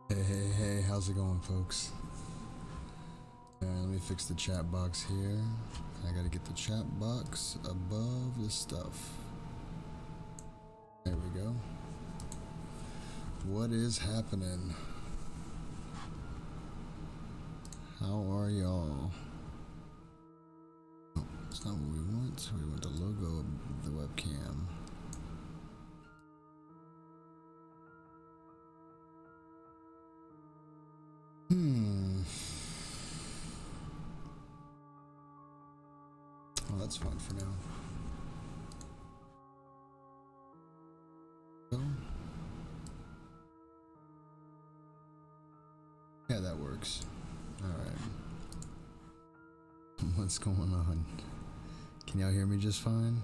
Hey, how's it going, folks? Let me fix the chat box here. I gotta get the chat box above the stuff. There we go. What is happening? How are y'all? Oh, it's not what we want. We want the logo of the webcam. Well, that's fine for now. Yeah, that works. Alright. What's going on? Can y'all hear me just fine?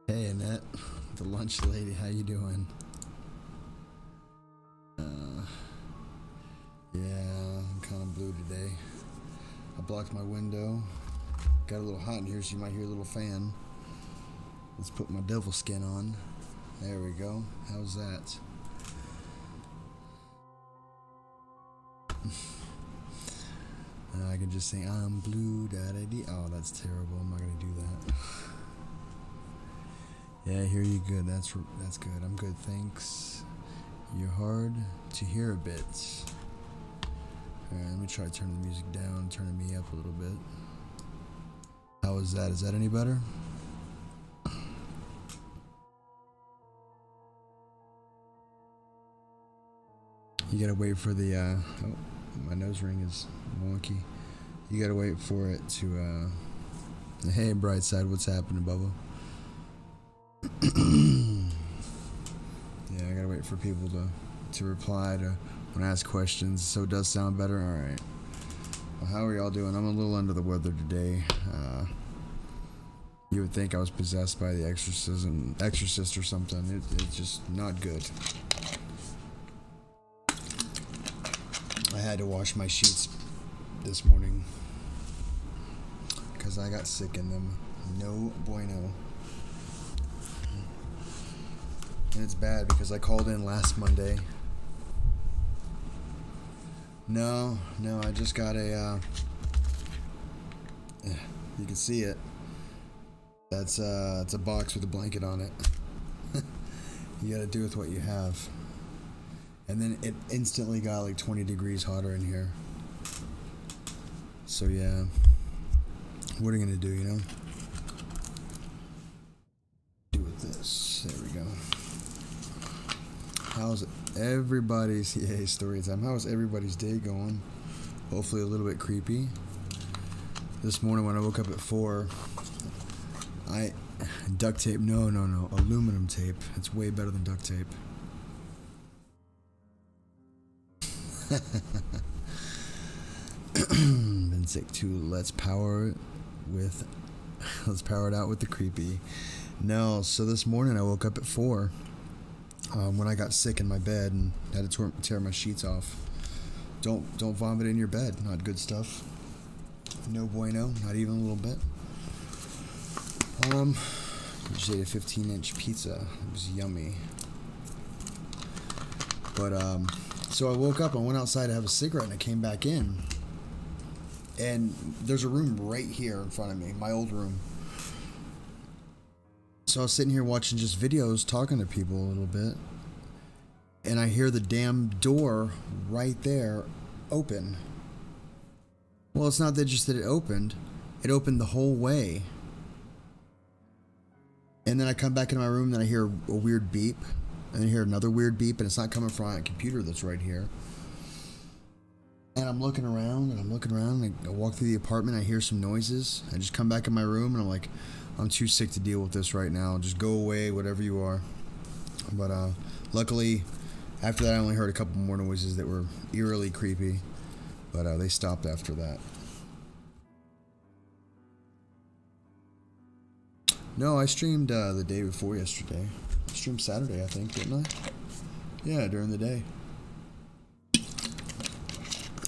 Hey, Annette, the lunch lady, how you doing? Yeah, I'm kind of blue today. I blocked my window. Got a little hot in here, so you might hear a little fan. Let's put my devil skin on. There we go. How's that? I can just say I'm blue, da-da-dee. Oh, that's terrible. I'm not gonna do that. Yeah, I hear you good. That's good. I'm good, thanks. You're hard to hear a bit. Alright, let me try to turn the music down, turning me up a little bit. How is that? Is that any better? You gotta wait for the, oh, my nose ring is wonky. You gotta wait for it to, hey, Brightside, what's happening, Bubba? Yeah, I gotta wait for people to reply to when I ask questions, so it does sound better. Alright. Well, how are y'all doing? I'm a little under the weather today. You would think I was possessed by the exorcist or something. It's just not good. I had to wash my sheets this morning because I got sick in them. No bueno. And it's bad because I called in last Monday. No, I just got a, you can see it. It's a box with a blanket on it. You gotta do with what you have. And then it instantly got like 20 degrees hotter in here. So yeah, what are you gonna do, you know? Do with this, there we go. How's everybody's, yay, story time. How is everybody's day going? Hopefully a little bit creepy. This morning when I woke up at 4, duct tape, no, aluminum tape. It's way better than duct tape. Been sick too. Let's power it out with the creepy. No, so this morning I woke up at 4 when I got sick in my bed and had to tear my sheets off. Don't vomit in your bed. Not good stuff. No bueno. Not even a little bit. Just ate a 15-inch pizza. It was yummy. But so I woke up, I went outside to have a cigarette, and I came back in. And there's a room right here in front of me, my old room. So I was sitting here watching just videos, talking to people a little bit. And I hear the damn door right there open. Well, it's not that just that it opened the whole way. And then I come back into my room, and I hear a weird beep. And I hear another weird beep, and it's not coming from my computer that's right here. And I'm looking around, and I walk through the apartment, I hear some noises. I just come back in my room, and I'm like, I'm too sick to deal with this right now. Just go away, whatever you are. But luckily, after that, I only heard a couple more noises that were eerily creepy. But they stopped after that. No, I streamed the day before yesterday. I streamed Saturday, I think, didn't I? Yeah, during the day.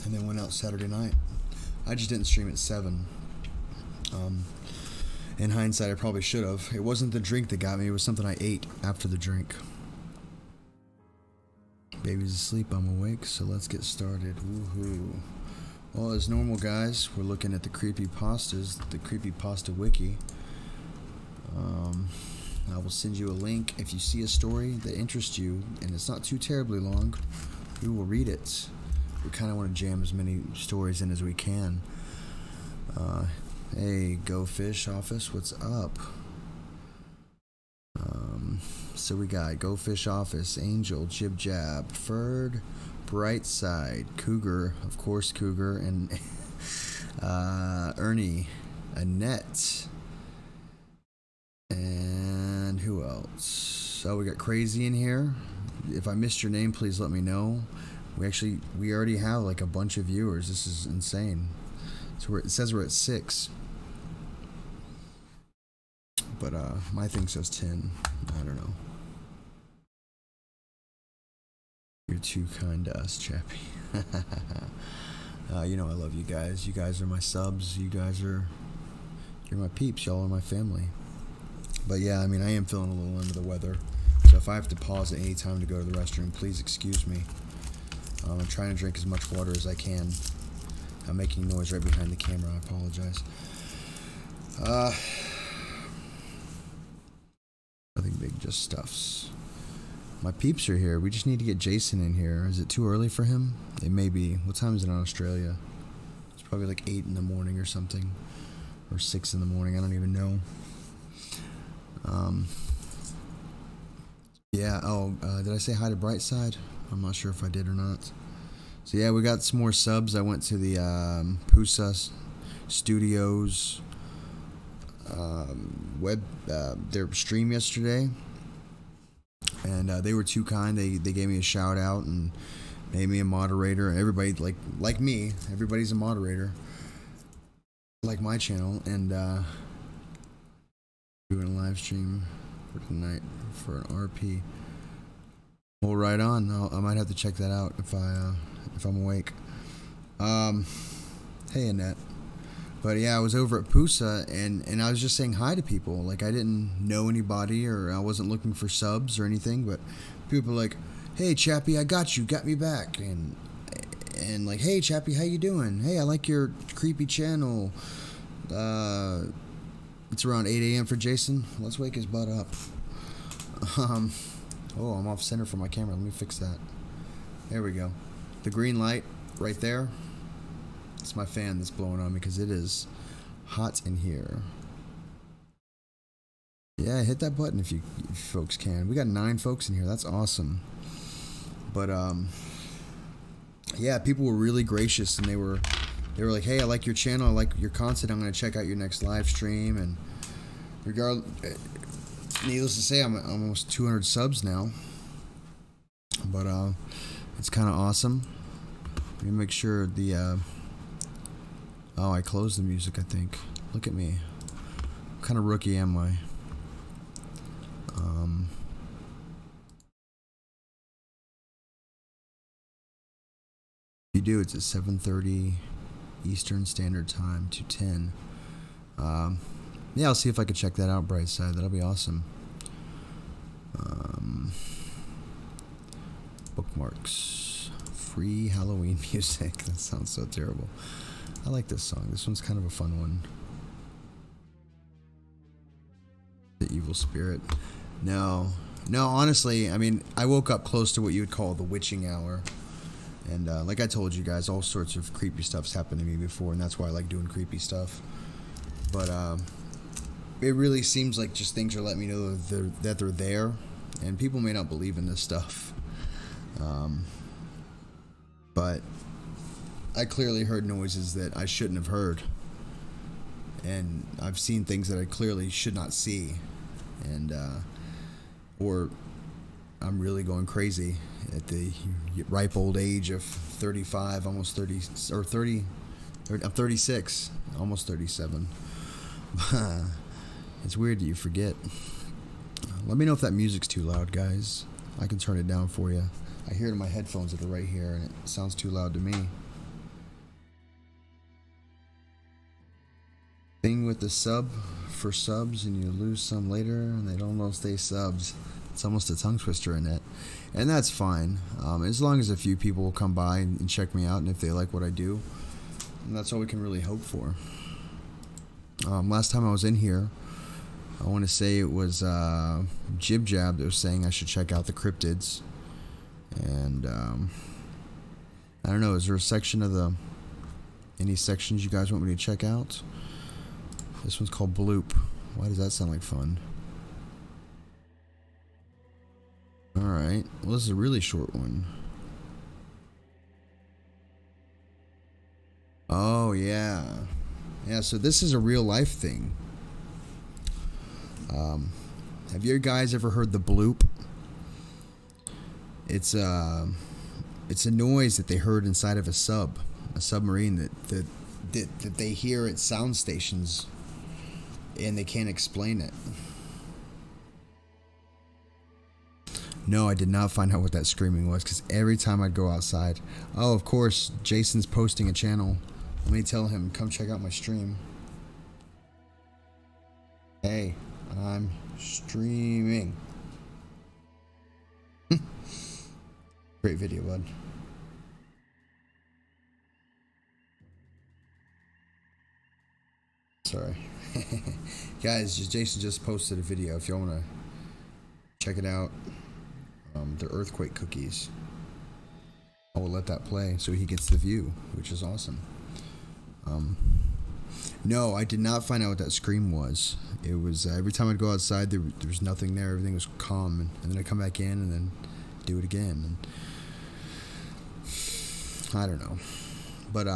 And then went out Saturday night. I just didn't stream at 7. In hindsight, I probably should have. It wasn't the drink that got me, it was something I ate after the drink. Baby's asleep, I'm awake, so let's get started. Woohoo. Well, as normal, guys, we're looking at the creepypastas, the creepypasta wiki. I will send you a link. If you see a story that interests you, and it's not too terribly long, we will read it. We kind of want to jam as many stories in as we can. Hey, Go Fish Office, what's up? So we got Go Fish Office, Angel, Jib Jab, Ferd, Brightside, Cougar, of course Cougar, and Ernie, Annette, and who else? Oh, we got Crazy in here. If I missed your name, please let me know. We already have like a bunch of viewers. This is insane. So it says we're at 6. But my thing says 10. I don't know. You're too kind to us, Chappy. You know I love you guys. You guys are my subs. You're my peeps. Y'all are my family. But yeah, I mean, I am feeling a little under the weather. So if I have to pause at any time to go to the restroom, please excuse me. I'm trying to drink as much water as I can. I'm making noise right behind the camera. I apologize. Nothing big, just stuffs. My peeps are here. We just need to get Jason in here. Is it too early for him? It may be. What time is it in Australia? It's probably like 8 in the morning or something. Or 6 in the morning. I don't even know. Yeah. Oh, did I say hi to Brightside? I'm not sure if I did or not. So yeah, we got some more subs. I went to the Pusa Studios their stream yesterday. And they were too kind. They gave me a shout out and made me a moderator. Everybody like me, everybody's a moderator. Like my channel, and doing a live stream for tonight for an RP. Well, right on. I might have to check that out if I'm awake. Hey Annette. But yeah, I was over at Pusa, and I was just saying hi to people. Like, I didn't know anybody, or I wasn't looking for subs or anything, but people were like, hey, Chappy, I got you, got me back. And like, hey, Chappy, how you doing? Hey, I like your creepy channel. It's around 8 a.m. for Jason. Let's wake his butt up. Oh, I'm off center for my camera. Let me fix that. There we go. The green light right there. It's my fan that's blowing on me because it is hot in here. Yeah, hit that button if you folks can. We got 9 folks in here. That's awesome. But yeah, people were really gracious, and they were like, "Hey, I like your channel. I like your content. I'm going to check out your next live stream." And needless to say, I'm almost 200 subs now. But it's kind of awesome. Let me make sure the oh, I closed the music, I think. Look at me. What kind of rookie am I? If you do, it's at 7:30 Eastern Standard Time to 10. Yeah, I'll see if I can check that out, Brightside. That'll be awesome. Bookmarks. Free Halloween music. That sounds so terrible. I like this song. This one's kind of a fun one. The Evil Spirit. No, honestly, I mean, I woke up close to what you would call the witching hour. And like I told you guys, all sorts of creepy stuff's happened to me before, and that's why I like doing creepy stuff. But it really seems like just things are letting me know that they're there, and people may not believe in this stuff. But I clearly heard noises that I shouldn't have heard, and I've seen things that I clearly should not see, and or I'm really going crazy at the ripe old age of 35, almost 30, or 30. I'm 36, almost 37. It's weird that you forget. Let me know if that music's too loud, guys. I can turn it down for you. I hear it in my headphones that are right here, and it sounds too loud to me. Thing with the sub for subs, and you lose some later, and they don't all stay subs. It's almost a tongue twister in it, and that's fine. As long as a few people will come by and check me out, and if they like what I do, and that's all we can really hope for. Last time I was in here, I want to say it was Jib Jab that was saying I should check out the cryptids, and I don't know. Is there a section of any sections you guys want me to check out? This one's called Bloop. Why does that sound like fun? Alright, well, this is a really short one. Oh, yeah. Yeah, so this is a real life thing. Have you guys ever heard the bloop? It's a noise that they heard inside of a submarine that they hear at sound stations, and they can't explain it. No, I did not find out what that screaming was, because every time I'd go outside... Oh, of course, Jason's posting a channel. Let me tell him, come check out my stream. Hey, I'm streaming. Great video, bud. Sorry. Guys, Jason just posted a video if y'all want to check it out. The earthquake cookies. I will let that play so he gets the view, which is awesome. No, I did not find out what that scream was. It was every time I'd go outside, there was nothing there. Everything was calm, and then I'd come back in and then do it again. And I don't know, but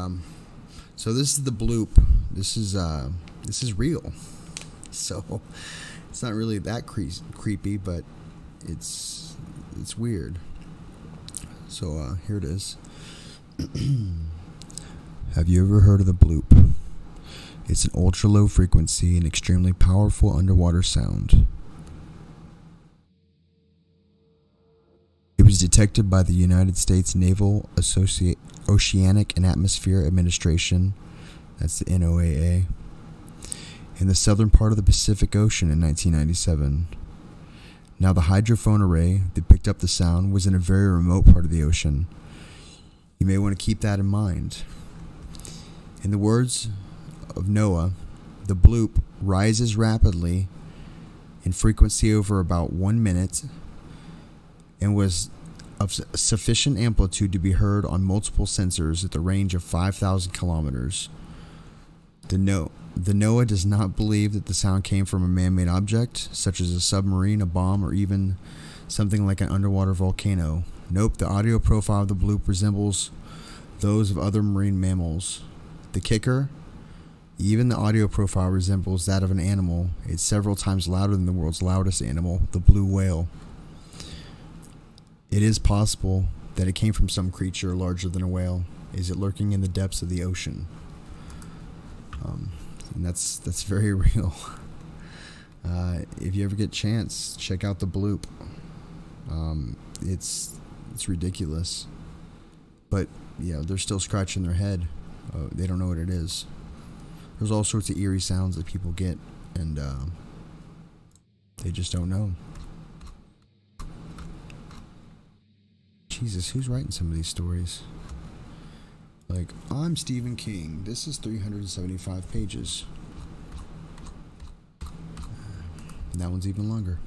so this is the bloop. This is real. So it's not really that creepy, but it's weird. So here it is. Have you ever heard of the bloop? It's an ultra low frequency and extremely powerful underwater sound. It was detected by the United States Naval Oceanic and Atmospheric Administration, that's the NOAA, in the southern part of the Pacific Ocean in 1997. Now, the hydrophone array that picked up the sound was in a very remote part of the ocean. You may want to keep that in mind. In the words of Noah, the bloop rises rapidly in frequency over about 1 minute and was of sufficient amplitude to be heard on multiple sensors at the range of 5,000 kilometers. The NOAA does not believe that the sound came from a man-made object, such as a submarine, a bomb, or even something like an underwater volcano. Nope, the audio profile of the bloop resembles those of other marine mammals. The kicker? Even the audio profile resembles that of an animal. It's several times louder than the world's loudest animal, the blue whale. It is possible that it came from some creature larger than a whale. Is it lurking in the depths of the ocean? And that's very real. If you ever get a chance, check out the bloop. It's ridiculous, but yeah, they're still scratching their head. They don't know what it is. There's all sorts of eerie sounds that people get, and they just don't know. Jesus, who's writing some of these stories? Like, I'm Stephen King. This is 375 pages. And that one's even longer.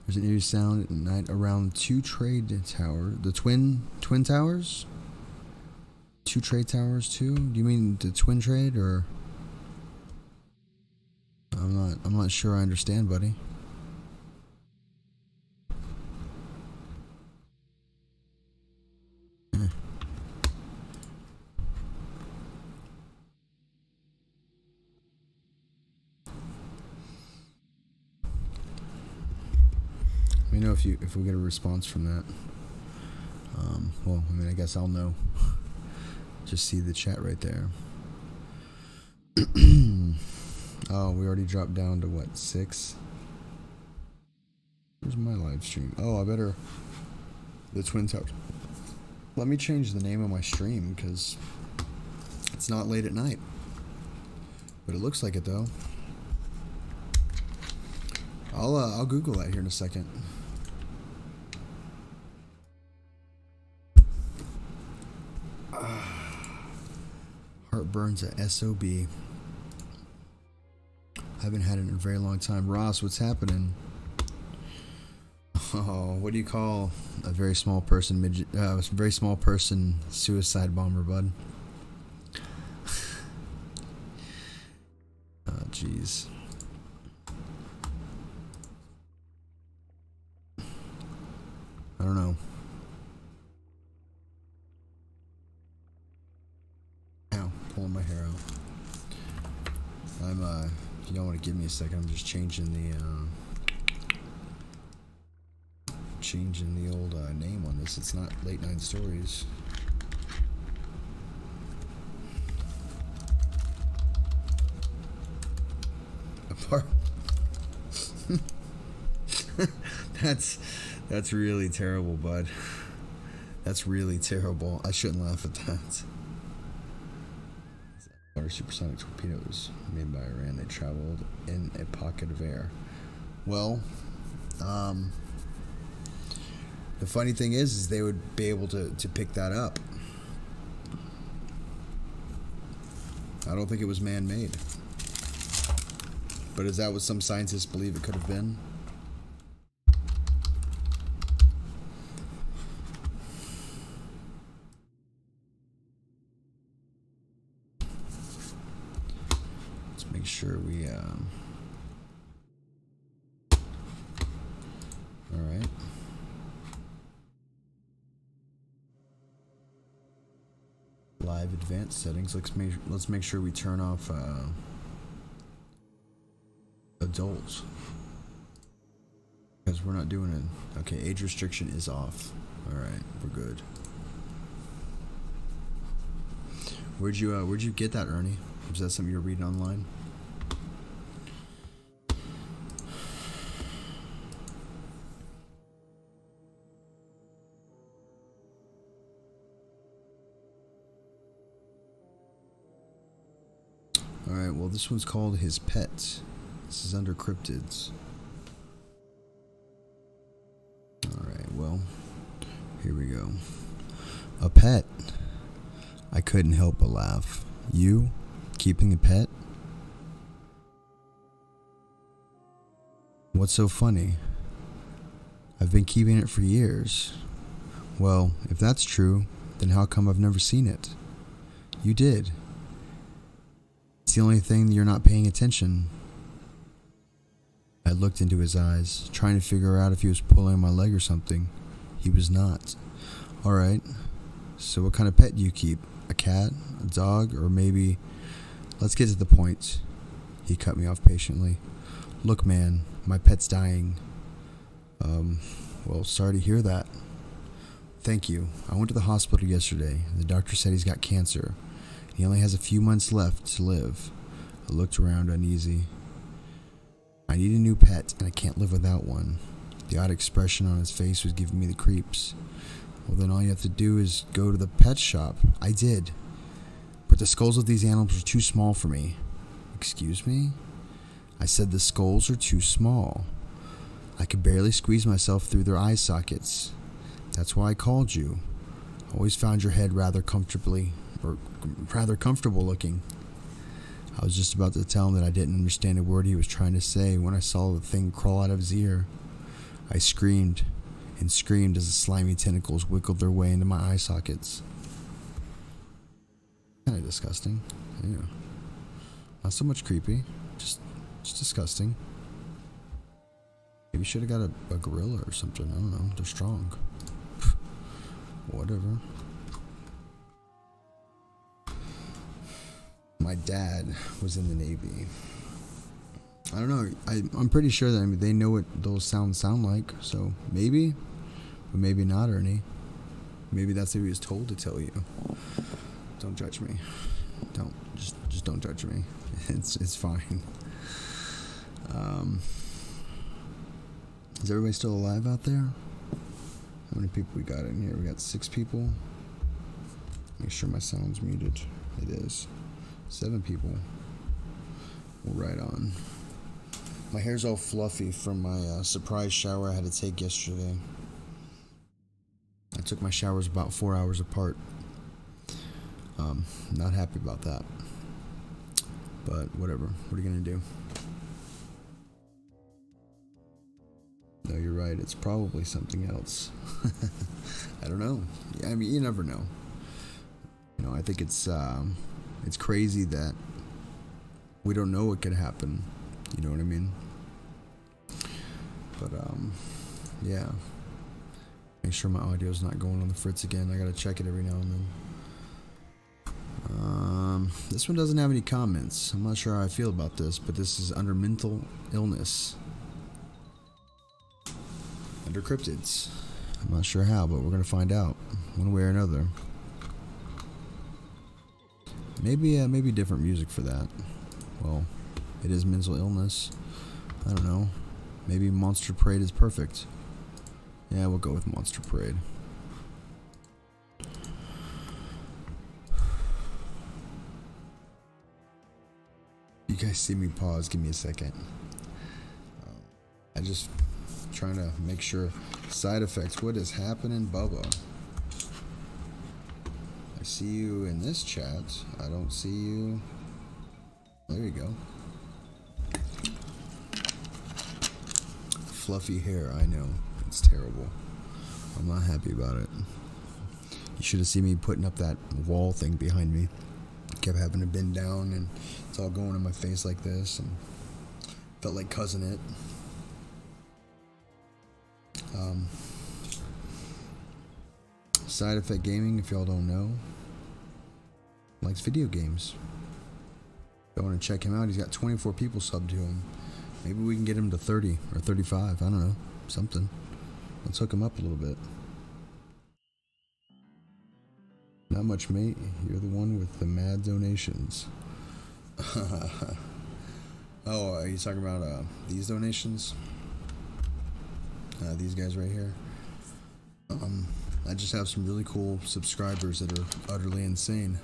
There's an eerie sound at night around two trade towers. The twin towers? Two trade towers too? Do you mean the twin trade, or? I'm not sure I understand, buddy. Let me know if we get a response from that. Well, I mean, I guess I'll know. Just see the chat right there. Oh, we already dropped down to what, 6? Where's my live stream? Oh, I better. The Twin Towers. Let me change the name of my stream because it's not late at night. But it looks like it though. I'll Google that here in a second. Heartburns at SOB. Haven't had it in a very long time. Ross, what's happening? Oh, what do you call a very small person midget? Very small person suicide bomber, bud. Oh, jeez. I don't know. Ow, pulling my hair out. If you don't want to give me a second, I'm just changing the old name on this. It's not Late Night Stories. Apart. That's really terrible, bud. That's really terrible. I shouldn't laugh at that. Our supersonic torpedoes made by Iran. They traveled in a pocket of air. Well, the funny thing is they would be able to pick that up. I don't think it was man-made. But is that what some scientists believe it could have been? Let's make sure we, alright. Live advanced settings. Let's make sure we turn off adults, because we're not doing it. Okay, age restriction is off. All right, we're good. Where'd you get that, Ernie? Was that something you were reading online? Alright, well this one's called His Pet. This is under cryptids. Alright, well, here we go. A pet. I couldn't help but laugh. You? Keeping a pet? What's so funny? I've been keeping it for years. Well, if that's true, then how come I've never seen it? You did. It's the only thing that you're not paying attention. I looked into his eyes, trying to figure out if he was pulling my leg or something. He was not. Alright, so what kind of pet do you keep? A cat? A dog? Or maybe... Let's get to the point. He cut me off patiently. Look, man, my pet's dying. Well, sorry to hear that. Thank you. I went to the hospital yesterday, and the doctor said he's got cancer. He only has a few months left to live. I looked around uneasy. I need a new pet, and I can't live without one. The odd expression on his face was giving me the creeps. Well, then all you have to do is go to the pet shop. I did. But the skulls of these animals were too small for me. Excuse me? I said the skulls are too small. I could barely squeeze myself through their eye sockets. That's why I called you. I always found your head rather comfortable looking. I was just about to tell him that I didn't understand a word he was trying to say when I saw the thing crawl out of his ear. I screamed and screamed as the slimy tentacles wiggled their way into my eye sockets. Kind of disgusting. Yeah. Not so much creepy. Just disgusting. Maybe you should have got a gorilla or something. I don't know. They're strong. Whatever. My dad was in the Navy. I don't know. I'm pretty sure that they know what those sounds sound like. So maybe, but maybe not, Ernie. Maybe that's what he was told to tell you. Don't judge me. Just don't judge me. It's fine. Is everybody still alive out there? How many people we got in here? We got 6 people. Make sure my sound's muted. It is. 7 people. Well, right on. My hair's all fluffy from my surprise shower I had to take yesterday. I took my showers about 4 hours apart. Not happy about that. But whatever. What are you gonna do? No, you're right. It's probably something else. I don't know. Yeah, I mean, you never know. You know, I think it's crazy that we don't know what could happen. You know what I mean? But yeah. Make sure my audio's not going on the fritz again. I gotta check it every now and then. This one doesn't have any comments. I'm not sure how I feel about this, but this is under mental illness. Under cryptids. I'm not sure how, but we're gonna find out one way or another. Maybe different music for that. Well, it is mental illness. I don't know. Maybe Monster Parade is perfect. Yeah, we'll go with Monster Parade. You guys see me pause? Give me a second. I just trying to make sure. Side effects. What is happening, Bubba? I see you in this chat. I don't see you. There you go. Fluffy hair. I know. It's terrible. I'm not happy about it. You should have seen me putting up that wall thing behind me. Kept having to bend down and it's all going in my face like this and felt like cussing it. Side Effect Gaming, if y'all don't know, likes video games. If you want to check him out, he's got 24 people subbed to him. Maybe we can get him to 30 or 35. I don't know. Something. Let's hook him up a little bit. Not much, mate. You're the one with the mad donations. Oh, are you talking about these donations? These guys right here. I just have some really cool subscribers that are utterly insane.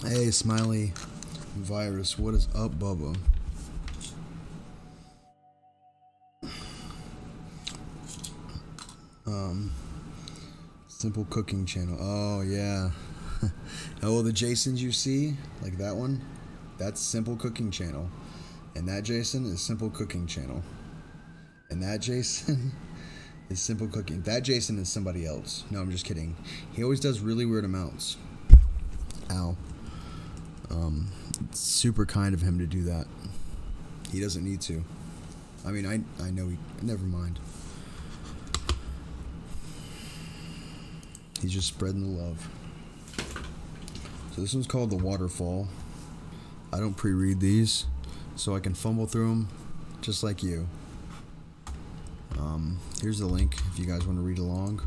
Hey, Smiley Virus, what is up, Bubba? Simple Cooking Channel. Oh, yeah. Oh, the Jasons you see? Like that one? That's Simple Cooking Channel. And that Jason is Simple Cooking Channel. And that Jason is Simple Cooking. That Jason is somebody else. No, I'm just kidding. He always does really weird amounts. Ow. It's super kind of him to do that. He doesn't need to. I mean, I know he... Never mind. He's just spreading the love. So this one's called The Waterfall. I don't pre-read these, so I can fumble through them just like you. Here's the link if you guys want to read along.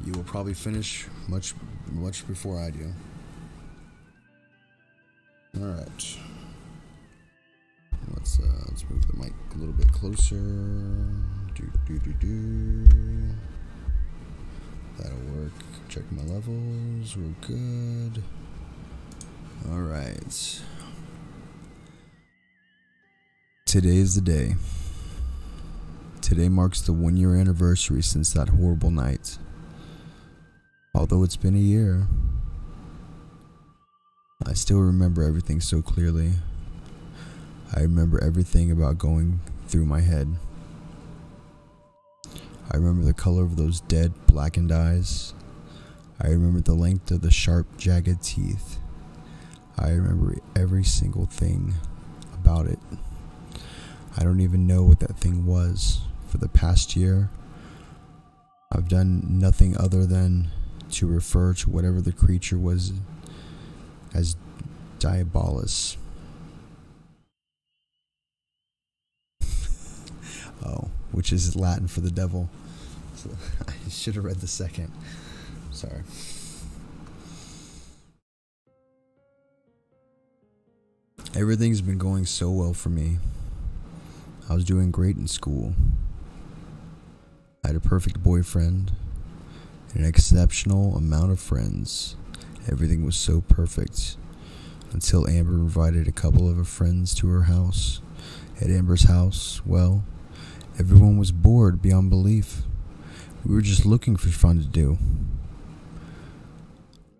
You will probably finish much before I do. Alright. Let's move the mic a little bit closer. That'll work. Check my levels. We're good. Alright. Today is the day. Today marks the 1-year anniversary since that horrible night. Although it's been a year, I still remember everything so clearly. I remember everything about going through my head. I remember the color of those dead, blackened eyes. I remember the length of the sharp, jagged teeth. I remember every single thing about it. I don't even know what that thing was. For the past year, I've done nothing other than to refer to whatever the creature was as Diabolus. Oh, which is Latin for the devil. So I should have read the second. Sorry. Everything's been going so well for me. I was doing great in school. I had a perfect boyfriend, and an exceptional amount of friends. Everything was so perfect. until Amber invited a couple of her friends to her house. At Amber's house, well, everyone was bored beyond belief. We were just looking for fun to do.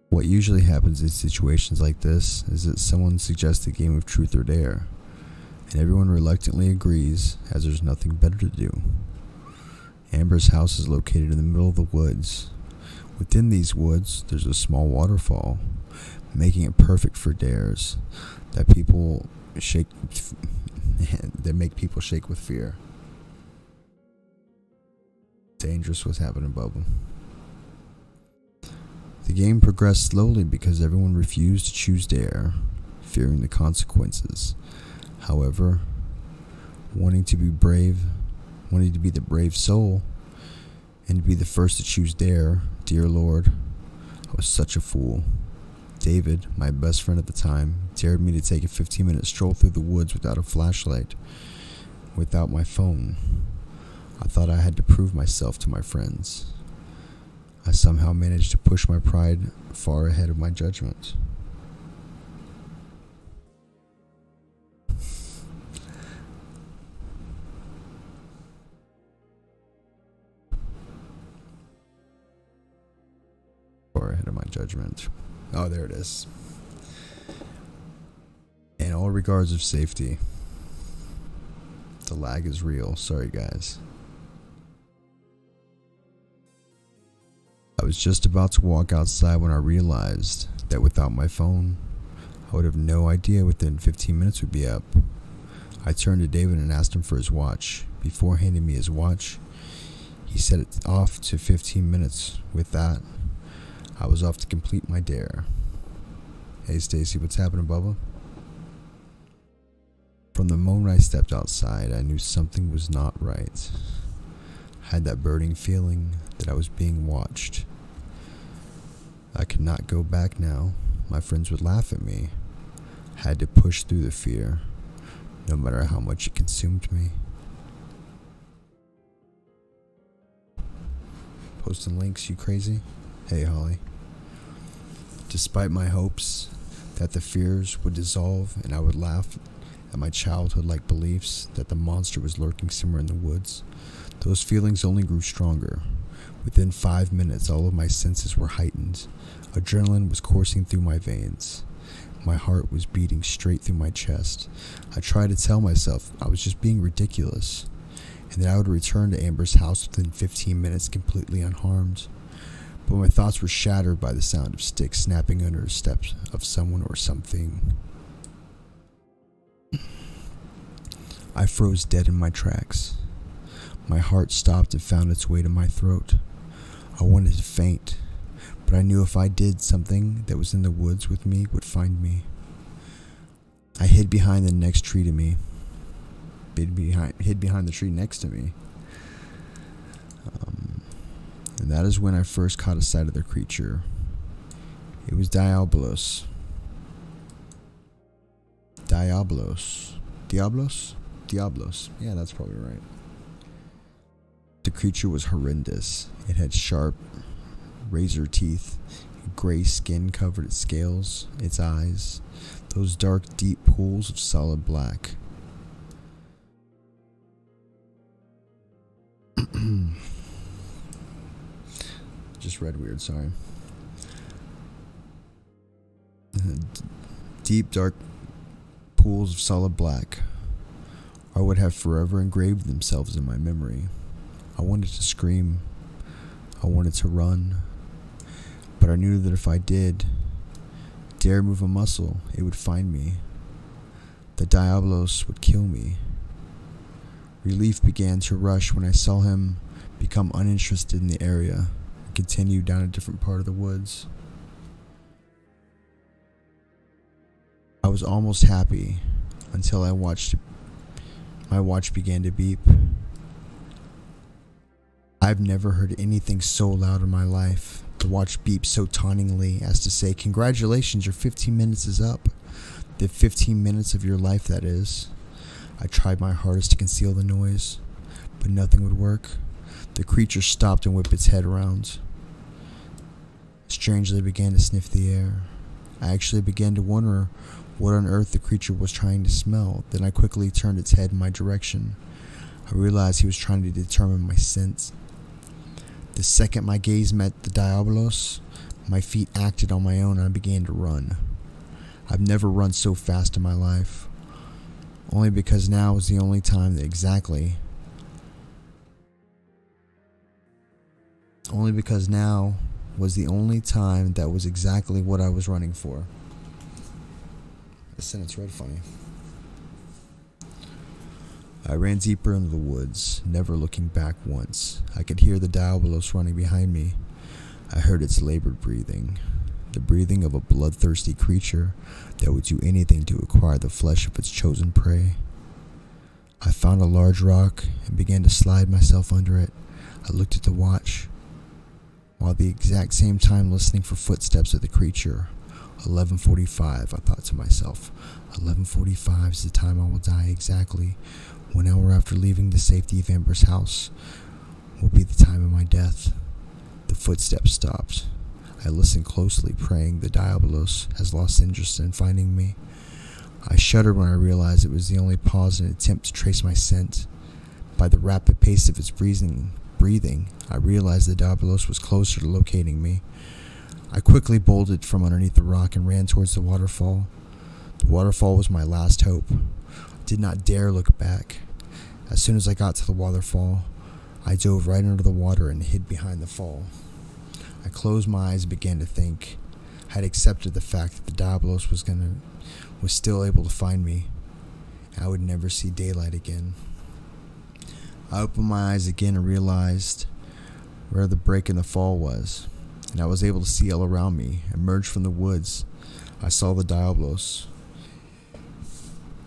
What usually happens in situations like this is that someone suggests a game of truth or dare, and everyone reluctantly agrees as there's nothing better to do. Amber's house is located in the middle of the woods. Within these woods, there's a small waterfall, making it perfect for dares that make people shake with fear. Dangerous what's happening, Bubba. The game progressed slowly because everyone refused to choose dare, fearing the consequences. However, wanting to be the brave soul, and to be the first to choose dare, dear Lord, I was such a fool. David, my best friend at the time, dared me to take a 15-minute stroll through the woods without a flashlight, without my phone. I thought I had to prove myself to my friends. I somehow managed to push my pride far ahead of my judgment. Oh, there it is. In all regards of safety. The lag is real. Sorry, guys. I was just about to walk outside when I realized that without my phone, I would have no idea within 15 minutes would be up. I turned to David and asked him for his watch. Before handing me his watch, he set it off to 15 minutes. With that, I was off to complete my dare. Hey Stacy, what's happening, Bubba? From the moment I stepped outside, I knew something was not right. I had that burning feeling that I was being watched. I could not go back now. My friends would laugh at me. I had to push through the fear, no matter how much it consumed me. Posting links, you crazy? Hey, Holly. Despite my hopes that the fears would dissolve and I would laugh at my childhood-like beliefs that the monster was lurking somewhere in the woods, those feelings only grew stronger. Within 5 minutes, all of my senses were heightened. Adrenaline was coursing through my veins. My heart was beating straight through my chest. I tried to tell myself I was just being ridiculous, and that I would return to Amber's house within 15 minutes completely unharmed. But my thoughts were shattered by the sound of sticks snapping under the steps of someone or something. I froze dead in my tracks. My heart stopped and found its way to my throat. I wanted to faint, but I knew if I did, something that was in the woods with me would find me. I hid behind the next tree to me. Hid behind the tree next to me. And that is when I first caught a sight of the creature. It was Diablos. Diablos. Yeah, that's probably right. The creature was horrendous. It had sharp, razor teeth, gray skin covered its scales, its eyes, those dark, deep pools of solid black. Just read weird, sorry. Deep, dark pools of solid black I would have forever engraved themselves in my memory. I wanted to scream. I wanted to run. But I knew that if I dare move a muscle, it would find me. The Diablos would kill me. Relief began to rush when I saw him become uninterested in the area and continue down a different part of the woods. I was almost happy until my watch began to beep. I've never heard anything so loud in my life. The watch beeped so tauntingly as to say, "Congratulations, your 15 minutes is up." The 15 minutes of your life, that is. I tried my hardest to conceal the noise, but nothing would work. The creature stopped and whipped its head around. Strangely, it began to sniff the air. I actually began to wonder what on earth the creature was trying to smell. Then I quickly turned its head in my direction. I realized he was trying to determine my scent. The second my gaze met the Diabolos, my feet acted on my own and I began to run. I've never run so fast in my life. Only because now was the only time that was exactly what I was running for. This sentence read funny. I ran deeper into the woods, never looking back once. I could hear the Diabolos running behind me. I heard its labored breathing, the breathing of a bloodthirsty creature that would do anything to acquire the flesh of its chosen prey. I found a large rock and began to slide myself under it. I looked at the watch, while at the exact same time listening for footsteps of the creature. 11:45, I thought to myself. 11:45 is the time I will die exactly. 1 hour after leaving the safety of Amber's house will be the time of my death. The footsteps stopped. I listened closely, praying the Diabolos has lost interest in finding me. I shuddered when I realized it was the only pause in an attempt to trace my scent. By the rapid pace of its breathing, I realized the Diabolos was closer to locating me. I quickly bolted from underneath the rock and ran towards the waterfall. The waterfall was my last hope. I did not dare look back. As soon as I got to the waterfall, I dove right under the water and hid behind the fall. I closed my eyes and began to think. I had accepted the fact that the Diabolos was still able to find me. I would never see daylight again. I opened my eyes again and realized where the break in the fall was, and I was able to see all around me. Emerged from the woods, I saw the Diabolos.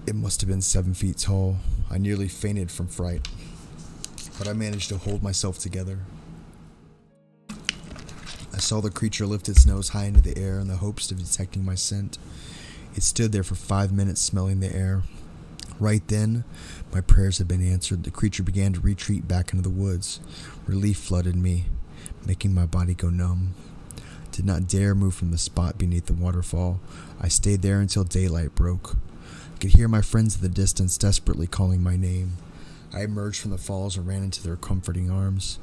It must have been 7 feet tall. I nearly fainted from fright, but I managed to hold myself together. I saw the creature lift its nose high into the air in the hopes of detecting my scent. It stood there for 5 minutes smelling the air. Right then, my prayers had been answered. The creature began to retreat back into the woods. Relief flooded me, making my body go numb. I did not dare move from the spot beneath the waterfall. I stayed there until daylight broke. I could hear my friends in the distance desperately calling my name. I emerged from the falls and ran into their comforting arms.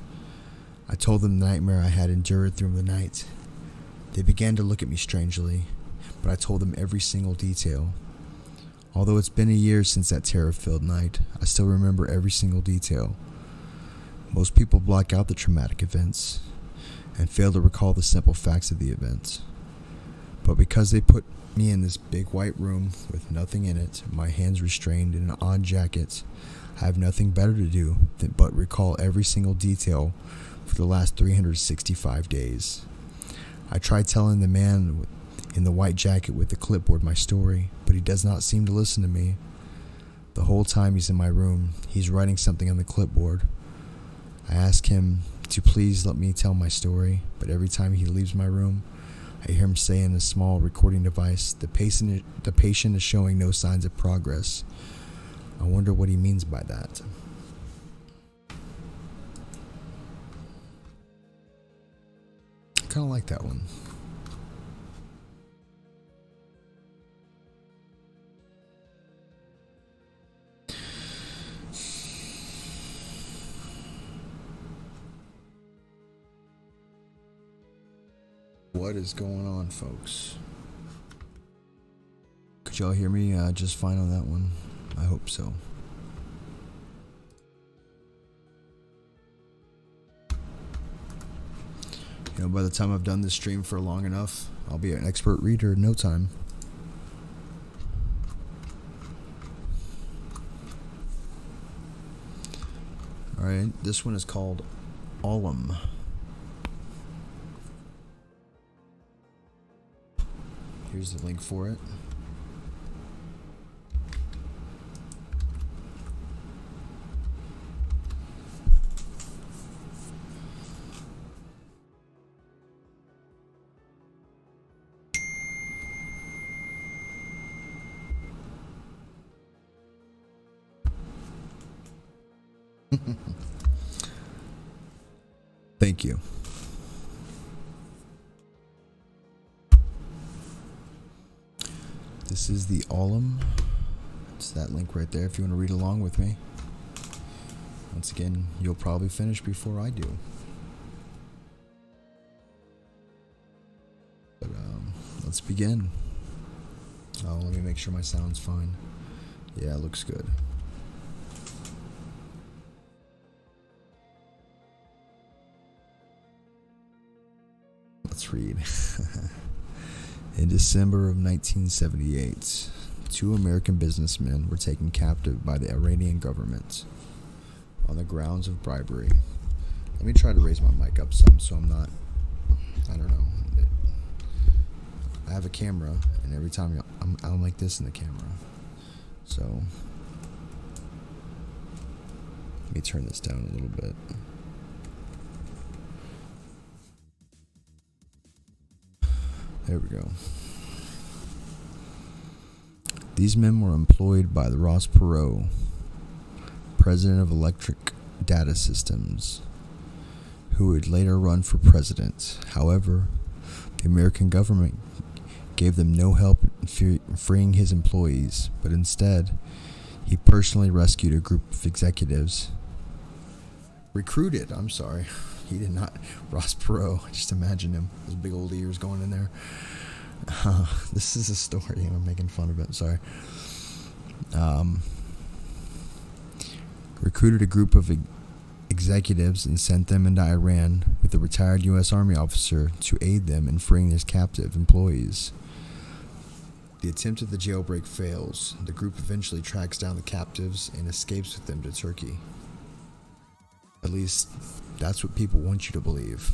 I told them the nightmare I had endured through the night. They began to look at me strangely, but I told them every single detail. Although it's been a year since that terror-filled night, I still remember every single detail. Most people block out the traumatic events and fail to recall the simple facts of the events. But because they put me in this big white room with nothing in it, my hands restrained in an odd jacket, I have nothing better to do than but recall every single detail for the last 365 days. I tried telling the man in the white jacket with the clipboard my story, but he does not seem to listen to me. The whole time he's in my room, he's writing something on the clipboard. I ask him to please let me tell my story, but every time he leaves my room, I hear him say in a small recording device, the patient is showing no signs of progress. I wonder what he means by that. I kind of like that one. What is going on, folks? Could y'all hear me just fine on that one? I hope so. You know, by the time I've done this stream for long enough, I'll be an expert reader in no time. Alright, this one is called Ollum. Here's the link for it. Thank you. This is the Olim. It's that link right there if you want to read along with me. Once again, you'll probably finish before I do. But let's begin. Oh, let me make sure my sound's fine. Yeah, it looks good. Let's read. In December of 1978, 2 American businessmen were taken captive by the Iranian government on the grounds of bribery. Let me try to raise my mic up some so I'm not, I don't know. I have a camera, and every time I'm like this in the camera. So, let me turn this down a little bit. There we go. These men were employed by the Ross Perot, president of Electric Data Systems, who would later run for president. However, the American government gave them no help in freeing his employees, but instead, he personally rescued a group of executives. Recruited, I'm sorry. He did not. Ross Perot, just imagine him. Those big old ears going in there. This is a story, and I'm making fun of it. Sorry. Recruited a group of executives and sent them into Iran with a retired U.S. Army officer to aid them in freeing his captive employees. The attempt at the jailbreak fails. The group eventually tracks down the captives and escapes with them to Turkey. At least, that's what people want you to believe,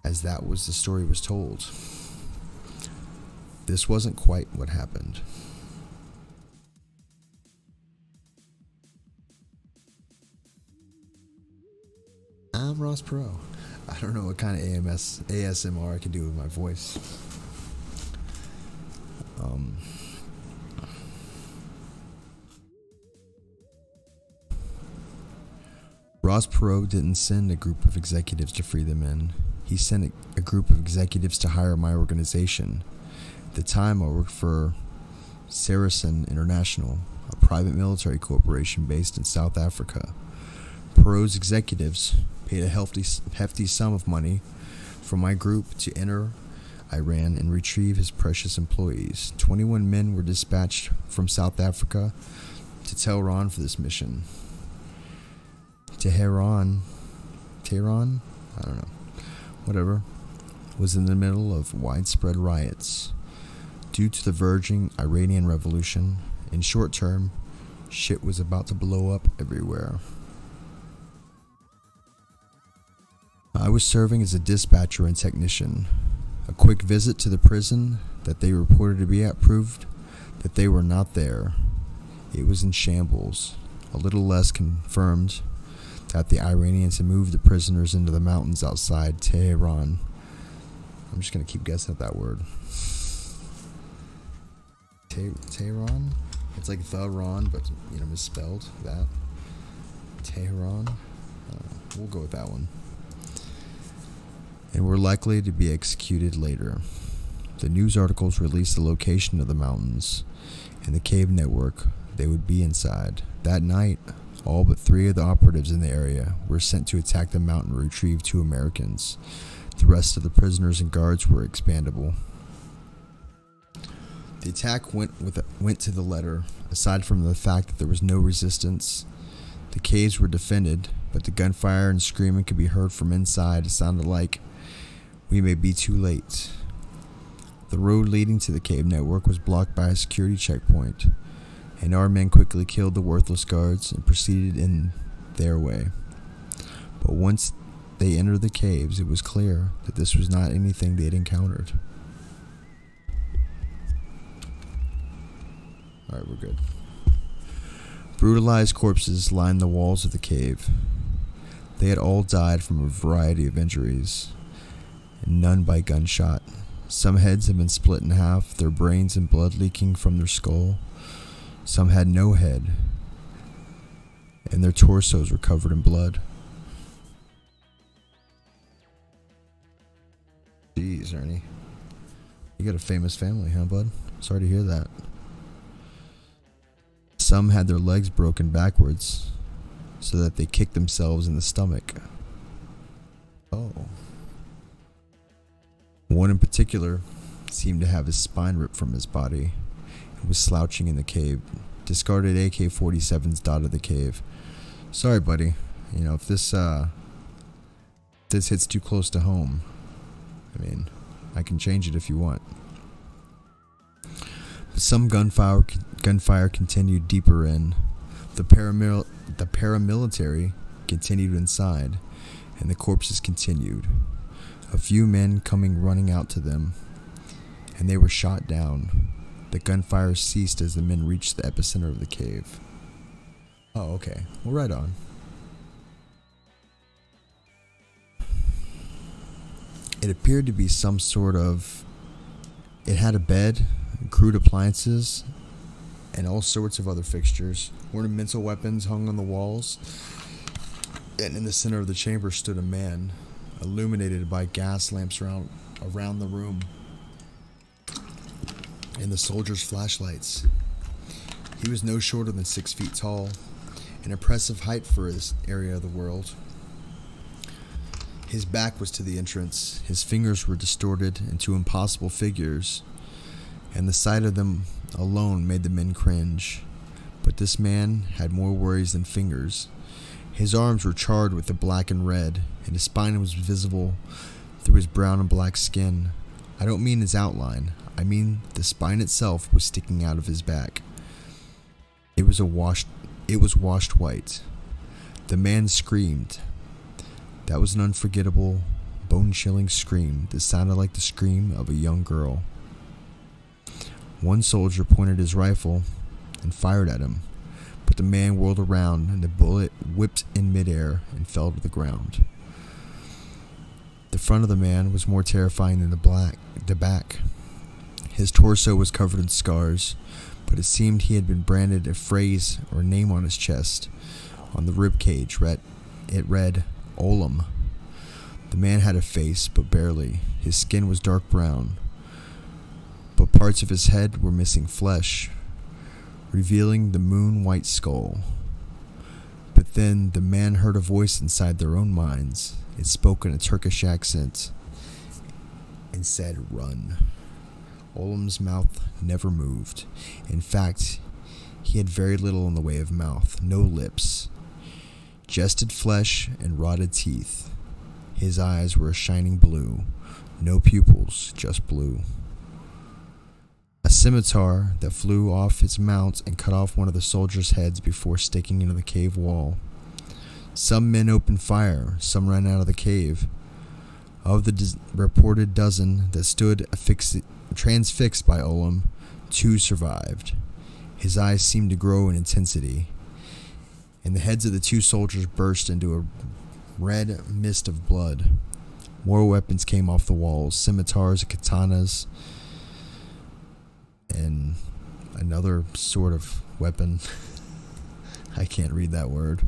as that was the story was told. This wasn't quite what happened. I'm Ross Perot. I don't know what kind of ASMR I can do with my voice. Ross Perot didn't send a group of executives to free the men. He sent a group of executives to hire my organization. At the time, I worked for Saracen International, a private military corporation based in South Africa. Perot's executives paid a hefty sum of money for my group to enter Iran and retrieve his precious employees. 21 men were dispatched from South Africa to Tehran for this mission. Tehran, I don't know, whatever, was in the middle of widespread riots due to the verging Iranian Revolution. In short term, shit was about to blow up everywhere. I was serving as a dispatcher and technician. A quick visit to the prison that they reported to be at proved that they were not there. It was in shambles. A little less confirmed that the Iranians had moved the prisoners into the mountains outside Tehran. I'm just going to keep guessing at that word. Tehran? It's like the Ron, but, misspelled. That. Tehran? We'll go with that one. And were likely to be executed later. The news articles released the location of the mountains and the cave network they would be inside. That night, all but 3 of the operatives in the area were sent to attack the mountain and retrieve 2 Americans. The rest of the prisoners and guards were expendable. The attack went to the letter. Aside from the fact that there was no resistance, the caves were defended, but the gunfire and screaming could be heard from inside. It sounded like we may be too late. The road leading to the cave network was blocked by a security checkpoint, and our men quickly killed the worthless guards and proceeded in their way. But once they entered the caves, it was clear that this was not anything they had encountered. Alright, we're good. Brutalized corpses lined the walls of the cave. They had all died from a variety of injuries, and none by gunshot. Some heads had been split in half, their brains and blood leaking from their skull. Some had no head, and their torsos were covered in blood. Jeez, Ernie. You got a famous family, huh, bud? Sorry to hear that. Some had their legs broken backwards so that they kicked themselves in the stomach. Oh. One in particular seemed to have his spine ripped from his body and was slouching in the cave. Discarded AK-47s dotted the cave. Sorry, buddy. You know, if this hits too close to home, I mean, I can change it if you want. But some gunfire continued deeper in. The paramilitary continued inside, and the corpses continued. A few men coming running out to them, and they were shot down. The gunfire ceased as the men reached the epicenter of the cave. Oh, okay. Well, right on. It appeared to be some sort of... It had a bed, crude appliances, and all sorts of other fixtures. Ornamental weapons hung on the walls. And in the center of the chamber stood a man, illuminated by gas lamps around the room, and the soldiers' flashlights. He was no shorter than 6 feet tall, an impressive height for his area of the world. His back was to the entrance, his fingers were distorted into impossible figures, and the sight of them alone made the men cringe. But this man had more worries than fingers. His arms were charred with the black and red, and his spine was visible through his brown and black skin. I don't mean his outline. I mean the spine itself was sticking out of his back. It was washed white. The man screamed. That was an unforgettable, bone-chilling scream that sounded like the scream of a young girl. One soldier pointed his rifle and fired at him, but the man whirled around and the bullet whipped in midair and fell to the ground. The front of the man was more terrifying than the back. His torso was covered in scars, but it seemed he had been branded a phrase or name on his chest. On the rib cage, it read, Olam. The man had a face, but barely. His skin was dark brown, but parts of his head were missing flesh, revealing the moon-white skull. But then the man heard a voice inside their own minds. It spoke in a Turkish accent and said, "Run." Olam's mouth never moved. In fact, he had very little in the way of mouth, no lips, jested flesh and rotted teeth. His eyes were a shining blue, no pupils, just blue. A scimitar that flew off its mount and cut off one of the soldiers' heads before sticking into the cave wall. Some men opened fire, some ran out of the cave. Of the reported dozen that stood transfixed by Olam, 2 survived. His eyes seemed to grow in intensity, and the heads of the 2 soldiers burst into a red mist of blood. More weapons came off the walls, scimitars, katanas, and another sort of weapon. I can't read that word.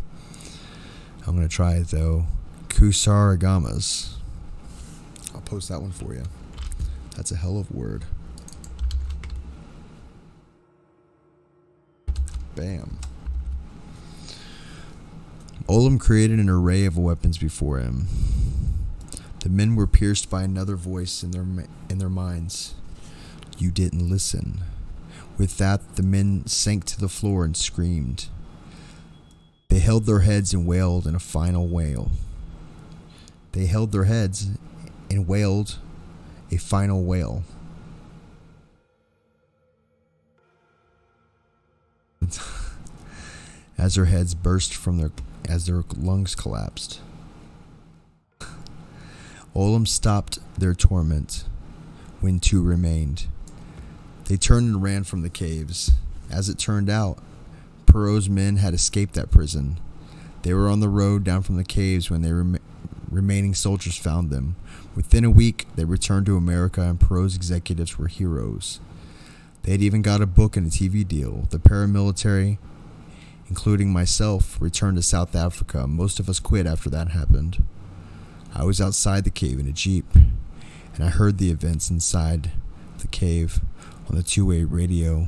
I'm going to try it though. Kusaragamas. I'll post that one for you. That's a hell of a word. Bam. Olam created an array of weapons before him. The men were pierced by another voice in their minds. You didn't listen. With that, the men sank to the floor and screamed. They held their heads and wailed in a final wail. They held their heads and wailed a final wail. As their heads burst as their lungs collapsed. Olam stopped their torment when 2 remained. They turned and ran from the caves. As it turned out, Perot's men had escaped that prison. They were on the road down from the caves when the remaining soldiers found them. Within a week, they returned to America, and Perot's executives were heroes. They had even got a book and a TV deal. The paramilitary, including myself, returned to South Africa. Most of us quit after that happened. I was outside the cave in a jeep, and I heard the events inside the cave on the two-way radio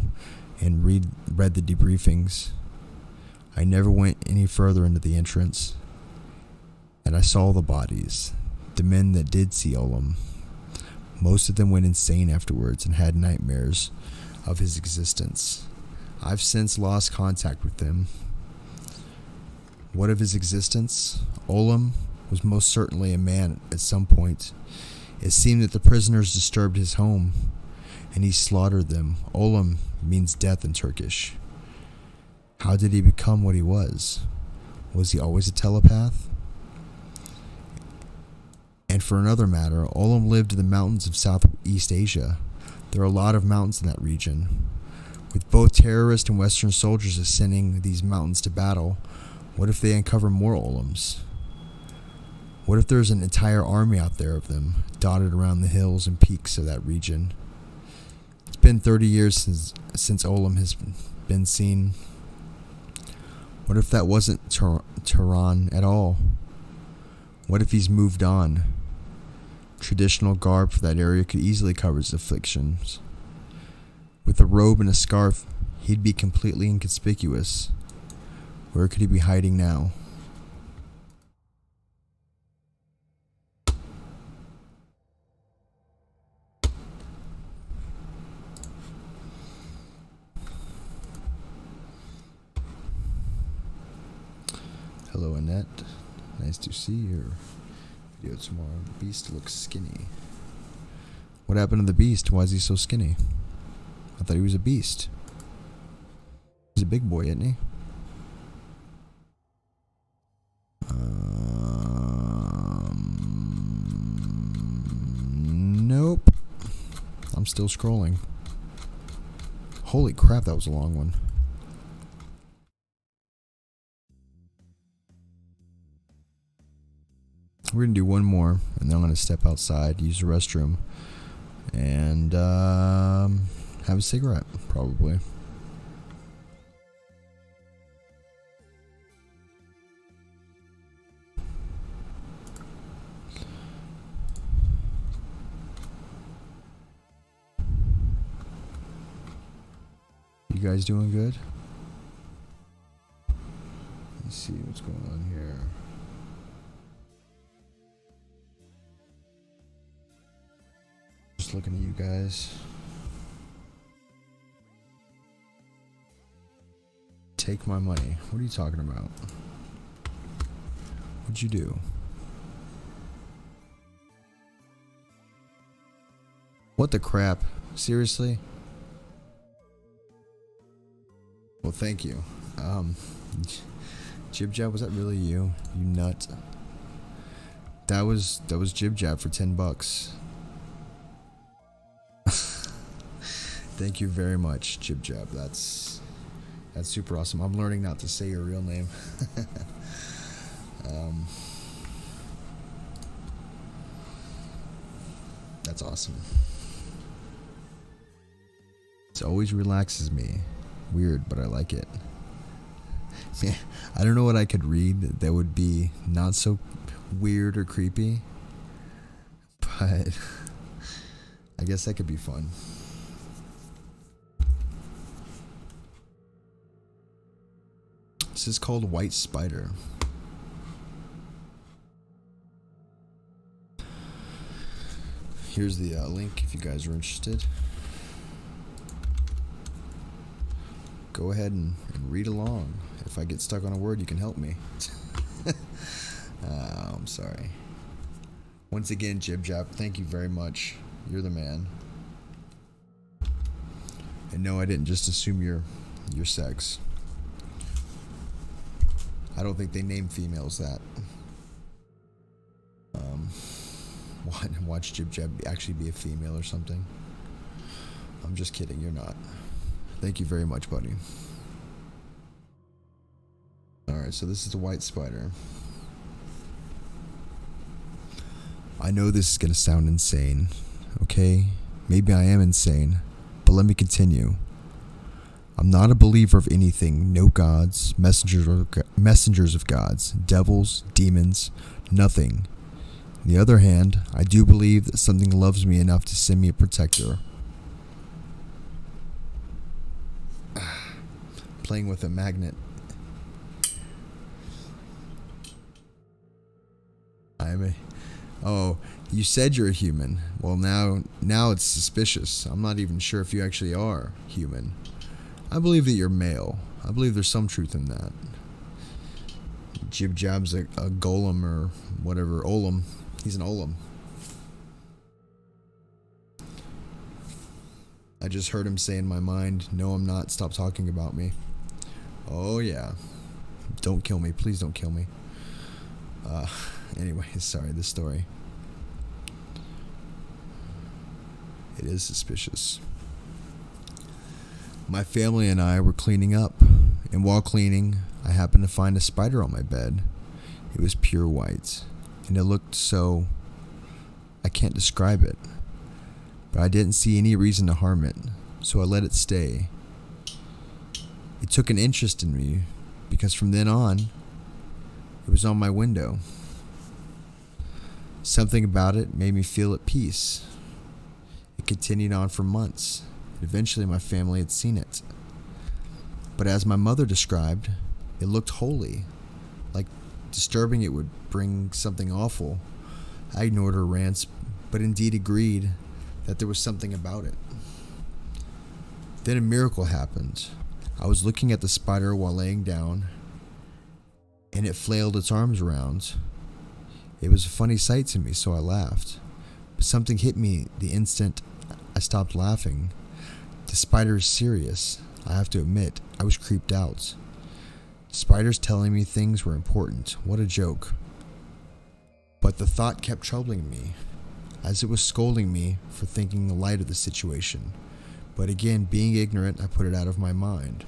and read the debriefings. I never went any further into the entrance, and I saw the bodies, the men that did see Olam. Most of them went insane afterwards and had nightmares of his existence. I've since lost contact with them. What of his existence? Olam was most certainly a man at some point. It seemed that the prisoners disturbed his home, and he slaughtered them. Olam means death in Turkish. How did he become what he was? Was he always a telepath? And for another matter, Olam lived in the mountains of Southeast Asia. There are a lot of mountains in that region. With both terrorists and Western soldiers ascending these mountains to battle, what if they uncover more Olams? What if there's an entire army out there of them, dotted around the hills and peaks of that region? It's been 30 years since Olam has been seen. What if that wasn't Tehran at all? What if he's moved on? Traditional garb for that area could easily cover his afflictions. With a robe and a scarf, he'd be completely inconspicuous. Where could he be hiding now? Hello, Annette. Nice to see your video tomorrow. The beast looks skinny. What happened to the beast? Why is he so skinny? I thought he was a beast. He's a big boy, isn't he? Nope. I'm still scrolling. Holy crap, that was a long one. We're gonna do one more, and then I'm gonna step outside, use the restroom, and have a cigarette, probably. You guys doing good? Let's see what's going on here. Just looking at you guys. Take my money. What are you talking about? What'd you do? What the crap? Seriously? Well, thank you. Jib Jab, was that really you? You nut. That was Jib Jab for $10. Thank you very much, Jib Jab. That's super awesome. I'm learning not to say your real name. That's awesome. It always relaxes me. Weird, but I like it. Man, I don't know what I could read that would be not so weird or creepy, but I guess that could be fun. This is called White Spider. Here's the link if you guys are interested. Go ahead and read along. If I get stuck on a word, you can help me. I'm sorry. Once again, Jib Jab, thank you very much. You're the man. And no, I didn't just assume your sex. I don't think they name females that. Watch Jib Jab actually be a female or something. I'm just kidding, you're not. Thank you very much, buddy. Alright, so this is the White Spider. I know this is going to sound insane, okay? Maybe I am insane, but let me continue. I'm not a believer of anything. No gods, messengers of gods, devils, demons, nothing. On the other hand, I do believe that something loves me enough to send me a protector. playing with a magnet. Oh, you said you're a human. Well, now it's suspicious. I'm not even sure if you actually are human. I believe that you're male. I believe there's some truth in that. Jib Jab's a golem or whatever. Olem. He's an Olem. I just heard him say in my mind, "No, I'm not. Stop talking about me." Oh, yeah. Don't kill me. Please don't kill me. Anyway, sorry, this story. It is suspicious. My family and I were cleaning up, and while cleaning, I happened to find a spider on my bed. It was pure white, and it looked so... I can't describe it. But I didn't see any reason to harm it, so I let it stay. It took an interest in me, because from then on, it was on my window. Something about it made me feel at peace. It continued on for months. Eventually my family had seen it. But as my mother described, it looked holy, like disturbing it would bring something awful. I ignored her rants, but indeed agreed that there was something about it. Then a miracle happened. I was looking at the spider while laying down, and it flailed its arms around. It was a funny sight to me, so I laughed. But something hit me the instant I stopped laughing. The spider is serious. I have to admit, I was creeped out. Spiders telling me things were important. What a joke. But the thought kept troubling me, as it was scolding me for thinking the light of the situation. But again, being ignorant, I put it out of my mind.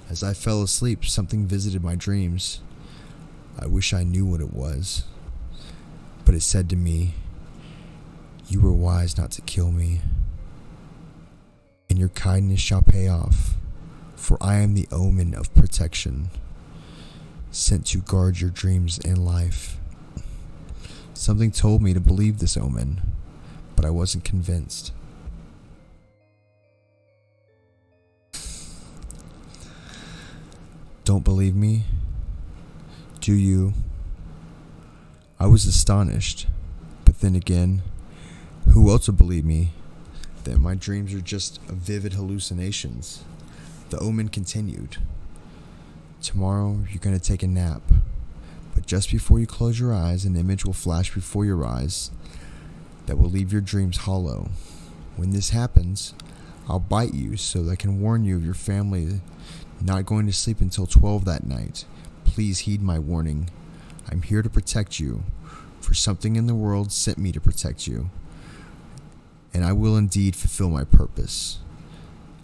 As I fell asleep, something visited my dreams. I wish I knew what it was. But it said to me, "You were wise not to kill me, and your kindness shall pay off, for I am the omen of protection, sent to guard your dreams and life." Something told me to believe this omen, but I wasn't convinced. Don't believe me? Do you? I was astonished, but then again, who else would believe me that my dreams are just vivid hallucinations? The omen continued. Tomorrow you're going to take a nap, but just before you close your eyes, an image will flash before your eyes that will leave your dreams hollow. When this happens, I'll bite you so that I can warn you of your family not going to sleep until 12 that night. Please heed my warning. I'm here to protect you, for something in the world sent me to protect you, and I will indeed fulfill my purpose.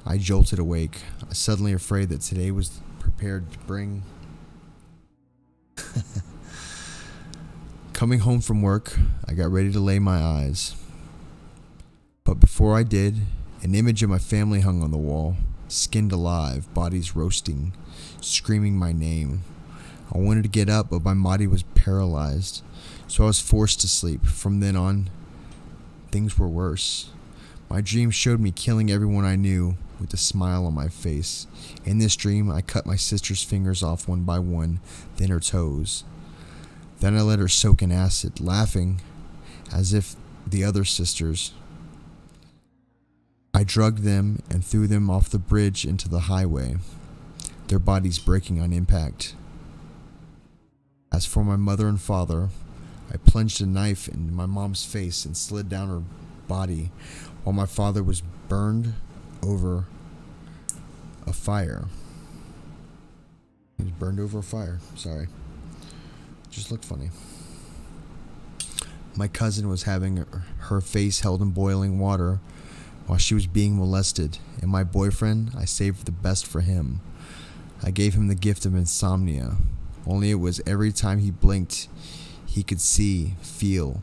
I jolted awake, suddenly afraid that today was prepared to bring... Coming home from work, I got ready to lay my eyes. But before I did, an image of my family hung on the wall, skinned alive, bodies roasting, screaming my name. I wanted to get up, but my body was paralyzed, so I was forced to sleep. From then on, things were worse. My dream showed me killing everyone I knew with a smile on my face. In this dream, I cut my sister's fingers off one by one, then her toes. Then I let her soak in acid, laughing as if the other sisters. I drugged them and threw them off the bridge into the highway, their bodies breaking on impact. As for my mother and father, I plunged a knife into my mom's face and slid down her body while my father was burned over a fire. He was burned over a fire. Sorry. Just looked funny. My cousin was having her face held in boiling water while she was being molested, and my boyfriend, I saved the best for him. I gave him the gift of insomnia. Only it was every time he blinked, he could see, feel,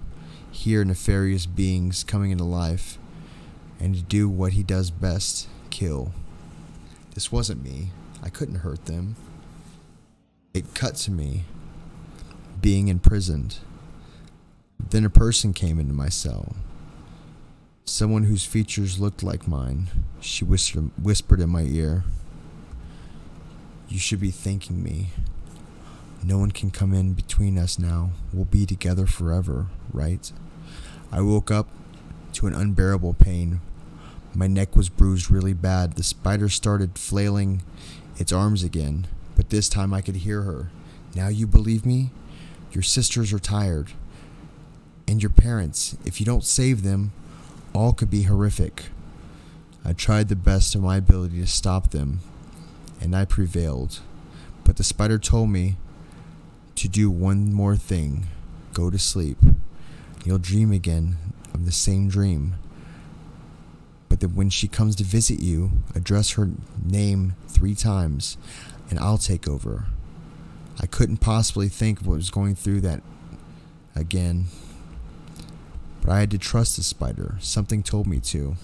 hear nefarious beings coming into life, and to do what he does best, kill. This wasn't me. I couldn't hurt them. It cut to me, being imprisoned. Then a person came into my cell. Someone whose features looked like mine. She whispered in my ear, You should be thanking me. No one can come in between us now. We'll be together forever, right? I woke up to an unbearable pain. My neck was bruised really bad. The spider started flailing its arms again, but this time I could hear her. Now you believe me? Your sisters are tired. And your parents, if you don't save them, all could be horrific. I tried the best of my ability to stop them, and I prevailed. But the spider told me to do one more thing. Go to sleep. You'll dream again of the same dream. But that when she comes to visit you, address her name 3 times, and I'll take over. I couldn't possibly think of what was going through that again. But I had to trust the spider. Something told me to.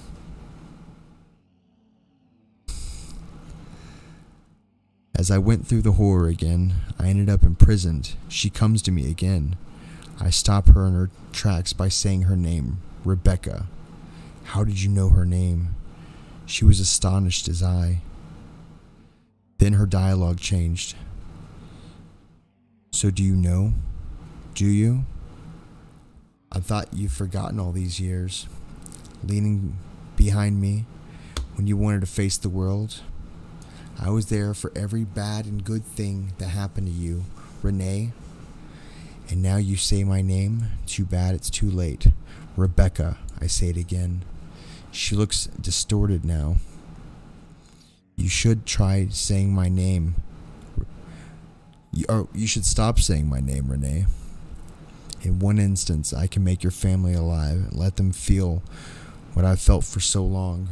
As I went through the horror again, I ended up imprisoned. She comes to me again. I stop her in her tracks by saying her name, Rebecca. How did you know her name? She was astonished as I. Then her dialogue changed. So do you know? Do you? I thought you'd forgotten all these years. Leaning behind me when you wanted to face the world. I was there for every bad and good thing that happened to you, Renee. And now you say my name? Too bad it's too late. Rebecca, I say it again. She looks distorted now. You should try saying my name. You should stop saying my name, Renee. In one instance, I can make your family alive and let them feel what I've felt for so long.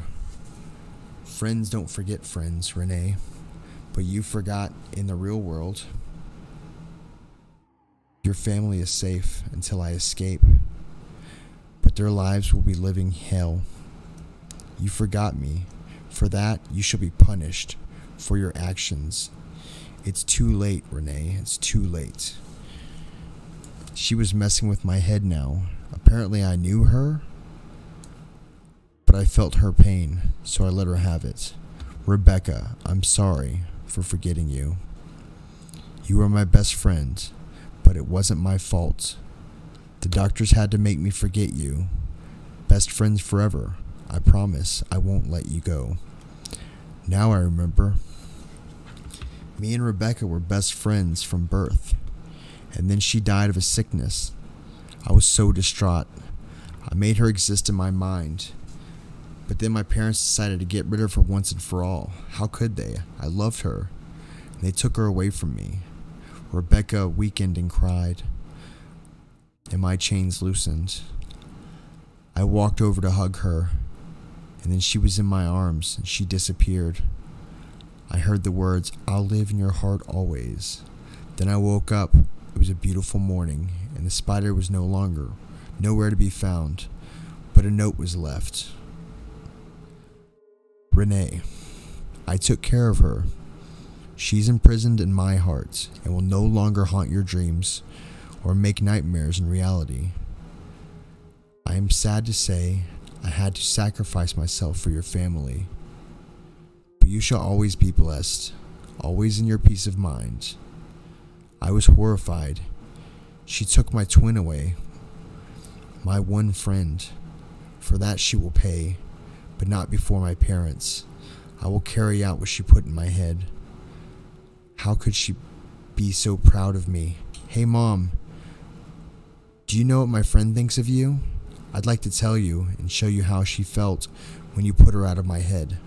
Friends don't forget friends, Renee, but you forgot in the real world. Your family is safe until I escape, but their lives will be living hell. You forgot me. For that, you shall be punished for your actions. It's too late, Renee. It's too late. She was messing with my head now. Apparently I knew her, but I felt her pain, so I let her have it. Rebecca, I'm sorry for forgetting you. You were my best friend, but it wasn't my fault. The doctors had to make me forget you. Best friends forever. I promise I won't let you go. Now I remember. Me and Rebecca were best friends from birth, and then she died of a sickness. I was so distraught. I made her exist in my mind. But then my parents decided to get rid of her once and for all. How could they? I loved her. And they took her away from me. Rebecca weakened and cried, and my chains loosened. I walked over to hug her, and then she was in my arms, and she disappeared. I heard the words, I'll live in your heart always. Then I woke up. It was a beautiful morning, and the spider was nowhere to be found, but a note was left. Renee, I took care of her. She's imprisoned in my heart and will no longer haunt your dreams or make nightmares in reality. I am sad to say I had to sacrifice myself for your family, but you shall always be blessed, always in your peace of mind. I was horrified. She took my twin away, my one friend. For that she will pay, but not before my parents. I will carry out what she put in my head. How could she be so proud of me? Hey Mom, do you know what my friend thinks of you? I'd like to tell you and show you how she felt when you put her out of my head.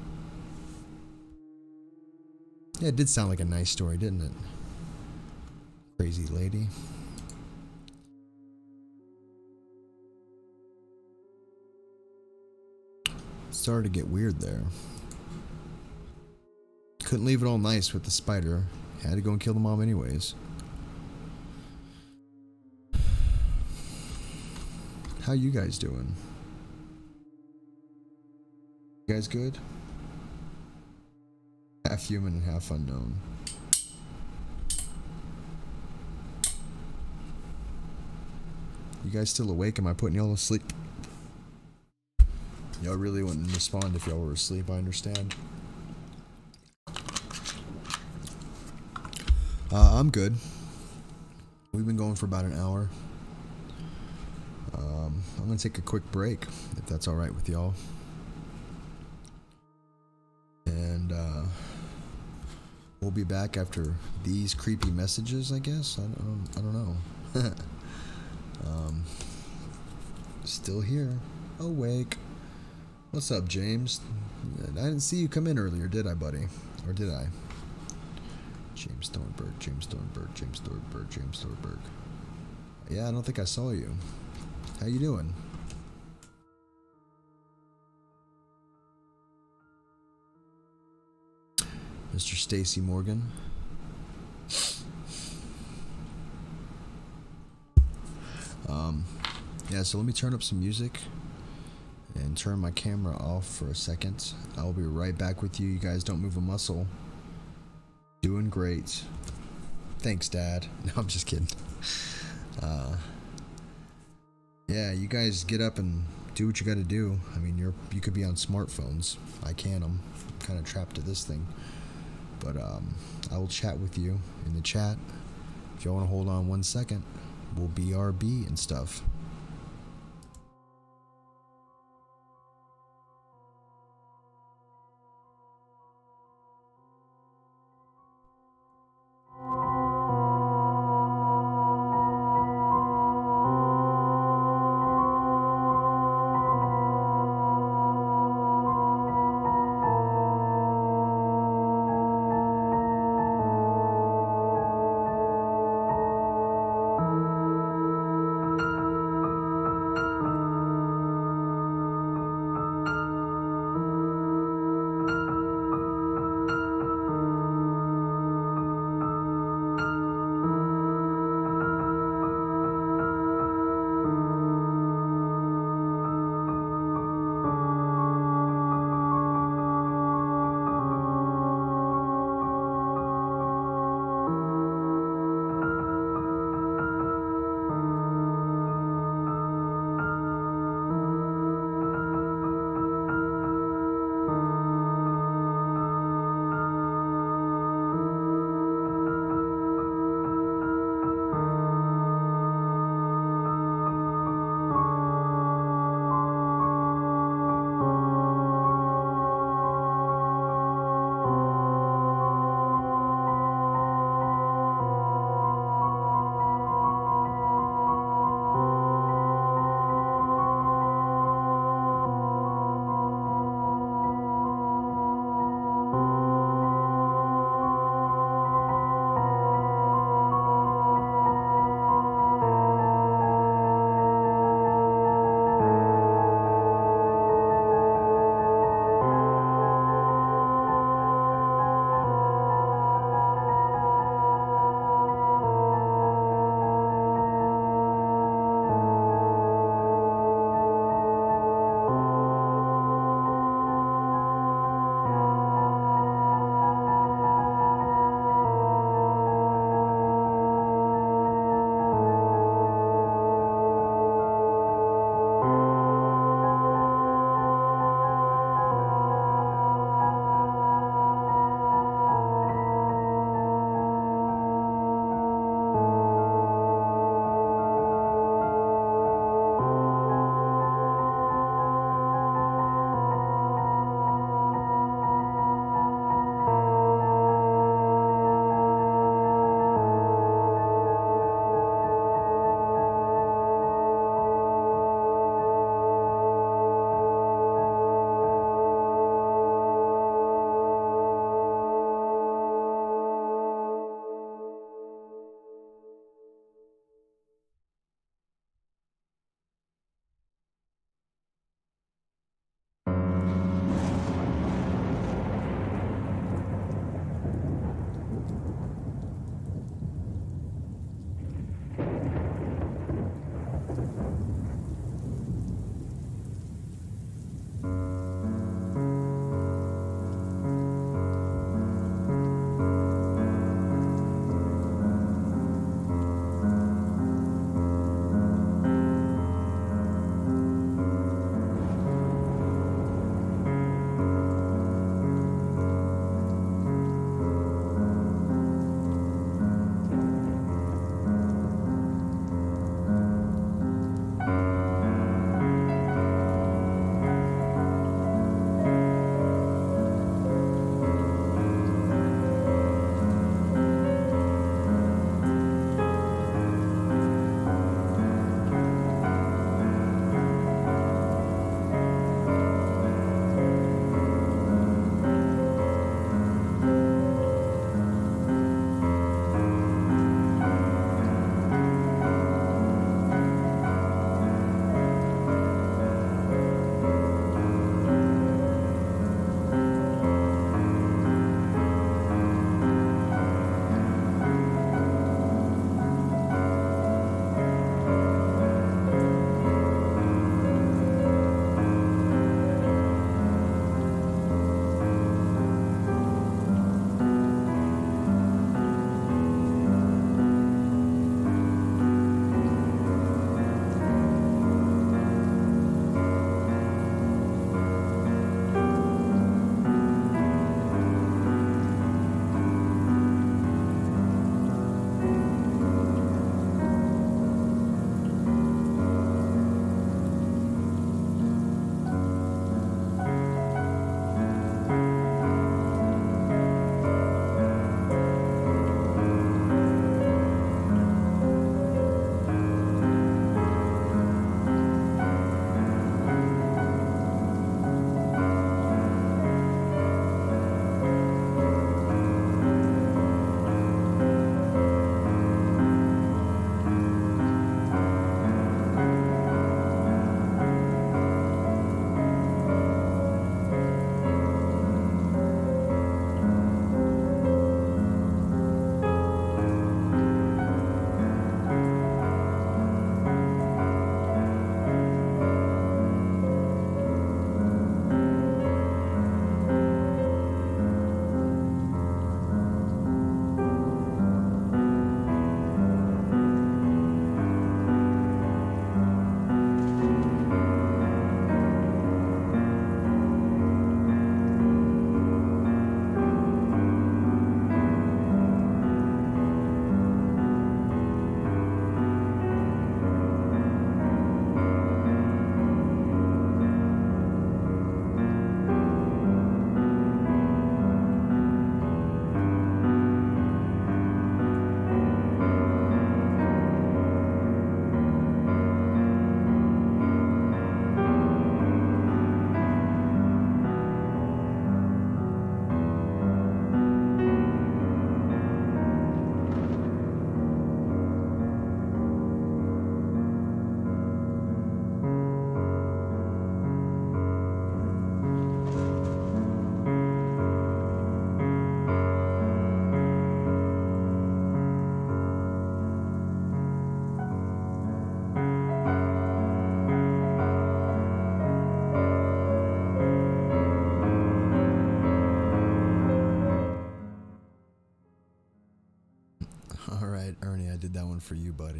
Yeah, it did sound like a nice story, didn't it? Crazy lady. Started to get weird there. Couldn't leave it all nice with the spider. Had to go and kill the mom anyways. How you guys doing? You guys good? Half human and half unknown. You guys still awake? Am I putting y'all to sleep? Y'all really wouldn't respond if y'all were asleep, I understand. I'm good. We've been going for about an hour. I'm going to take a quick break, if that's all right with y'all. And we'll be back after these creepy messages, I guess. I don't know. Still here. Awake. What's up, James? I didn't see you come in earlier, did I, buddy? Or did I? James Thornburg, James Thornburg, James Thornburg, James Thornburg. Yeah, I don't think I saw you. How you doing? Mr. Stacy Morgan. Yeah, so let me turn up some music and turn my camera off for a second. I'll be right back with you. You guys don't move a muscle. Doing great. Thanks, Dad. No, I'm just kidding. Yeah, you guys get up and do what you got to do. I mean, you could be on smartphones. I can't. I'm kind of trapped to this thing. But I will chat with you in the chat. If y'all want to hold on 1 second, we'll BRB and stuff.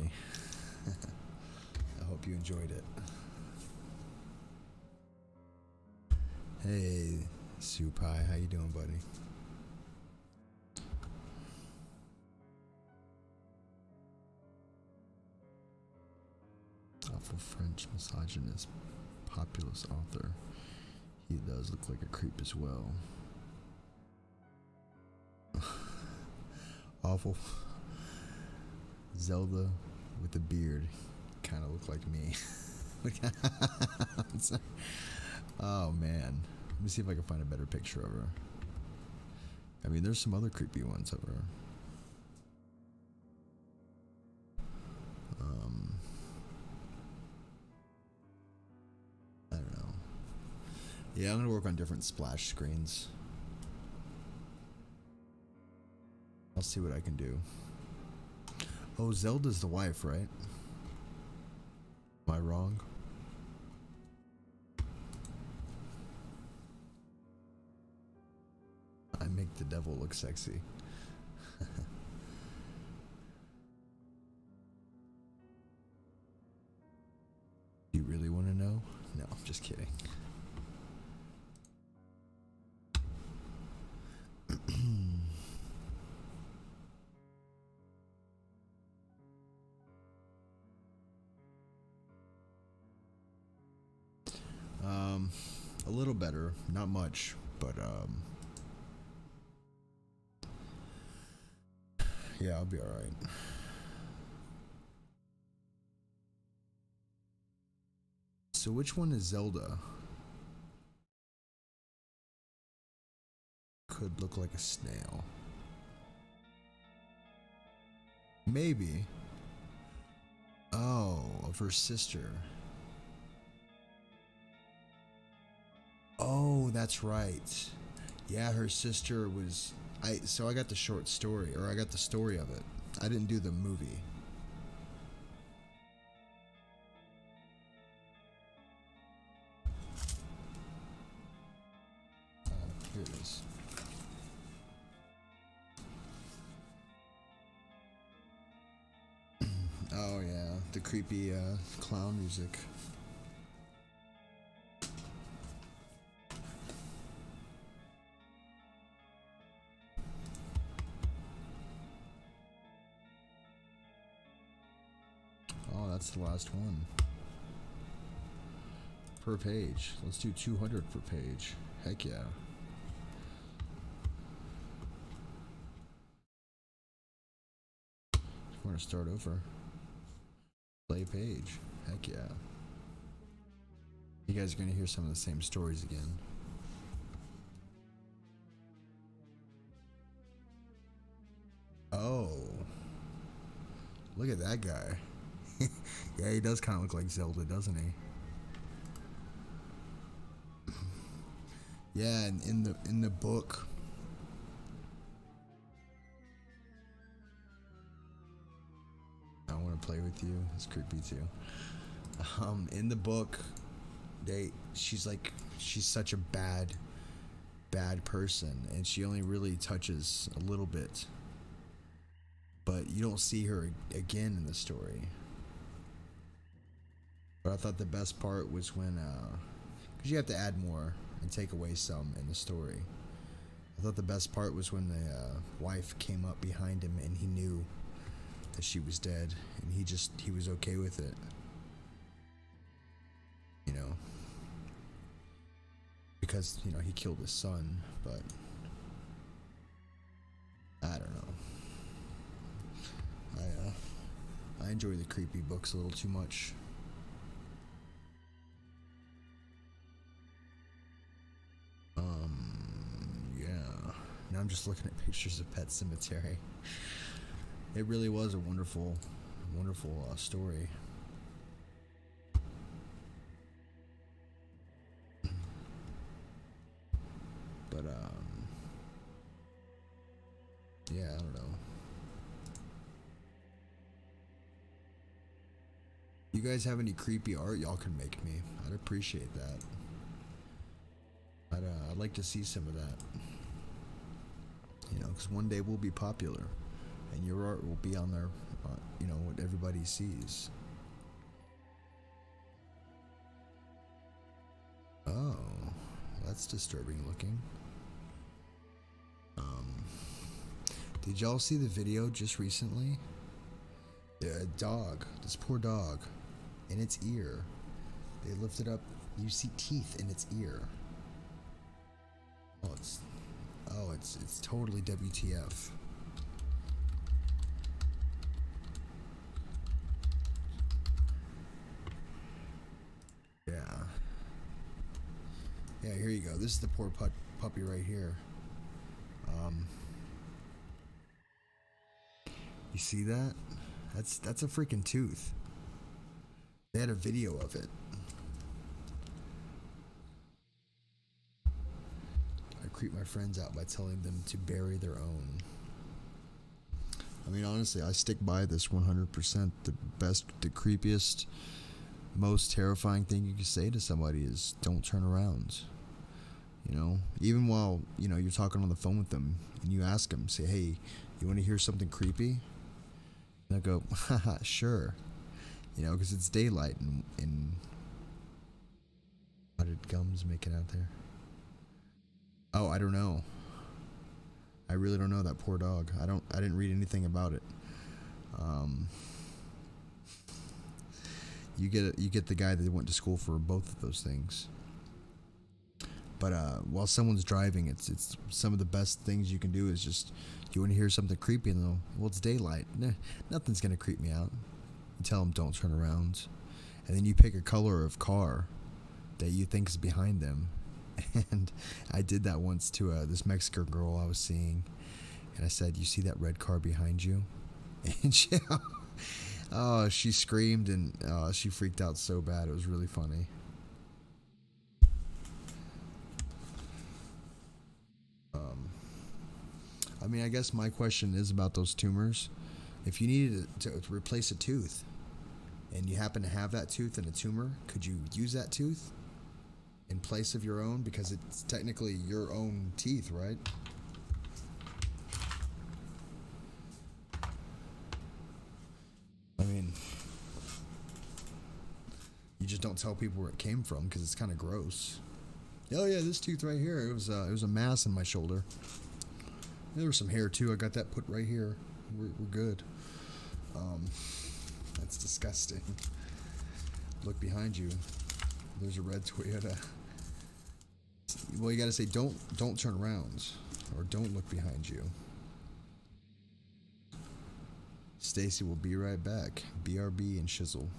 buddy. I hope you enjoyed it. Hey, Supai, how you doing, buddy? Awful French misogynist populist author. He does look like a creep as well. Awful Zelda with a beard. Kind of look like me. Oh man. Let me see if I can find a better picture of her. I mean, there's some other creepy ones of her. I don't know. Yeah, I'm gonna work on different splash screens. I'll see what I can do. Oh, Zelda's the wife, right? Am I wrong? I make the devil look sexy. You really want to know? No, I'm just kidding. A little better, not much, but yeah, I'll be all right. So which one is Zelda? Could look like a snail. Maybe. Oh, of her sister. Oh, that's right. Yeah, her sister was... So I got the short story, or I got the story of it. I didn't do the movie. Here it is. Oh yeah, the creepy clown music. Oh, that's the last one. Per page. Let's do 200 per page. Heck yeah. We're gonna start over. Play page. Heck yeah. You guys are gonna hear some of the same stories again. Oh. Look at that guy. Yeah, he does kind of look like Zelda, doesn't he? Yeah, and in the book, I want to play with you. It's creepy too. In the book, she's such a bad person, and she only really touches a little bit. But you don't see her again in the story. But I thought the best part was when, because you have to add more and take away some in the story. I thought the best part was when the wife came up behind him and he knew that she was dead, and he was okay with it. You know, because, you know, he killed his son, but I don't know. I enjoy the creepy books a little too much. Yeah. Now I'm just looking at pictures of Pet Sematary. It really was a wonderful story. But yeah, I don't know. You guys have any creepy art y'all can make me? I'd appreciate that. I'd like to see some of that. You know, because one day we'll be popular. and your art will be on there, you know, what everybody sees. Oh, that's disturbing looking. Did y'all see the video just recently? A dog, this poor dog, in its ear. They lifted up, you see teeth in its ear. Oh, it's totally WTF. Yeah. Yeah, here you go. This is the poor puppy right here. You see that? That's a freaking tooth. They had a video of it. I creep my friends out by telling them to bury their own. I mean, honestly, I stick by this 100%. The best, the creepiest, most terrifying thing you can say to somebody is don't turn around. You know, even while, you know, you're talking on the phone with them and you ask them, say, hey, you want to hear something creepy? And they'll go, haha, sure. You know, because it's daylight and how did Gums make it out there? Oh, I don't know. I really don't know, that poor dog. I didn't read anything about it. You get the guy that went to school for both of those things. But while someone's driving, it's some of the best things you can do is just, you want to hear something creepy, and they'll, well, it's daylight. Nothing's gonna creep me out. You tell them don't turn around, and then you pick a color of car that you think is behind them. And I did that once to this Mexican girl I was seeing, and I said, you see that red car behind you? And she screamed, and she freaked out so bad. It was really funny. I mean, I guess my question is about those tumors. If you needed to replace a tooth, and you happen to have that tooth and a tumor, could you use that tooth in place of your own? Because it's technically your own teeth, right? I mean, you just don't tell people where it came from because it's kind of gross. Oh yeah, this tooth right here, it was a mass in my shoulder. There was some hair too. I got that put right here. We're good. That's disgusting. Look behind you. There's a red Toyota. Well, you gotta say don't turn around, or don't look behind you. Stacy will be right back. BRB and Shizzle.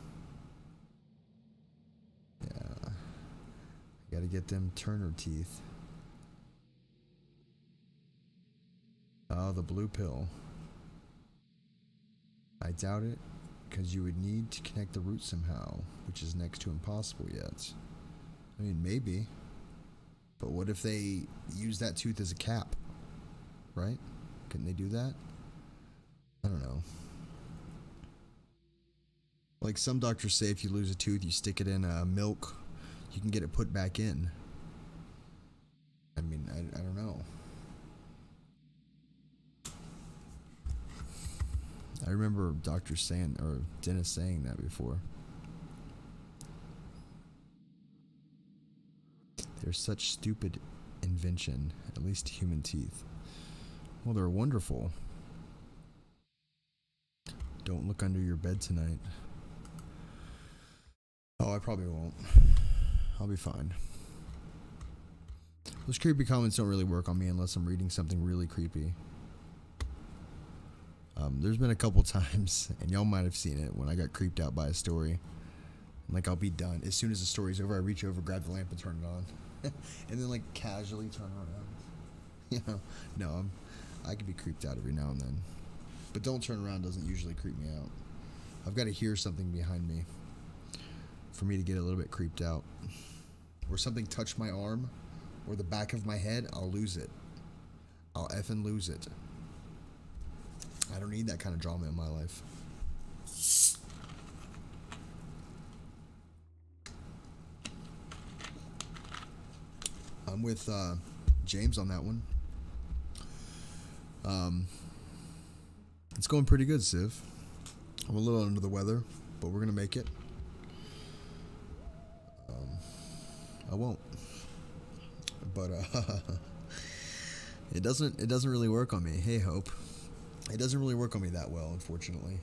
Yeah. Gotta get them Turner teeth. Oh, the blue pill. I doubt it, because you would need to connect the root somehow, which is next to impossible yet. I mean, maybe. But what if they use that tooth as a cap? Right? Couldn't they do that? I don't know. Like some doctors say, if you lose a tooth, you stick it in milk, you can get it put back in. I mean, I don't know. I remember doctors saying, or dentists saying that before. They're such stupid invention, at least human teeth. Well, they're wonderful. Don't look under your bed tonight. Oh, I probably won't. I'll be fine. Those creepy comments don't really work on me unless I'm reading something really creepy. There's been a couple times, and y'all might have seen it, when I got creeped out by a story. Like, I'll be done. As soon as the story's over, I reach over, grab the lamp, and turn it on. And then, like, casually turn around. You know? No, I can be creeped out every now and then. But don't turn around doesn't usually creep me out. I've got to hear something behind me for me to get a little bit creeped out. Or something touch my arm, or the back of my head, I'll lose it. I'll effing lose it. I don't need that kind of drama in my life. I'm with James on that one. It's going pretty good, Civ. I'm a little under the weather, but we're gonna make it. I won't. But it doesn't really work on me. Hey, Hope. It doesn't really work on me that well, unfortunately.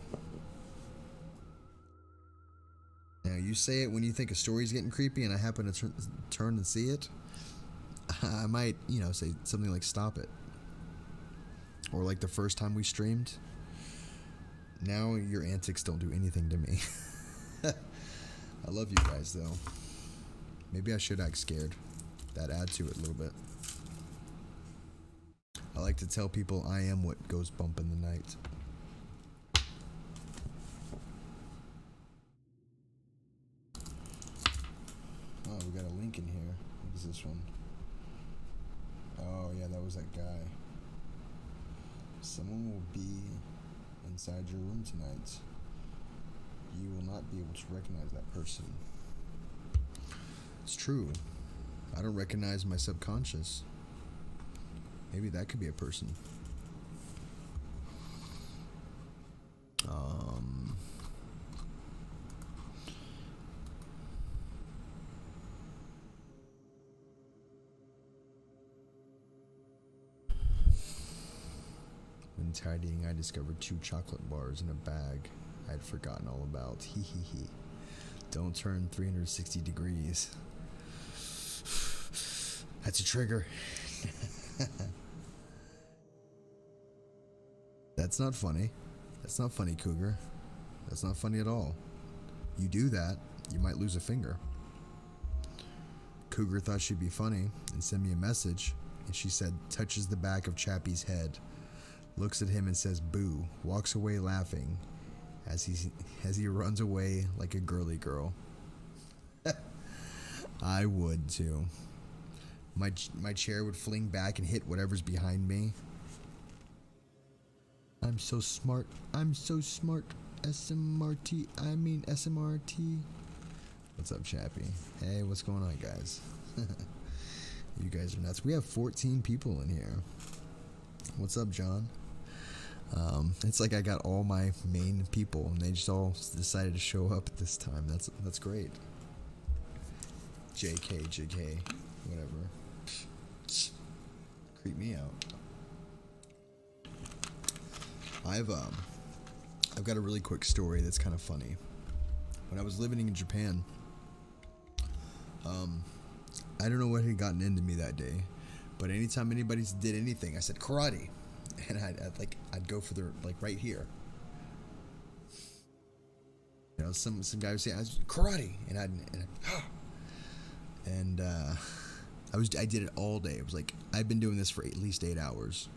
Now, you say it when you think a story's getting creepy, and I happen to turn and see it. I might, you know, say something like "stop it," or like the first time we streamed. Now your antics don't do anything to me. I love you guys, though. Maybe I should act scared. That add to it a little bit. I like to tell people I am what goes bump in the night. Oh, we got a link in here. What is this one? Oh, yeah, that was that guy. Someone will be inside your room tonight. You will not be able to recognize that person. It's true. I don't recognize my subconscious. Maybe that could be a person. When tidying, I discovered 2 chocolate bars in a bag I'd forgotten all about. Hee hee hee. Don't turn 360 degrees. That's a trigger. That's not funny. That's not funny, Cougar. That's not funny at all. You do that, you might lose a finger. Cougar thought she'd be funny and sent me a message, and she said, touches the back of Chappy's head, looks at him and says boo, walks away laughing as he runs away like a girly girl. I would too. My chair would fling back and hit whatever's behind me. I'm so smart. I'm so smart. SMRT. I mean SMRT. What's up, Chappy? Hey, what's going on, guys? You guys are nuts. We have 14 people in here. What's up, John? It's like I got all my main people, and they just all decided to show up at this time. That's great. JK, whatever. Creep me out. I've got a really quick story that's kind of funny. When I was living in Japan, I don't know what had gotten into me that day, but anytime anybody did anything, I said karate, and I'd go for their right here. You know, some guy would say karate, and I did it all day. It was like I'd been doing this for at least 8 hours.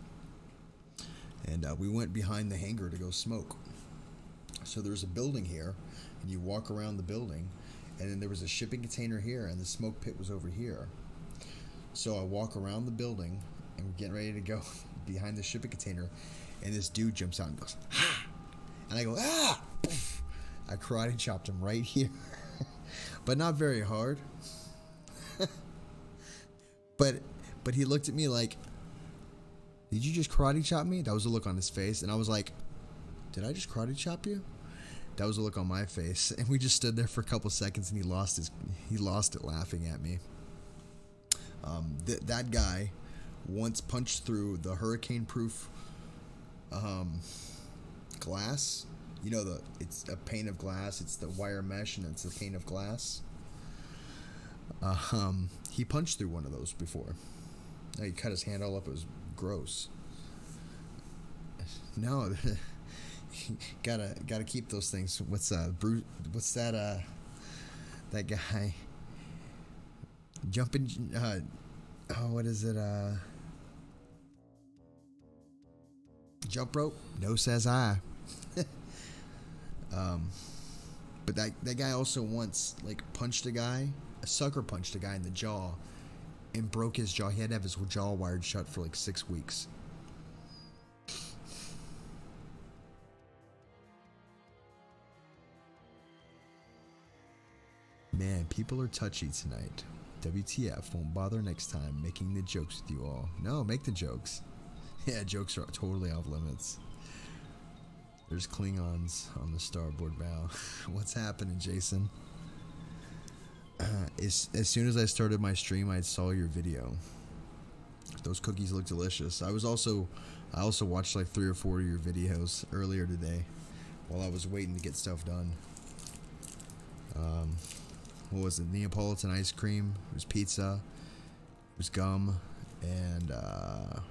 And we went behind the hangar to go smoke. So there's a building here, and you walk around the building, and then there was a shipping container here, and the smoke pit was over here. So I walk around the building, and we're getting ready to go behind the shipping container, and this dude jumps out and goes, ha! And I go, ah! Poof! I karate chopped him right here. But not very hard. But he looked at me like, did you just karate chop me? That was the look on his face. And I was like, did I just karate chop you? That was the look on my face. And we just stood there for a couple seconds, and he lost it laughing at me. That guy once punched through the hurricane-proof glass. You know, it's a pane of glass. It's the wire mesh, and it's a pane of glass. He punched through one of those before. He cut his hand all up. It was gross. No, gotta keep those things. What's Bruce? What's that? That guy jumping. What is it? Jump rope? No, says I. But that guy also once punched a sucker punched a guy in the jaw, and broke his jaw. He had to have his jaw wired shut for 6 weeks. Man, people are touchy tonight. WTF, won't bother next time making the jokes with you all. No, make the jokes. Yeah, jokes are totally off limits. There's Klingons on the starboard bow. What's happening, Jason? As soon as I started my stream, I saw your video. Those cookies look delicious. I also watched like 3 or 4 of your videos earlier today while I was waiting to get stuff done. What was it? Neapolitan ice cream. It was pizza. It was gum, and it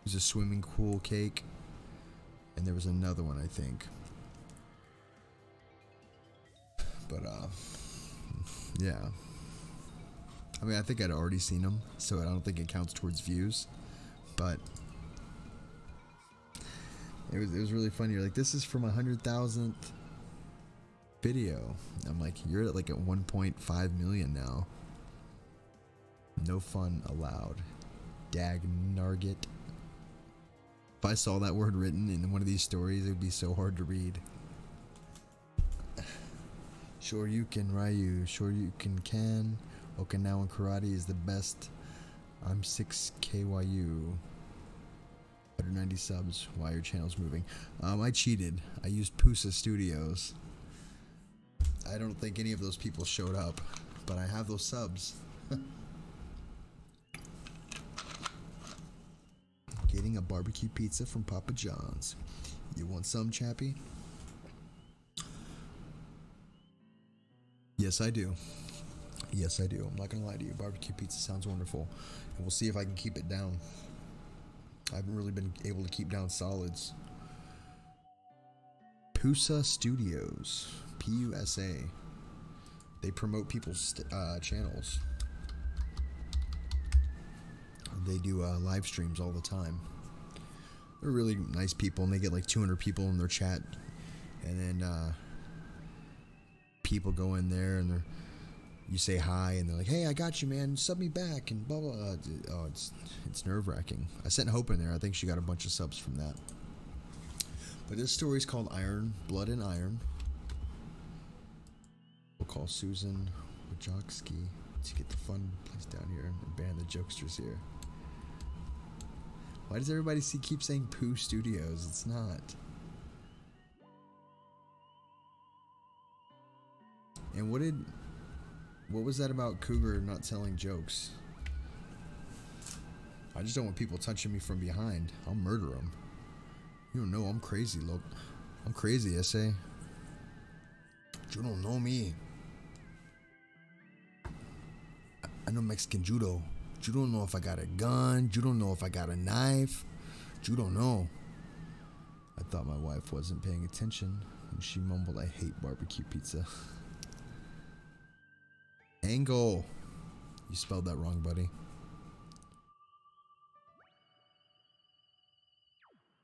was a swimming pool cake. And there was another one, I think. But yeah. I mean, I think I'd already seen them, so I don't think it counts towards views. But it was really funny. You're like, this is from 100,000th video. I'm like, you're at like at 1.5 million now. No fun allowed. Dag nargit. If I saw that word written in one of these stories, it would be so hard to read. Sure you can, Ryu. Sure you can. Okinawan karate is the best. I'm 6KYU. 190 subs. Why your channel's moving? I cheated. I used Pusa Studios. I don't think any of those people showed up, but I have those subs. Getting a barbecue pizza from Papa John's. You want some, Chappy? Yes, I do. Yes, I do. I'm not gonna lie to you. Barbecue pizza sounds wonderful, and we'll see if I can keep it down. I haven't really been able to keep down solids. Pusa Studios, Pusa. They promote people's channels. They do live streams all the time. They're really nice people, and they get like 200 people in their chat, and then people go in there and you say hi, and they're like, "Hey, I got you, man. Sub me back," and blah blah. Oh, it's nerve-wracking. I sent Hope in there. I think she got a bunch of subs from that. But this story's called Iron, Blood and Iron. We'll call Susan Wojcicki to get the fun place down here and ban the jokesters here. Why does everybody keep saying Pooh Studios? It's not. And what was that about Cougar not telling jokes? I just don't want people touching me from behind. I'll murder them. You don't know I'm crazy, look. I'm crazy, essay. You don't know me. I know Mexican judo. You don't know if I got a gun. You don't know if I got a knife. You don't know. I thought my wife wasn't paying attention when she mumbled, "I hate barbecue pizza." Angle. You spelled that wrong, buddy.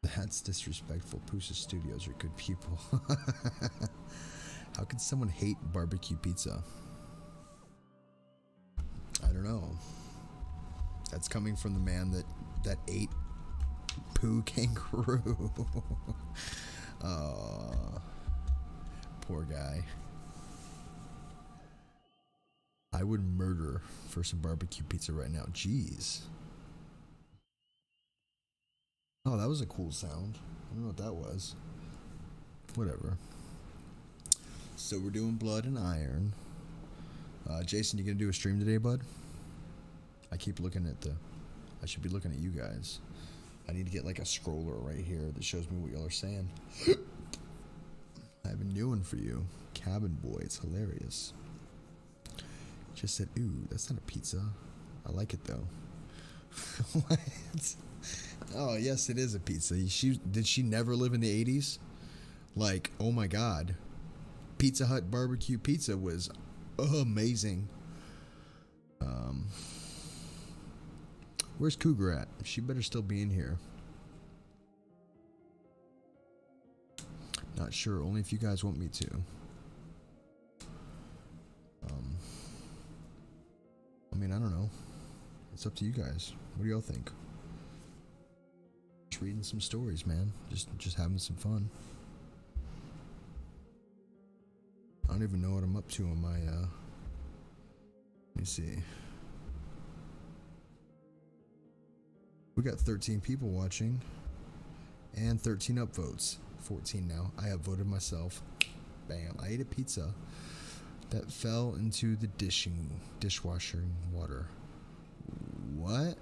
That's disrespectful. Pusa Studios are good people. How can someone hate barbecue pizza? I don't know. That's coming from the man that ate poo kangaroo. Poor guy. I would murder for some barbecue pizza right now. Jeez. Oh, that was a cool sound. I don't know what that was. Whatever. So we're doing Blood and Iron. Jason, you gonna do a stream today, bud? I keep looking at I should be looking at you guys. I need to get like a scroller right here that shows me what y'all are saying. I have a new one for you. Cabin Boy. It's hilarious. Just said, ooh, that's not a pizza. I like it though. What? Oh, yes, it is a pizza. Did she never live in the 80s? Like, oh my God. Pizza Hut barbecue pizza was amazing. Where's Cougar at? She better still be in here. Not sure. Only if you guys want me to. I mean, I don't know. It's up to you guys. What do y'all think? Just reading some stories, man. Just having some fun. I don't even know what I'm up to on my, let me see. We got 13 people watching and 13 upvotes. 14 now. I have voted myself. Bam. I ate a pizza that fell into the dishwasher water. What?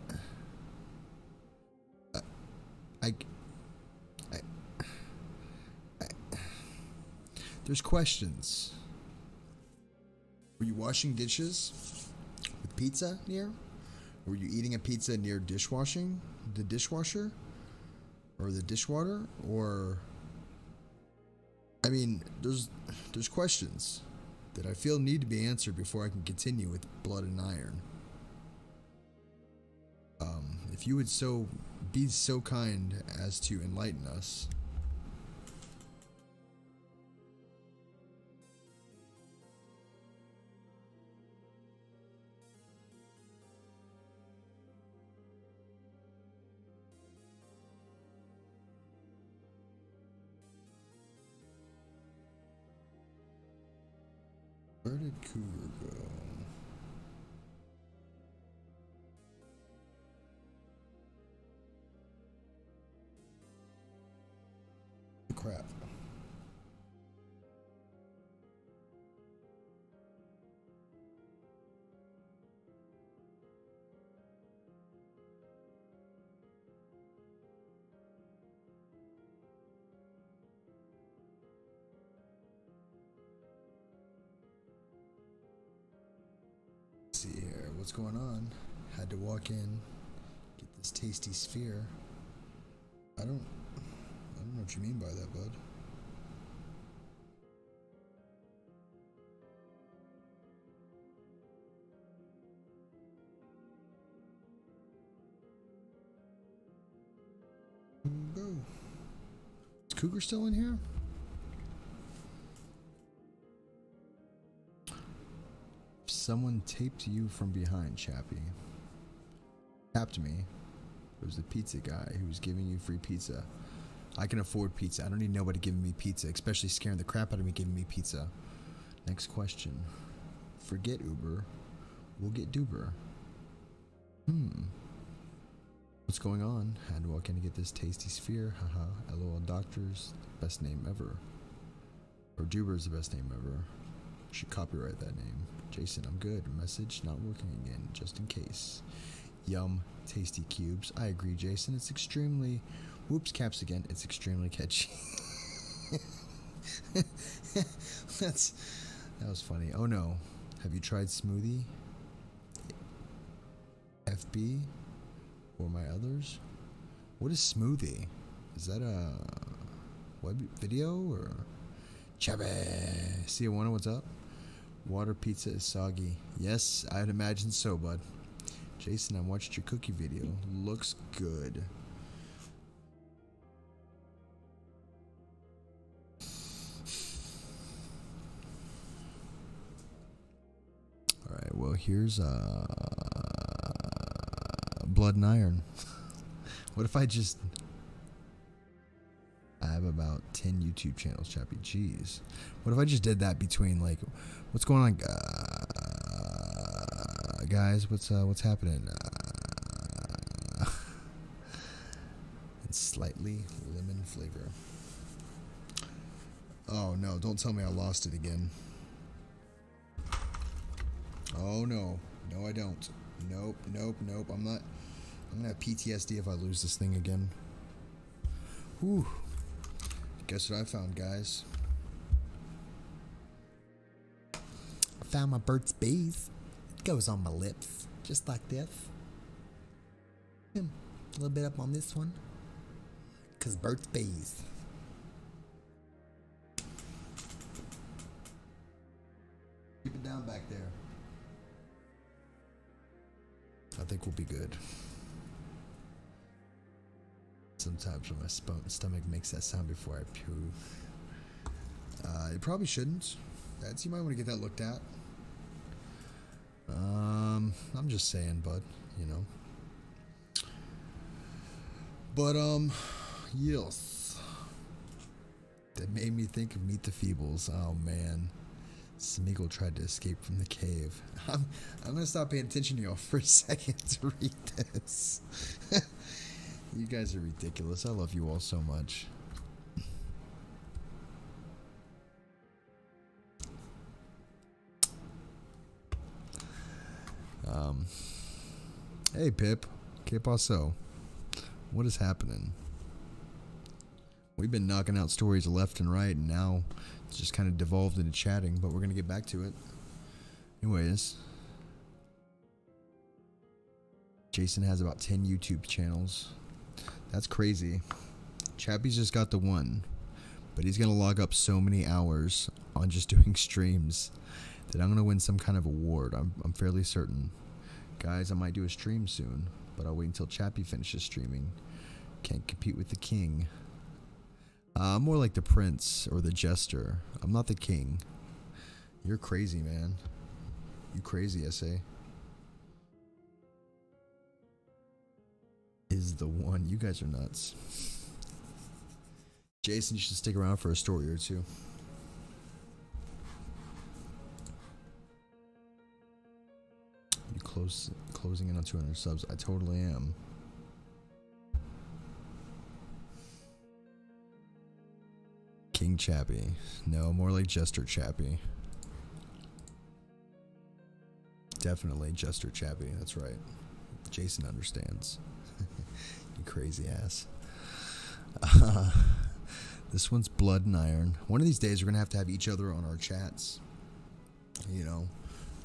There's questions. Were you washing dishes with pizza near? Were you eating a pizza near the dishwasher? Or the dishwater? Or, I mean, there's questions that I feel need to be answered before I can continue with Blood and Iron. If you would be so kind as to enlighten us. Where did Cougar go? Crap. Let's see here, what's going on? Had to walk in, get this tasty sphere. I don't know what you mean by that, bud. Go. Is Cougar still in here? Someone taped you from behind, Chappy. Tapped me. It was the pizza guy who was giving you free pizza. I can afford pizza. I don't need nobody giving me pizza, especially scaring the crap out of me giving me pizza. Next question. Forget Uber. We'll get Duber. What's going on? Had to walk in to get this tasty sphere. Haha. LOL Doctors. Best name ever. Or Duber's the best name ever. Should copyright that name. Jason, I'm good. Message not working again, just in case. Yum. Tasty cubes. I agree, Jason. It's extremely... Whoops, caps again. It's extremely catchy. That was funny. Oh no. Have you tried Smoothie? FB? Or my others? What is Smoothie? Is that a web video or Chappy? See, I wonder what's up. Water pizza is soggy. Yes, I'd imagine so, bud. Jason, I watched your cookie video. Looks good. Alright, well, here's Blood and Iron. What if I just... I have about 10 YouTube channels, Chappy. Jeez. What if I just did that between, like... What's going on, guys? What's happening? It's slightly lemon flavor. Oh, no. Don't tell me I lost it again. Oh, no. No, I don't. Nope, nope, nope. I'm not... I'm gonna have PTSD if I lose this thing again. Whew. Guess what I found, guys? I found my Burt's Bees. It goes on my lips, just like this. A little bit up on this one. Cause Burt's Bees. Keep it down back there. I think we'll be good. Sometimes when my stomach makes that sound before I poo. It probably shouldn't. You might want to get that looked at. I'm just saying, bud, you know. But, yes. That made me think of Meet the Feebles. Oh, man. Smeagol tried to escape from the cave. I'm gonna stop paying attention to y'all for a second to read this. You guys are ridiculous. I love you all so much. Hey, Pip. Que paso? What is happening? We've been knocking out stories left and right, and now it's just kind of devolved into chatting, but we're going to get back to it. Anyways. Jason has about 10 YouTube channels. That's crazy. Chappy's just got the one, but he's going to log up so many hours on just doing streams that I'm going to win some kind of award. I'm fairly certain. Guys, I might do a stream soon, but I'll wait until Chappy finishes streaming. Can't compete with the king. I'm more like the prince or the jester. I'm not the king. You're crazy, man. You crazy, SA. Is the one. You guys are nuts. Jason, you should stick around for a story or two. You closing in on 200 subs. I totally am. King Chappy. No, more like Jester Chappy. Definitely Jester Chappy. That's right. Jason understands. You crazy ass. This one's Blood and Iron. One of these days we're going to have each other on our chats. You know,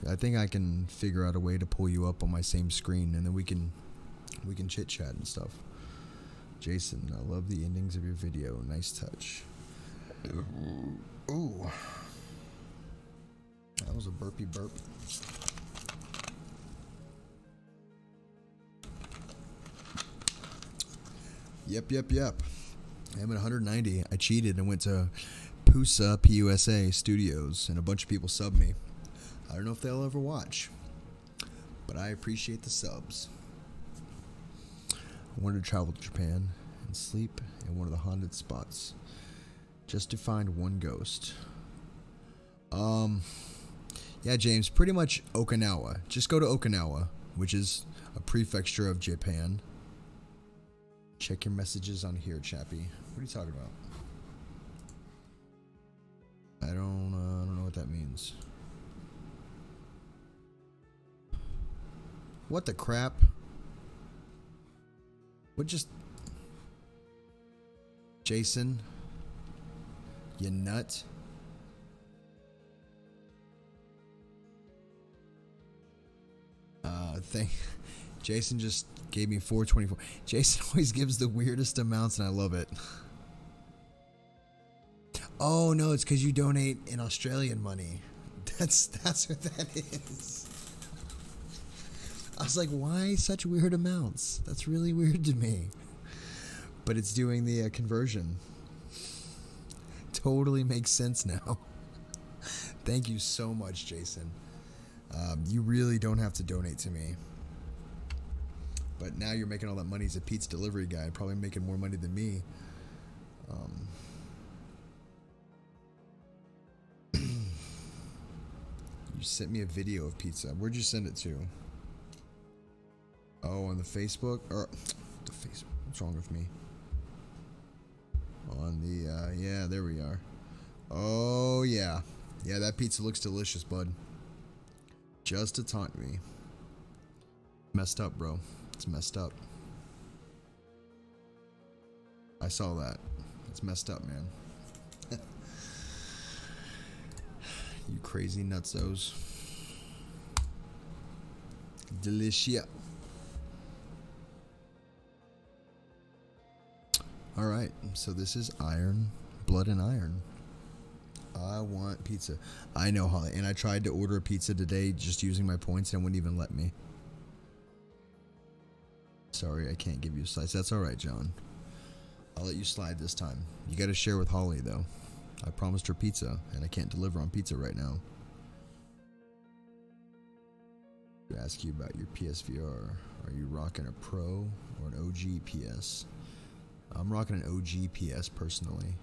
I think I can figure out a way to pull you up on my same screen, and then we can chit chat and stuff. Jason, I love the endings of your video. Nice touch. Ooh. That was a burpy burp. Yep. I'm at 190. I cheated and went to Pusa, P-U-S-A Studios, and a bunch of people subbed me. I don't know if they'll ever watch, but I appreciate the subs. I wanted to travel to Japan and sleep in one of the haunted spots just to find one ghost. Yeah, James, pretty much Okinawa. Just go to Okinawa, which is a prefecture of Japan. Check your messages on here, Chappy. What are you talking about? I don't know what that means. What the crap? What just... Jason? You nut? Jason just gave me 424. Jason always gives the weirdest amounts, and I love it. Oh no, it's because you donate in Australian money. That's what that is. I was like, why such weird amounts? That's really weird to me. But it's doing the conversion. Totally makes sense now. Thank you so much, Jason. You really don't have to donate to me. But now you're making all that money as a pizza delivery guy, probably making more money than me. You sent me a video of pizza. Where'd you send it to? Oh, on the Facebook? Or the Facebook. What's wrong with me? On the, yeah, there we are. Oh, yeah. Yeah, that pizza looks delicious, bud. Just to taunt me. Messed up, bro. It's messed up. I saw that. It's messed up, man. You crazy nutsos. Delicia. Alright, so this is Iron, Blood and Iron. I want pizza. I know, Holly, and I tried to order a pizza today just using my points and it wouldn't even let me. Sorry, I can't give you a slice. That's alright, John. I'll let you slide this time. You gotta share with Holly, though. I promised her pizza, and I can't deliver on pizza right now. To ask you about your PSVR. Are you rocking a Pro or an OG PS? I'm rocking an OG PS personally.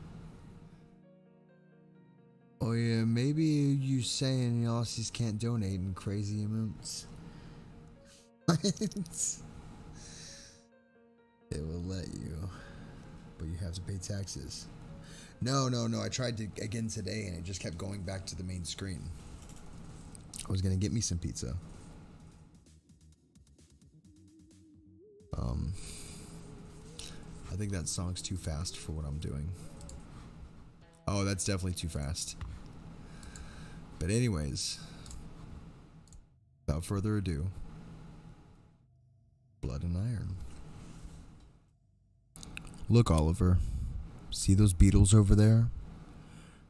Oh yeah, maybe you saying you Aussies can't donate in crazy amounts. What? It will let you, but you have to pay taxes. No. I tried to again today, and it just kept going back to the main screen. I was gonna get me some pizza. I think that song's too fast for what I'm doing. Oh, that's definitely too fast. But anyways, without further ado, Blood and Iron. Look, Oliver. See those beetles over there?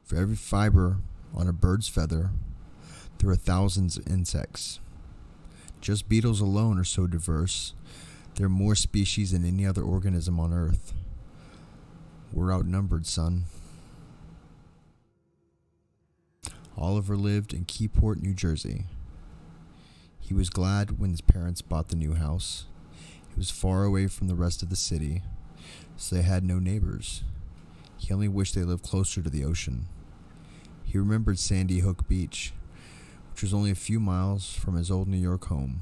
For every fiber on a bird's feather, there are thousands of insects. Just beetles alone are so diverse. There are more species than any other organism on Earth. We're outnumbered, son. Oliver lived in Keyport, New Jersey. He was glad when his parents bought the new house. It was far away from the rest of the city, so they had no neighbors. He only wished they lived closer to the ocean. He remembered Sandy Hook Beach, which was only a few miles from his old New York home.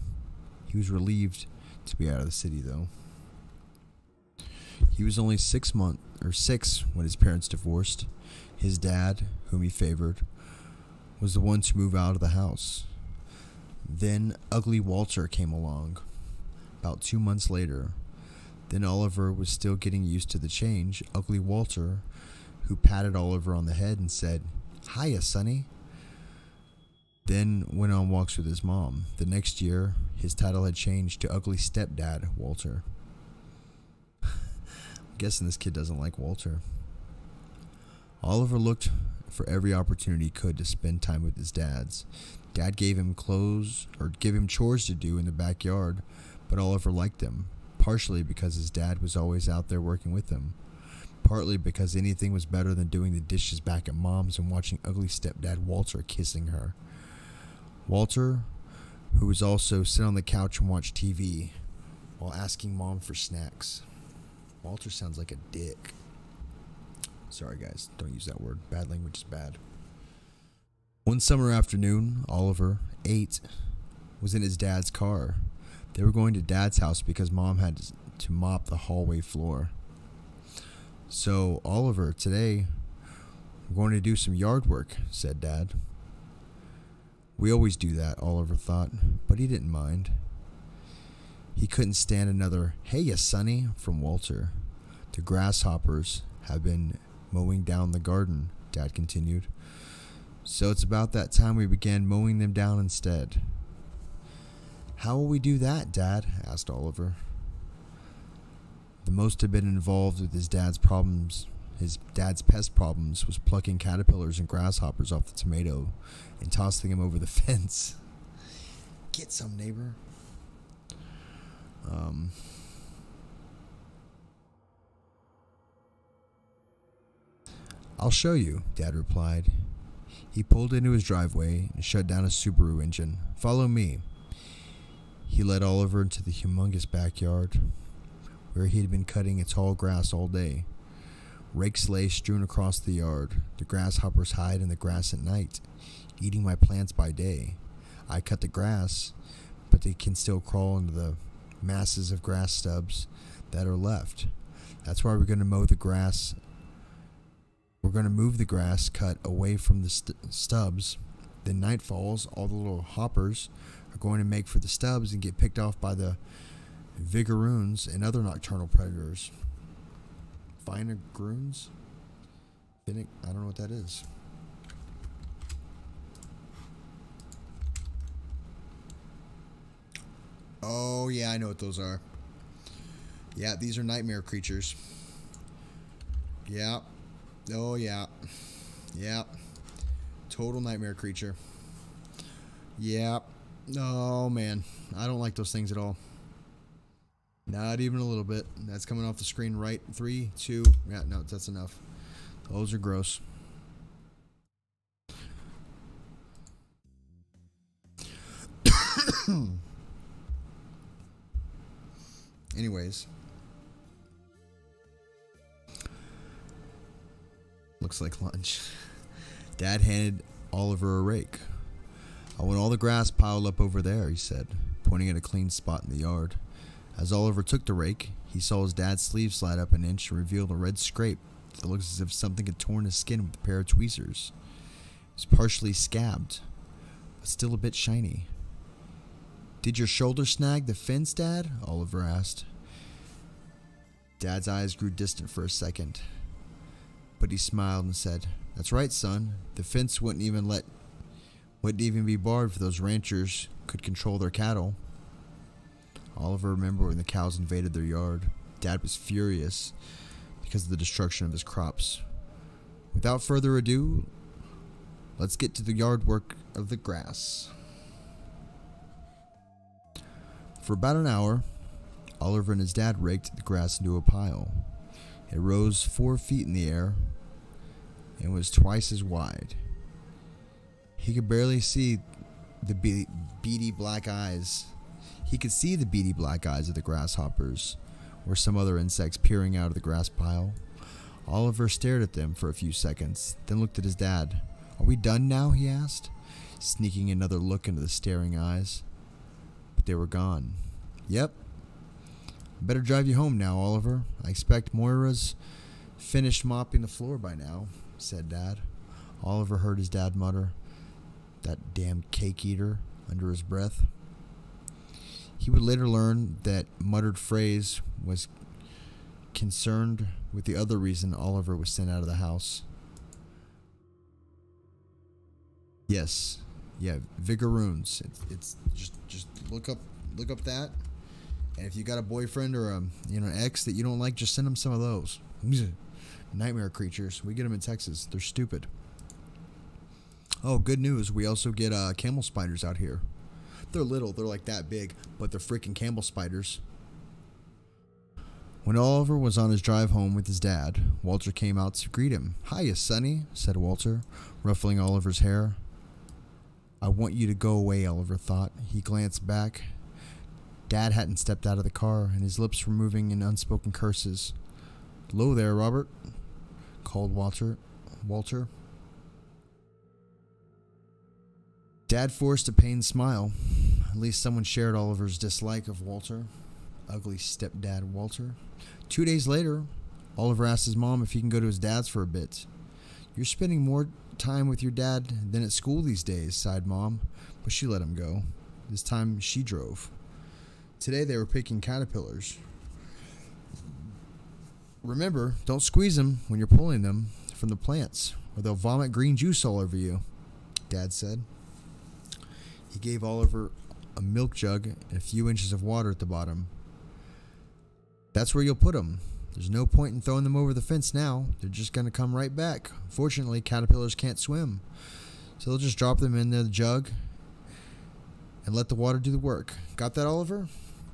He was relieved to be out of the city, though. He was only 6 when his parents divorced. His dad, whom he favored, was the one to move out of the house. Then Ugly Walter came along, about 2 months later. Then Oliver was still getting used to the change. Ugly Walter, who patted Oliver on the head and said, "Hiya, Sonny," then went on walks with his mom. The next year, his title had changed to Ugly Stepdad Walter. I'm guessing this kid doesn't like Walter. Oliver looked for every opportunity he could to spend time with his dads. Dad gave him chores to do in the backyard, but Oliver liked them, partially because his dad was always out there working with him, partly because anything was better than doing the dishes back at Mom's and watching Ugly Stepdad Walter kissing her. Walter, who was also sit on the couch and watch TV while asking Mom for snacks. Walter sounds like a dick. Sorry guys, don't use that word. Bad language is bad. One summer afternoon, Oliver, 8, was in his dad's car. They were going to Dad's house because Mom had to mop the hallway floor. "So, Oliver, today we're going to do some yard work," said Dad. We always do that, Oliver thought, but he didn't mind. He couldn't stand another "Hey-ya, Sonny" from Walter. "The grasshoppers have been mowing down the garden," Dad continued. "So it's about that time we began mowing them down instead." "How will we do that, Dad?" asked Oliver. The most had been involved with his dad's pest problems was plucking caterpillars and grasshoppers off the tomato and tossing them over the fence. "Get some, neighbor." "I'll show you," Dad replied. He pulled into his driveway and shut down his Subaru engine. "Follow me." He led Oliver into the humongous backyard, where he had been cutting its tall grass all day. Rakes lay strewn across the yard. The grasshoppers hide in the grass at night, eating my plants by day. I cut the grass, but they can still crawl into the masses of grass stubs that are left. That's why we're going to mow the grass. We're going to move the grass cut away from the stubs. Then night falls, all the little hoppers are going to make for the stubs and get picked off by the vigoroons and other nocturnal predators. Vinegroons? I don't know what that is. Oh, yeah, I know what those are. Yeah, these are nightmare creatures. Yeah. Oh, yeah. Yeah. Total nightmare creature. Yeah. Oh, man. I don't like those things at all. Not even a little bit. That's coming off the screen right. 3, 2. Yeah, no, that's enough. Those are gross. Anyways. Looks like lunch. Dad handed Oliver a rake. "I want all the grass piled up over there," he said, pointing at a clean spot in the yard. As Oliver took the rake, he saw his dad's sleeve slide up an inch and reveal a red scrape that looks as if something had torn his skin with a pair of tweezers. It was partially scabbed, but still a bit shiny. "Did your shoulder snag the fence, Dad?" Oliver asked. Dad's eyes grew distant for a second, but he smiled and said, "That's right, son. The fence wouldn't even be barred for those ranchers could control their cattle." Oliver remembered when the cows invaded their yard. Dad was furious because of the destruction of his crops. Without further ado, let's get to the yard work of the grass. For about an hour, Oliver and his dad raked the grass into a pile. It rose 4 feet in the air and was twice as wide. He could barely see the beady black eyes. He could see the beady black eyes of the grasshoppers or some other insects peering out of the grass pile. Oliver stared at them for a few seconds, then looked at his dad. "Are we done now?" he asked, sneaking another look into the staring eyes. But they were gone. "Yep. Better drive you home now, Oliver. I expect Moira's finished mopping the floor by now," said Dad. Oliver heard his dad mutter, "That damn cake eater," under his breath. He would later learn that muttered phrase was concerned with the other reason Oliver was sent out of the house. Yes, yeah, Vigoroons. It's just look up that, and if you got a boyfriend or an ex that you don't like, just send them some of those. Nightmare creatures. We get them in Texas. They're stupid. Oh, good news. We also get camel spiders out here. They're little. They're like that big, but they're freaking camel spiders. When Oliver was on his drive home with his dad, Walter came out to greet him. "Hiya, Sonny," said Walter, ruffling Oliver's hair. "I want you to go away," Oliver thought. He glanced back. Dad hadn't stepped out of the car, and his lips were moving in unspoken curses. "Hello there, Robert," called Walter. Dad forced a pained smile. At least someone shared Oliver's dislike of Walter. Ugly stepdad Walter. 2 days later, Oliver asked his mom if he can go to his dad's for a bit. "You're spending more time with your dad than at school these days," sighed Mom, but she let him go. This time she drove. Today they were picking caterpillars. "Remember, don't squeeze them when you're pulling them from the plants, or they'll vomit green juice all over you," Dad said. He gave Oliver a milk jug and a few inches of water at the bottom. "That's where you'll put them. There's no point in throwing them over the fence now. They're just going to come right back. Fortunately, caterpillars can't swim, so they'll just drop them in the jug and let the water do the work. Got that, Oliver?"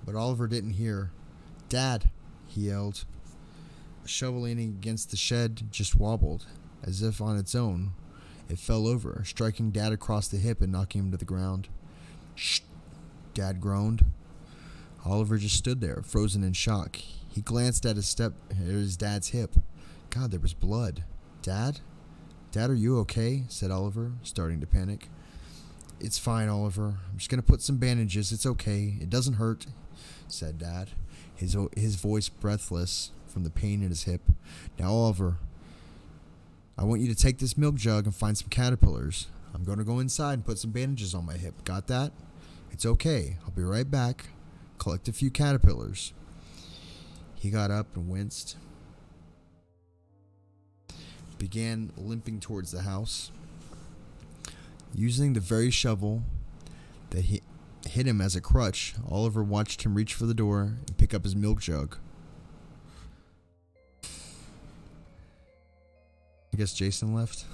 But Oliver didn't hear. "Dad," he yelled. A shovel leaning against the shed just wobbled, as if on its own. It fell over, striking Dad across the hip and knocking him to the ground. "Shh," Dad groaned. Oliver just stood there, frozen in shock. He glanced at his dad's hip. God, there was blood. "Dad? Dad, are you okay?" said Oliver, starting to panic. "It's fine, Oliver. I'm just going to put some bandages. It's okay. It doesn't hurt," said Dad, his voice breathless from the pain in his hip. "Now, Oliver, I want you to take this milk jug and find some caterpillars. I'm going to go inside and put some bandages on my hip. Got that? It's okay. I'll be right back. Collect a few caterpillars." He got up and winced. Began limping towards the house. Using the very shovel that hit him as a crutch, Oliver watched him reach for the door and pick up his milk jug. I guess Jason left.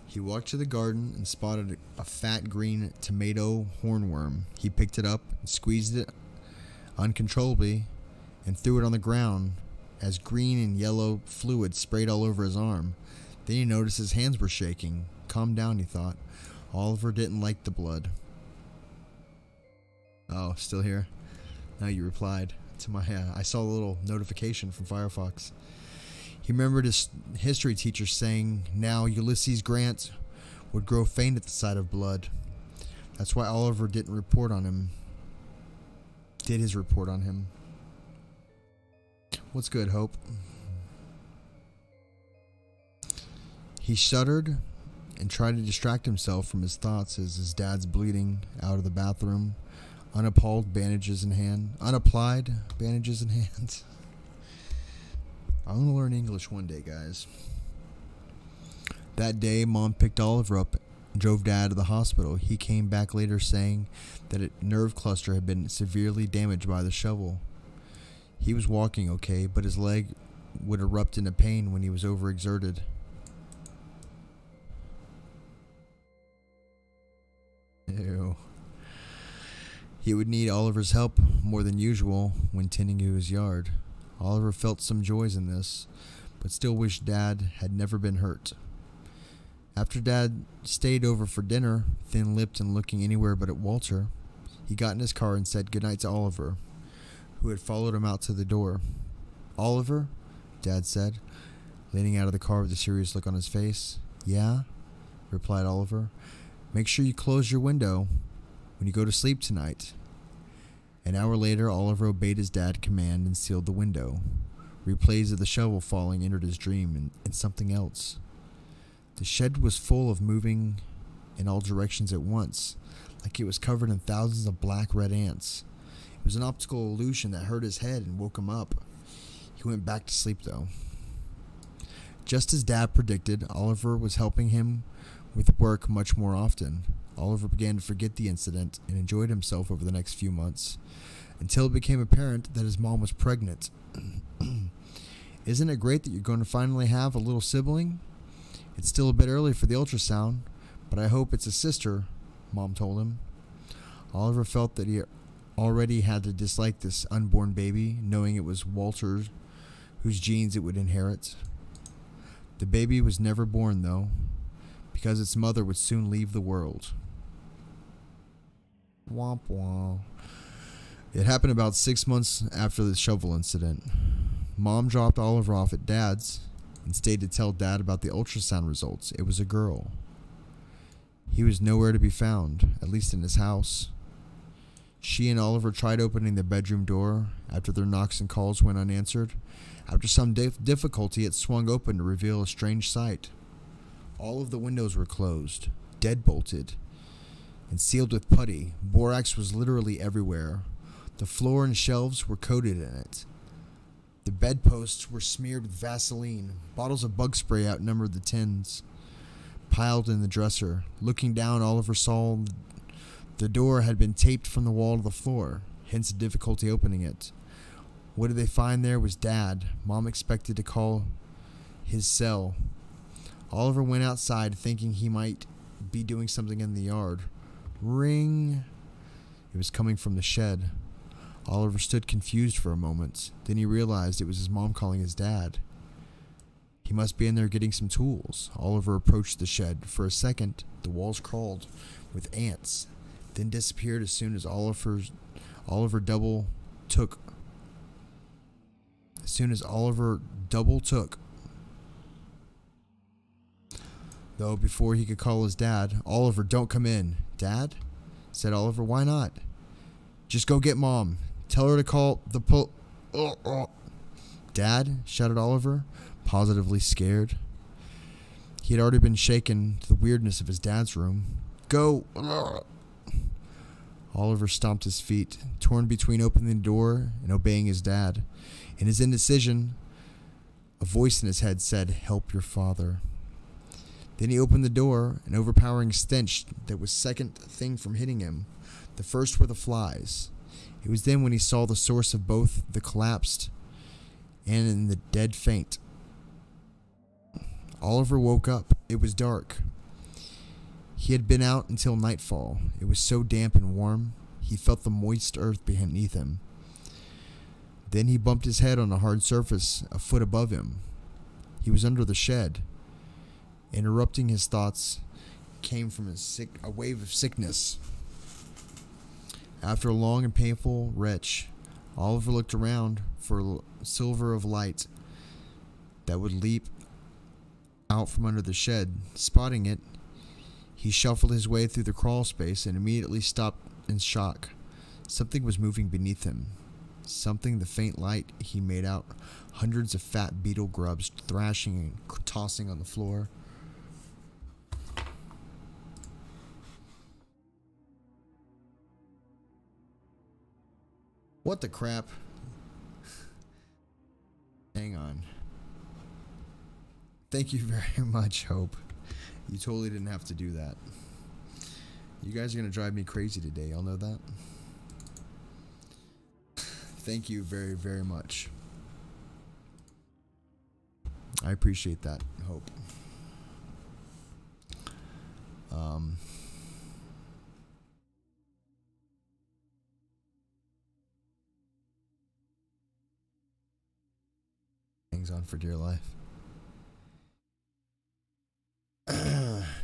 He walked to the garden and spotted a fat green tomato hornworm. He picked it up and squeezed it uncontrollably and threw it on the ground as green and yellow fluid sprayed all over his arm. Then he noticed his hands were shaking. Calm down, he thought. Oliver didn't like the blood. "Oh, still here?" "No, you replied to my I saw a little notification from Firefox." He remembered his history teacher saying now Ulysses Grant would grow faint at the sight of blood. That's why Oliver did his report on him. "What's good, Hope?" He shuddered and tried to distract himself from his thoughts as his dad's bleeding out of the bathroom unapplied bandages in hand. Unapplied bandages in hand. I'm going to learn English one day, guys. That day, Mom picked Oliver up and drove Dad to the hospital. He came back later saying that a nerve cluster had been severely damaged by the shovel. He was walking okay, but his leg would erupt into pain when he was overexerted. Ew. He would need Oliver's help more than usual when tending to his yard. Oliver felt some joys in this, but still wished Dad had never been hurt. After Dad stayed over for dinner, thin-lipped and looking anywhere but at Walter, he got in his car and said goodnight to Oliver, who had followed him out to the door. "Oliver?" Dad said, leaning out of the car with a serious look on his face. "Yeah?" replied Oliver. "Make sure you close your window when you go to sleep tonight." An hour later, Oliver obeyed his dad's command and sealed the window. Replays of the shovel falling entered his dream and something else. The shed was full of moving in all directions at once, like it was covered in thousands of black red ants. It was an optical illusion that hurt his head and woke him up. He went back to sleep, though. Just as Dad predicted, Oliver was helping him with work much more often. Oliver began to forget the incident and enjoyed himself over the next few months, until it became apparent that his mom was pregnant. "Isn't it great that you're going to finally have a little sibling? It's still a bit early for the ultrasound, but I hope it's a sister," Mom told him. Oliver felt that he already had to dislike this unborn baby, knowing it was Walter whose genes it would inherit. The baby was never born, though, because its mother would soon leave the world. Womp womp. It happened about 6 months after the shovel incident. Mom dropped Oliver off at Dad's and stayed to tell Dad about the ultrasound results. It was a girl. He was nowhere to be found, at least in his house. She and Oliver tried opening the bedroom door after their knocks and calls went unanswered. After some difficulty, it swung open to reveal a strange sight. All of the windows were closed, deadbolted, and sealed with putty. Borax was literally everywhere. The floor and shelves were coated in it. The bedposts were smeared with Vaseline. Bottles of bug spray outnumbered the tins, piled in the dresser. Looking down, Oliver saw the door had been taped from the wall to the floor, hence the difficulty opening it. What did they find there was Dad. Mom expected to call his cell. Oliver went outside thinking he might be doing something in the yard. Ring. It was coming from the shed. Oliver stood confused for a moment. Then he realized it was his mom calling his dad. He must be in there getting some tools. Oliver approached the shed. For a second, the walls crawled with ants, then disappeared as soon as Oliver double took. Though before he could call his dad, "Oliver, don't come in." "Dad?" said Oliver. "Why not?" "Just go get Mom. Tell her to call the "Dad?" shouted Oliver, positively scared. He had already been shaken to the weirdness of his dad's room. "Go!" Oliver stomped his feet, torn between opening the door and obeying his dad. In his indecision, a voice in his head said, "Help your father." Then he opened the door, an overpowering stench that was second thing from hitting him. The first were the flies. It was then when he saw the source of both the collapsed and in the dead faint. Oliver woke up. It was dark. He had been out until nightfall. It was so damp and warm, he felt the moist earth beneath him. Then he bumped his head on a hard surface a foot above him. He was under the shed. Interrupting his thoughts came from a wave of sickness. After a long and painful retch, Oliver looked around for a silver of light that would leap out from under the shed. Spotting it, he shuffled his way through the crawl space and immediately stopped in shock. Something was moving beneath him. Something the faint light he made out hundreds of fat beetle grubs thrashing and tossing on the floor. What the crap? Hang on. Thank you very much, Hope. You totally didn't have to do that. You guys are going to drive me crazy today. Y'all know that? Thank you very, very much. I appreciate that, Hope. Hangs on for dear life.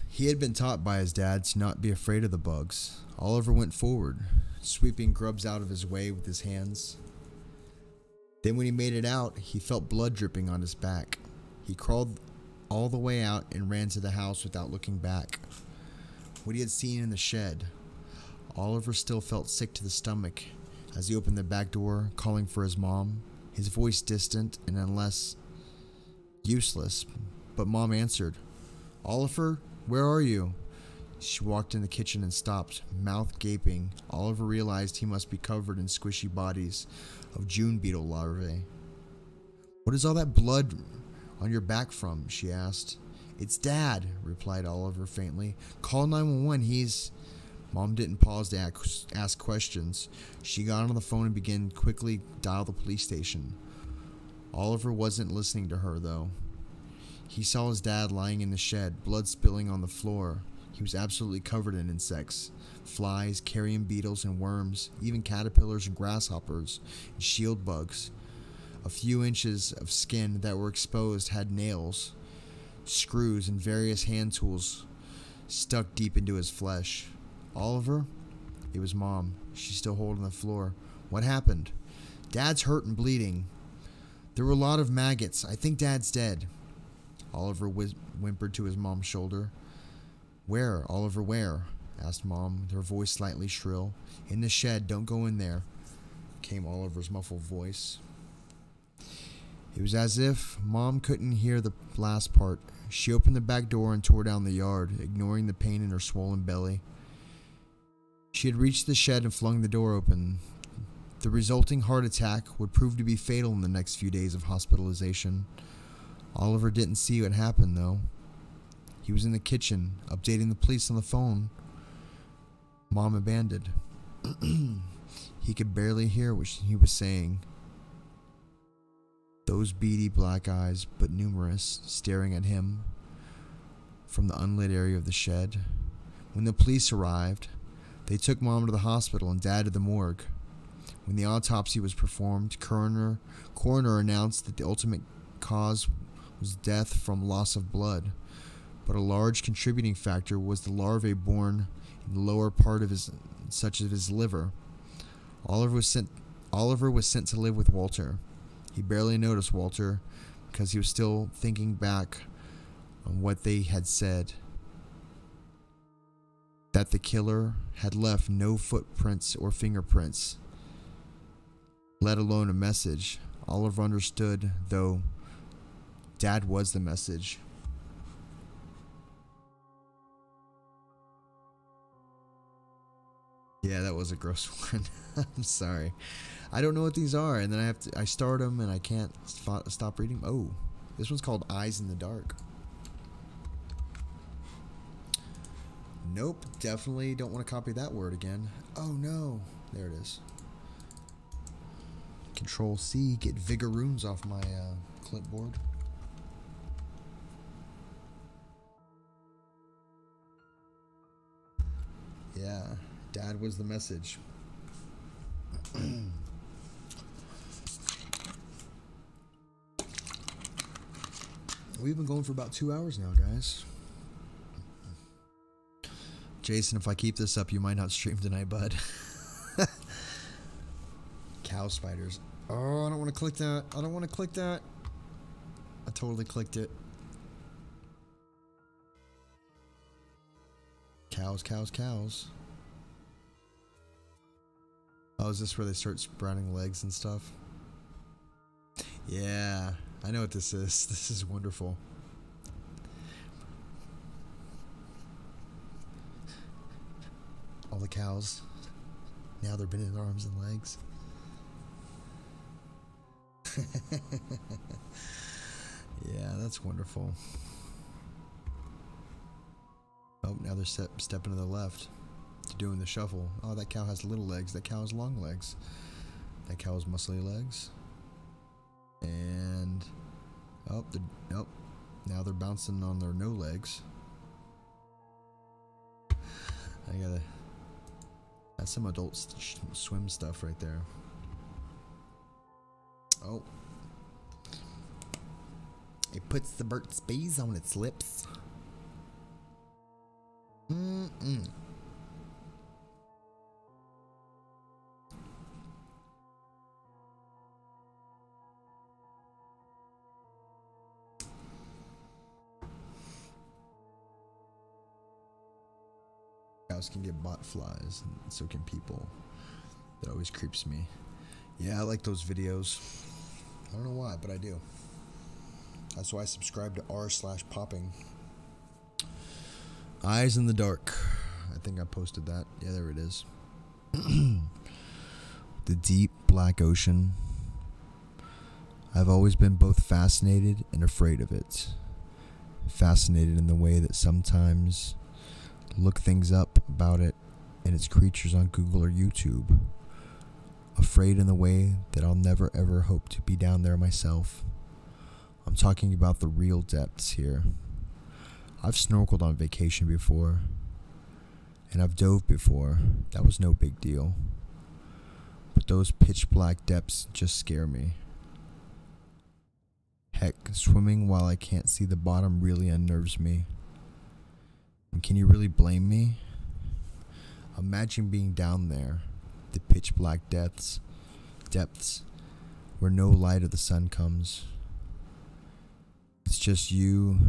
He had been taught by his dad to not be afraid of the bugs. Oliver went forward, sweeping grubs out of his way with his hands. Then when he made it out, he felt blood dripping on his back. He crawled all the way out and ran to the house without looking back. What he had seen in the shed, Oliver still felt sick to the stomach as he opened the back door, calling for his mom, his voice distant and unless useless. But Mom answered. Oliver, where are you? She walked in the kitchen and stopped, mouth gaping. Oliver realized he must be covered in squishy bodies of June beetle larvae. What is all that blood on your back from? She asked. It's Dad, replied Oliver faintly. Call 911, he's... Mom didn't pause to ask questions. She got on the phone and began quickly dial the police station. Oliver wasn't listening to her, though. He saw his dad lying in the shed, blood spilling on the floor. He was absolutely covered in insects. Flies, carrion beetles and worms, even caterpillars and grasshoppers, and shield bugs. A few inches of skin that were exposed had nails, screws, and various hand tools stuck deep into his flesh. Oliver? It was Mom. She's still holding the floor. What happened? Dad's hurt and bleeding. There were a lot of maggots. I think Dad's dead. Oliver whimpered to his mom's shoulder. Where, Oliver, where? Asked Mom, her voice slightly shrill. In the shed, don't go in there, came Oliver's muffled voice. It was as if Mom couldn't hear the last part. She opened the back door and tore down the yard, ignoring the pain in her swollen belly. She had reached the shed and flung the door open. The resulting heart attack would prove to be fatal in the next few days of hospitalization. Oliver didn't see what happened, though. He was in the kitchen, updating the police on the phone. Mom abandoned. He could barely hear what he was saying. Those beady black eyes, but numerous, staring at him from the unlit area of the shed. When the police arrived, they took Mom to the hospital and Dad to the morgue. When the autopsy was performed, coroner announced that the ultimate cause was death from loss of blood, but a large contributing factor was the larvae born in the lower part of his liver. Oliver was sent to live with Walter. He barely noticed Walter because he was still thinking back on what they had said. That the killer had left no footprints or fingerprints, let alone a message. Oliver understood, though, Dad was the message. Yeah, that was a gross one. I'm sorry. I don't know what these are, and then I start them and I can't stop reading. Oh, this one's called Eyes in the Dark. Nope, definitely don't want to copy that word again. Oh no, there it is. Control C, get Vigoroons off my clipboard. Yeah, Dad was the message. We've been going for about 2 hours now, guys. Jason, if I keep this up, you might not stream tonight, bud. Cow spiders. Oh, I don't want to click that. I don't want to click that. I totally clicked it. Cows, cows, cows. Oh, is this where they start sprouting legs and stuff? Yeah, I know what this is. This is wonderful. All the cows. Now they're bending their arms and legs. Yeah, that's wonderful. Oh, now they're stepping to the left. They're doing the shuffle. Oh, that cow has little legs. That cow has long legs. That cow has muscly legs. And oh, now they're bouncing on their no legs. That's some adult swim stuff right there. Oh. It puts the Burt's Bees on its lips. Cows can get bot flies, and so can people. That always creeps me. Yeah, I like those videos. I don't know why, but I do. That's why I subscribe to r/popping. Eyes in the Dark. I think I posted that. Yeah, there it is. The deep black ocean. I've always been both fascinated and afraid of it. Fascinated in the way that sometimes look things up about it and its creatures on Google or YouTube. Afraid in the way that I'll never ever hope to be down there myself. I'm talking about the real depths here. I've snorkeled on vacation before, and I've dove before. That was no big deal. But those pitch black depths just scare me. Heck, swimming while I can't see the bottom really unnerves me. And can you really blame me? Imagine being down there, the pitch black depths, where no light of the sun comes. It's just you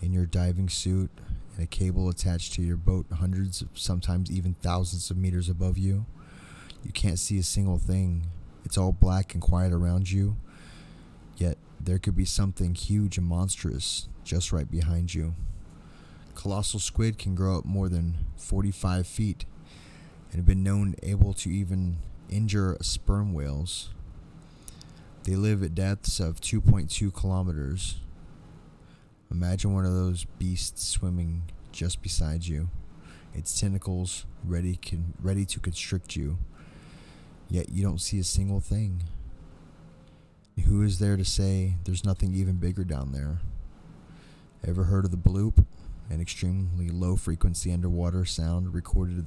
in your diving suit and a cable attached to your boat hundreds, sometimes even thousands of meters above you. You can't see a single thing. It's all black and quiet around you. Yet there could be something huge and monstrous just right behind you. Colossal squid can grow up more than 45 feet and have been known able to even injure sperm whales. They live at depths of 2.2 kilometers. Imagine one of those beasts swimming just beside you, its tentacles ready to constrict you, yet you don't see a single thing. Who is there to say there's nothing even bigger down there? Ever heard of the Bloop? An extremely low frequency underwater sound recorded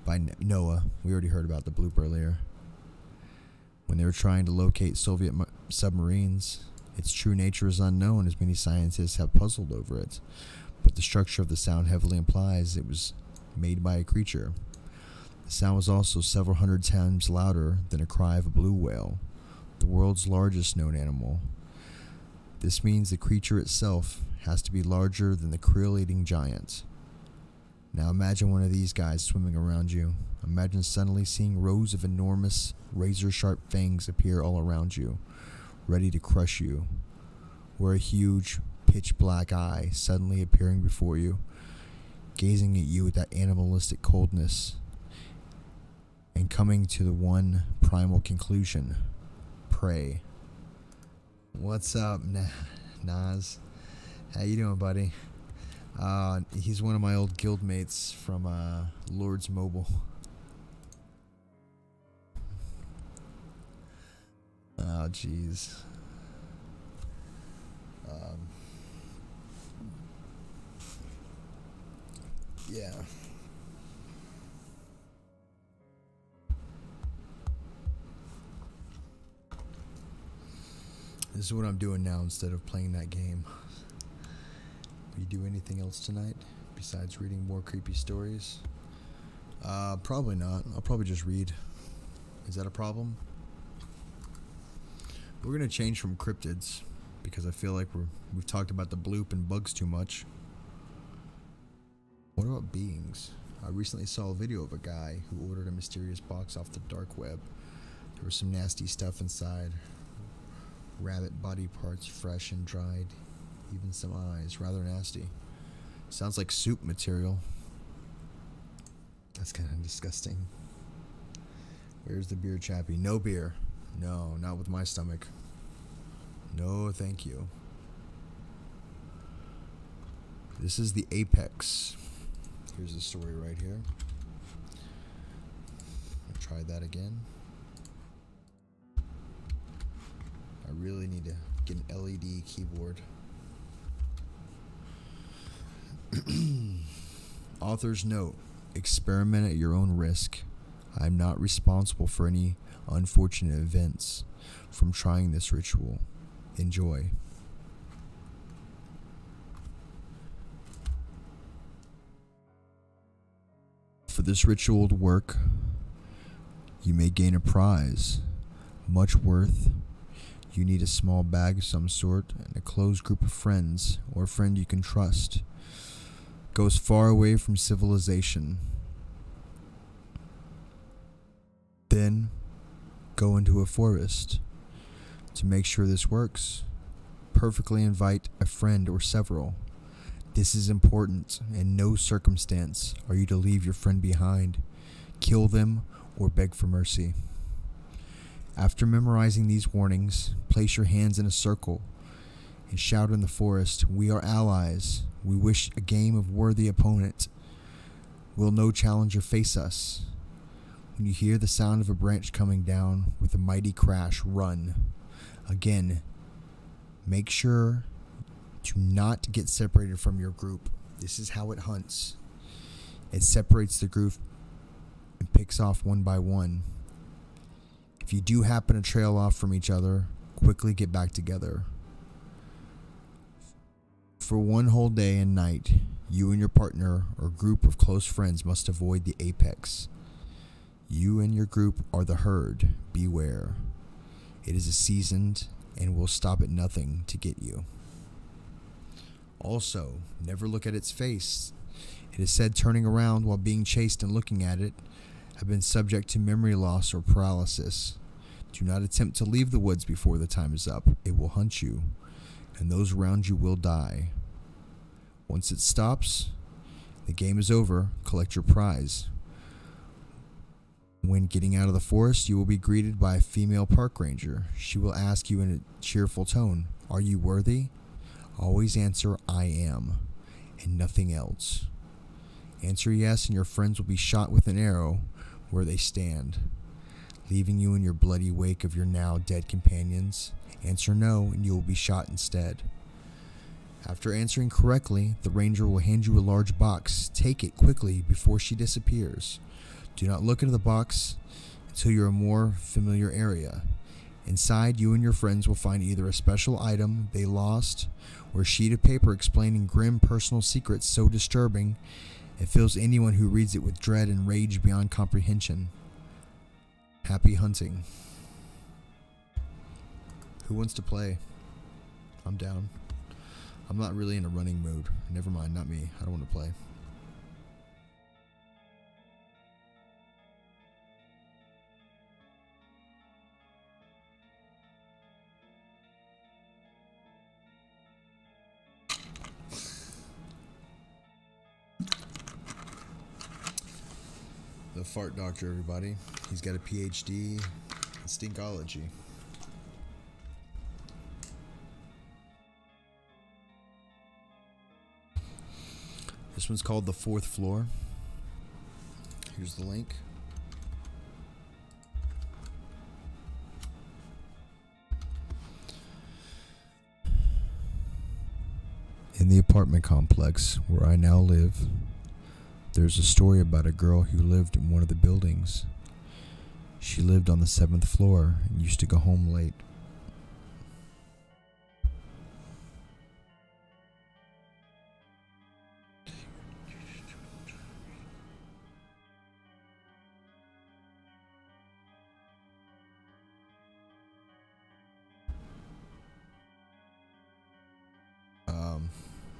by NOAA. We already heard about the Bloop earlier. When they were trying to locate Soviet submarines, its true nature is unknown, as many scientists have puzzled over it, but the structure of the sound heavily implies it was made by a creature. The sound was also several hundred times louder than a cry of a blue whale, the world's largest known animal. This means the creature itself has to be larger than the krill-eating giant. Now imagine one of these guys swimming around you. Imagine suddenly seeing rows of enormous, razor-sharp fangs appear all around you, ready to crush you, or a huge, pitch-black eye suddenly appearing before you, gazing at you with that animalistic coldness, and coming to the one primal conclusion: prey. What's up, Nas? How you doing, buddy? He's one of my old guild mates from Lord's Mobile. Oh, jeez. Yeah. This is what I'm doing now instead of playing that game. Do you do anything else tonight besides reading more creepy stories? Probably not. I'll probably just read. Is that a problem? We're gonna change from cryptids because I feel like we've talked about the bloop and bugs too much. What about beings? I recently saw a video of a guy who ordered a mysterious box off the dark web. There was some nasty stuff inside. Rabbit body parts, fresh and dried. Even some eyes. Rather nasty. Sounds like soup material. That's kind of disgusting. Where's the beer, Chappy? No beer. No, not with my stomach. No, thank you. This is the apex. Here's the story right here. I'll try that again. I really need to get an LED keyboard. Author's note: experiment at your own risk. I am not responsible for any unfortunate events from trying this ritual. Enjoy. For this ritual to work, you may gain a prize, much worth. You need a small bag of some sort and a close group of friends or a friend you can trust. Goes far away from civilization. Then go into a forest. To make sure this works, perfectly invite a friend or several. This is important. In no circumstance are you to leave your friend behind, kill them, or beg for mercy. After memorizing these warnings, place your hands in a circle and shout in the forest, "We are allies. We wish a game of worthy opponent. Will no challenger face us?" When you hear the sound of a branch coming down with a mighty crash, run. Again, make sure to not get separated from your group. This is how it hunts. It separates the group and picks off one by one. If you do happen to trail off from each other, quickly get back together. For one whole day and night, you and your partner or group of close friends must avoid the apex. You and your group are the herd. Beware. It is a seasoned and will stop at nothing to get you. Also, never look at its face. It is said turning around while being chased and looking at it have been subject to memory loss or paralysis. Do not attempt to leave the woods before the time is up. It will hunt you, and those around you will die. Once it stops, the game is over. Collect your prize. When getting out of the forest, you will be greeted by a female park ranger. She will ask you in a cheerful tone, "Are you worthy?" Always answer, "I am," and nothing else. Answer yes, and your friends will be shot with an arrow where they stand, leaving you in your bloody wake of your now dead companions. Answer no, and you will be shot instead. After answering correctly, the ranger will hand you a large box. Take it quickly before she disappears. Do not look into the box until you're in a more familiar area. Inside, you and your friends will find either a special item they lost or a sheet of paper explaining grim personal secrets so disturbing it fills anyone who reads it with dread and rage beyond comprehension. Happy hunting. Who wants to play? I'm down. I'm not really in a running mood. Never mind, not me. I don't want to play. The fart doctor, everybody. He's got a PhD in stinkology. This one's called The Fourth Floor. Here's the link. In the apartment complex where I now live, there's a story about a girl who lived in one of the buildings. She lived on the 7th floor and used to go home late.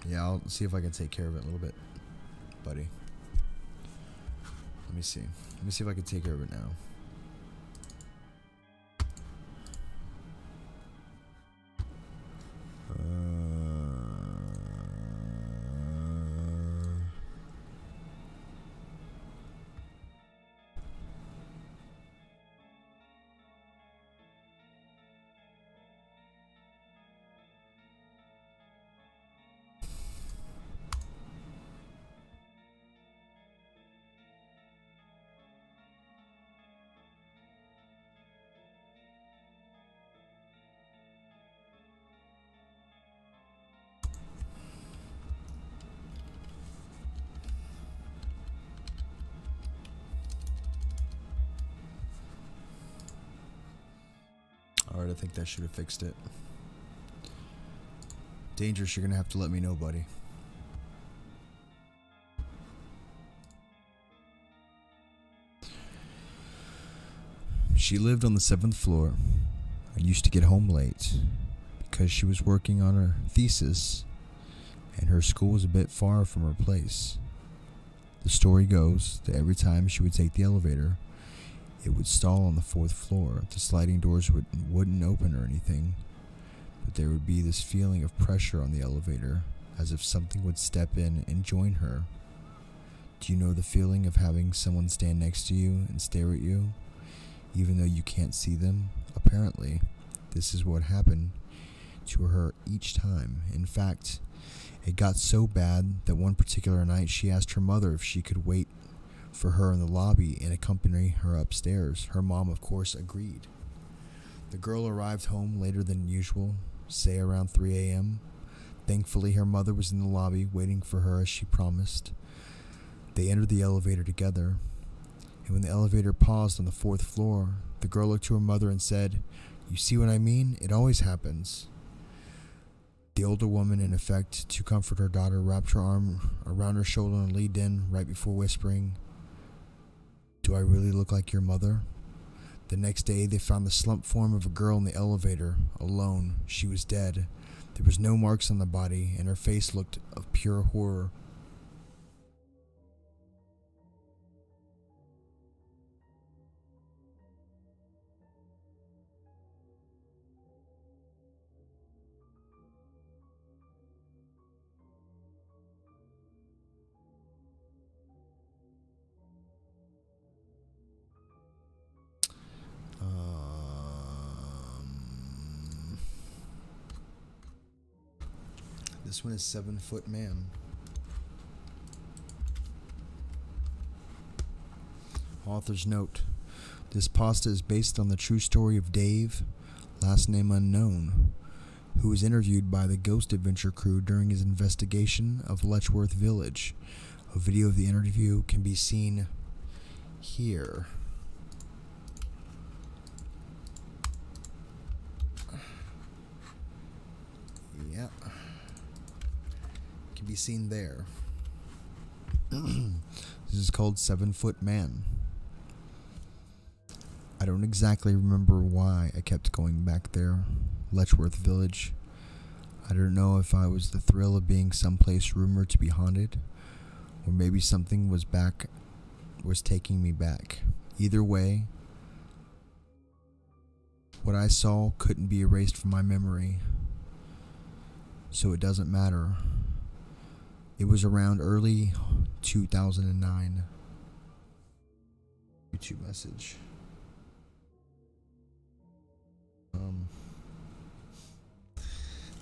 Yeah, I'll see if I can take care of it a little bit, buddy. Let me see. Let me see if I can take care of it now. think that should have fixed it. Dangerous, you're gonna have to let me know, buddy. She lived on the 7th floor and used to get home late because she was working on her thesis and her school was a bit far from her place. The story goes that every time she would take the elevator, it would stall on the 4th floor. The sliding doors wouldn't open or anything, but there would be this feeling of pressure on the elevator, as if something would step in and join her. Do you know the feeling of having someone stand next to you and stare at you, even though you can't see them? Apparently, this is what happened to her each time. In fact, it got so bad that one particular night she asked her mother if she could wait for her in the lobby and accompany her upstairs. Her mom, of course, agreed. The girl arrived home later than usual, say around 3 a.m. Thankfully, her mother was in the lobby waiting for her as she promised. They entered the elevator together, and when the elevator paused on the 4th floor, the girl looked to her mother and said, "You see what I mean? It always happens." The older woman, in effect, to comfort her daughter, wrapped her arm around her shoulder and leaned in right before whispering, "Do I really look like your mother?" The next day, they found the slump form of a girl in the elevator, alone. She was dead. There was no marks on the body, and her face looked of pure horror. This one is 7-Foot Man. Author's note. This pasta is based on the true story of Dave, last name unknown, who was interviewed by the Ghost Adventure crew during his investigation of Letchworth Village. A video of the interview can be seen here. Yeah. Can be seen there. This is called 7-Foot Man. I don't exactly remember why I kept going back there. Letchworth Village. I don't know if I was the thrill of being someplace rumored to be haunted, or maybe something was taking me back. Either way, what I saw couldn't be erased from my memory, so it doesn't matter. It was around early 2009. YouTube message.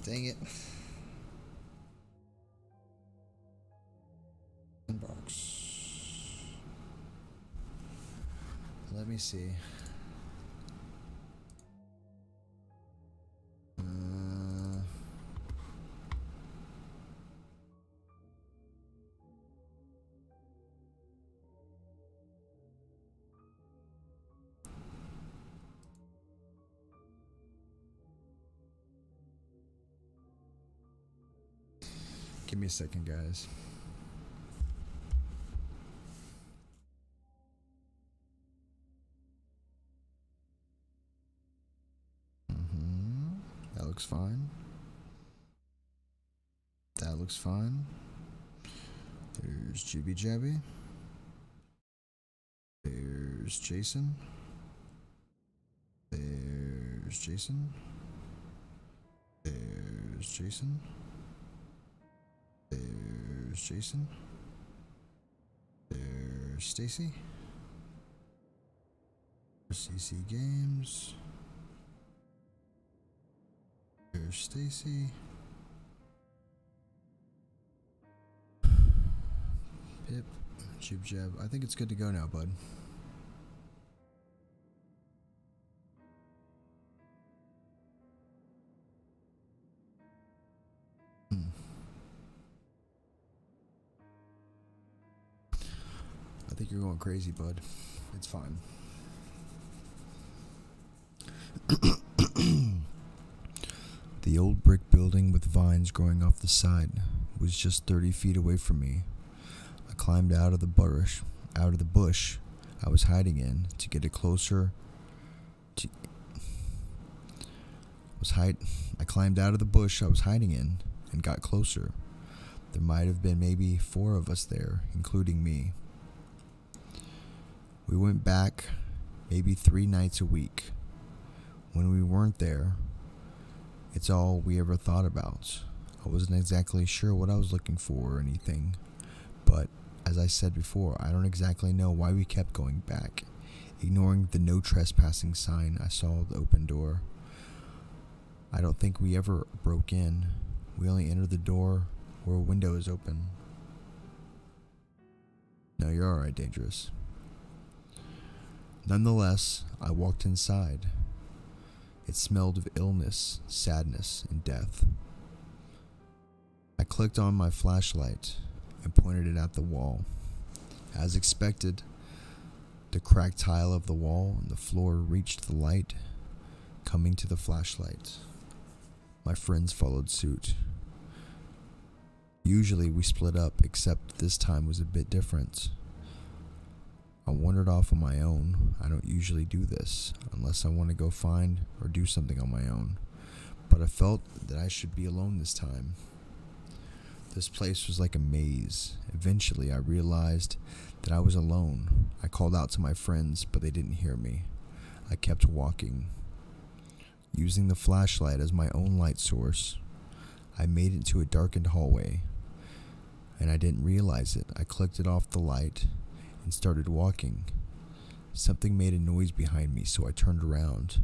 Dang it. Inbox. Let me see. Give me a second, guys. That looks fine. That looks fine. There's Jibby Jabby. There's Jason. There's Jason. There's Jason. There's Jason. There's Stacy. There's CC Games. There's Stacy. Pip. Jib Jab. I think it's good to go now, bud. I think you're going crazy, bud. It's fine. building with vines growing off the side was just 30 feet away from me. I climbed out of the bush I was hiding in to get it closer to I climbed out of the bush I was hiding in and got closer. There might have been maybe 4 of us there, including me. We went back maybe 3 nights a week. When we weren't there, it's all we ever thought about. I wasn't exactly sure what I was looking for or anything, but as I said before, I don't exactly know why we kept going back, ignoring the no trespassing sign I saw at the open door. I don't think we ever broke in. We only entered the door where a window is open. No, you're alright, Dangerous. Nonetheless, I walked inside. It smelled of illness, sadness, and death. I clicked on my flashlight and pointed it at the wall. As expected, the cracked tile of the wall and the floor reached the light, coming to the flashlight. My friends followed suit. Usually we split up, except this time was a bit different. I wandered off on my own. I don't usually do this, unless I want to go find or do something on my own. But I felt that I should be alone this time. This place was like a maze. Eventually I realized that I was alone. I called out to my friends, but they didn't hear me. I kept walking. Using the flashlight as my own light source, I made it to a darkened hallway, and I didn't realize it. I clicked it off the light and started walking. Something made a noise behind me, so I turned around.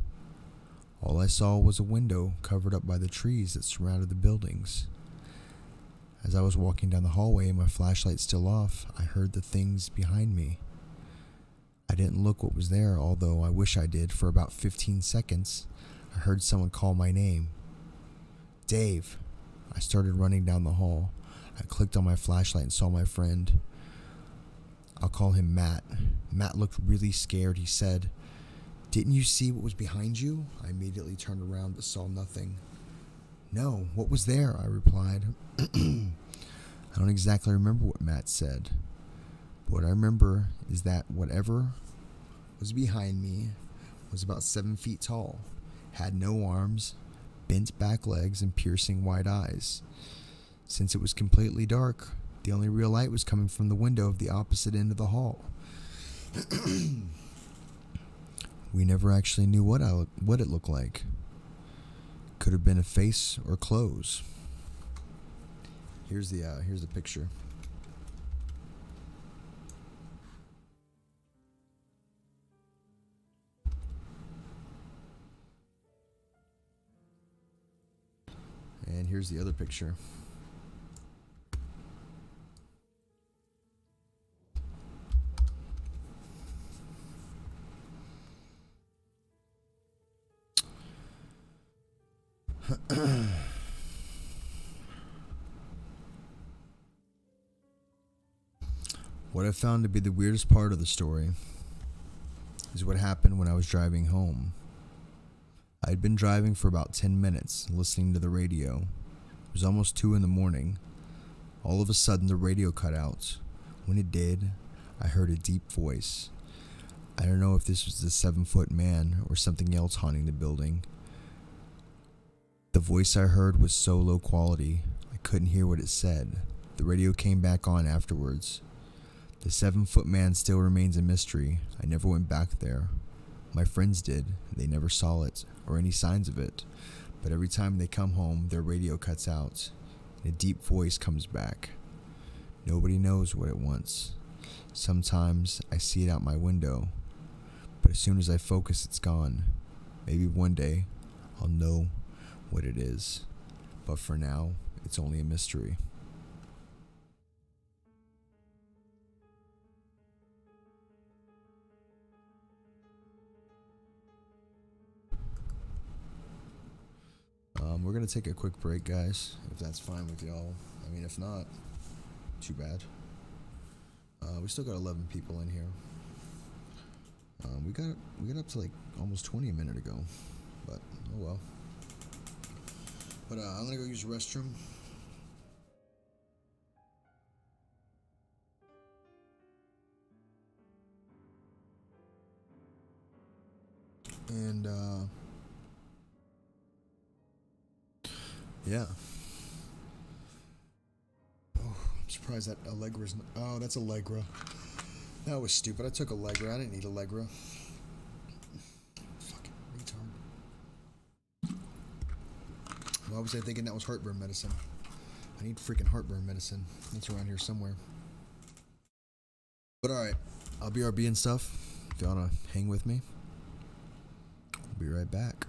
All I saw was a window covered up by the trees that surrounded the buildings. As I was walking down the hallway, my flashlight still off, I heard the things behind me. I didn't look what was there, although I wish I did. For about 15 seconds, I heard someone call my name. Dave. I started running down the hall. I clicked on my flashlight and saw my friend. I'll call him Matt. Matt looked really scared. He said, "Didn't you see what was behind you?" I immediately turned around but saw nothing. "No, what was there?" I replied. I don't exactly remember what Matt said. But what I remember is that whatever was behind me was about 7 feet tall, had no arms, bent back legs, and piercing white eyes. Since it was completely dark, the only real light was coming from the window of the opposite end of the hall. We never actually knew what it looked like. Could have been a face or clothes. Here's the picture. And here's the other picture. What I found to be the weirdest part of the story is what happened when I was driving home. I had been driving for about 10 minutes, listening to the radio. It was almost 2 in the morning. All of a sudden, the radio cut out. When it did, I heard a deep voice. I don't know if this was the 7-foot man or something else haunting the building. The voice I heard was so low quality, I couldn't hear what it said. The radio came back on afterwards. The 7-foot man still remains a mystery. I never went back there. My friends did. They never saw it or any signs of it. But every time they come home, their radio cuts out, and a deep voice comes back. Nobody knows what it wants. Sometimes I see it out my window, but as soon as I focus, it's gone. Maybe one day I'll know what it is, but for now, it's only a mystery. We're going to take a quick break, guys, if that's fine with y'all. I mean, if not, too bad. We still got 11 people in here. We got up to like almost 20 a minute ago, but oh well. But I'm gonna go use the restroom. And yeah. Oh, I'm surprised that Allegra's. Oh, that's Allegra. That was stupid. I took Allegra. I didn't need Allegra. Fucking retard. Why was I thinking that was heartburn medicine? I need freaking heartburn medicine. It's around here somewhere. But alright. I'll BRB and stuff. If you wanna hang with me. I'll be right back.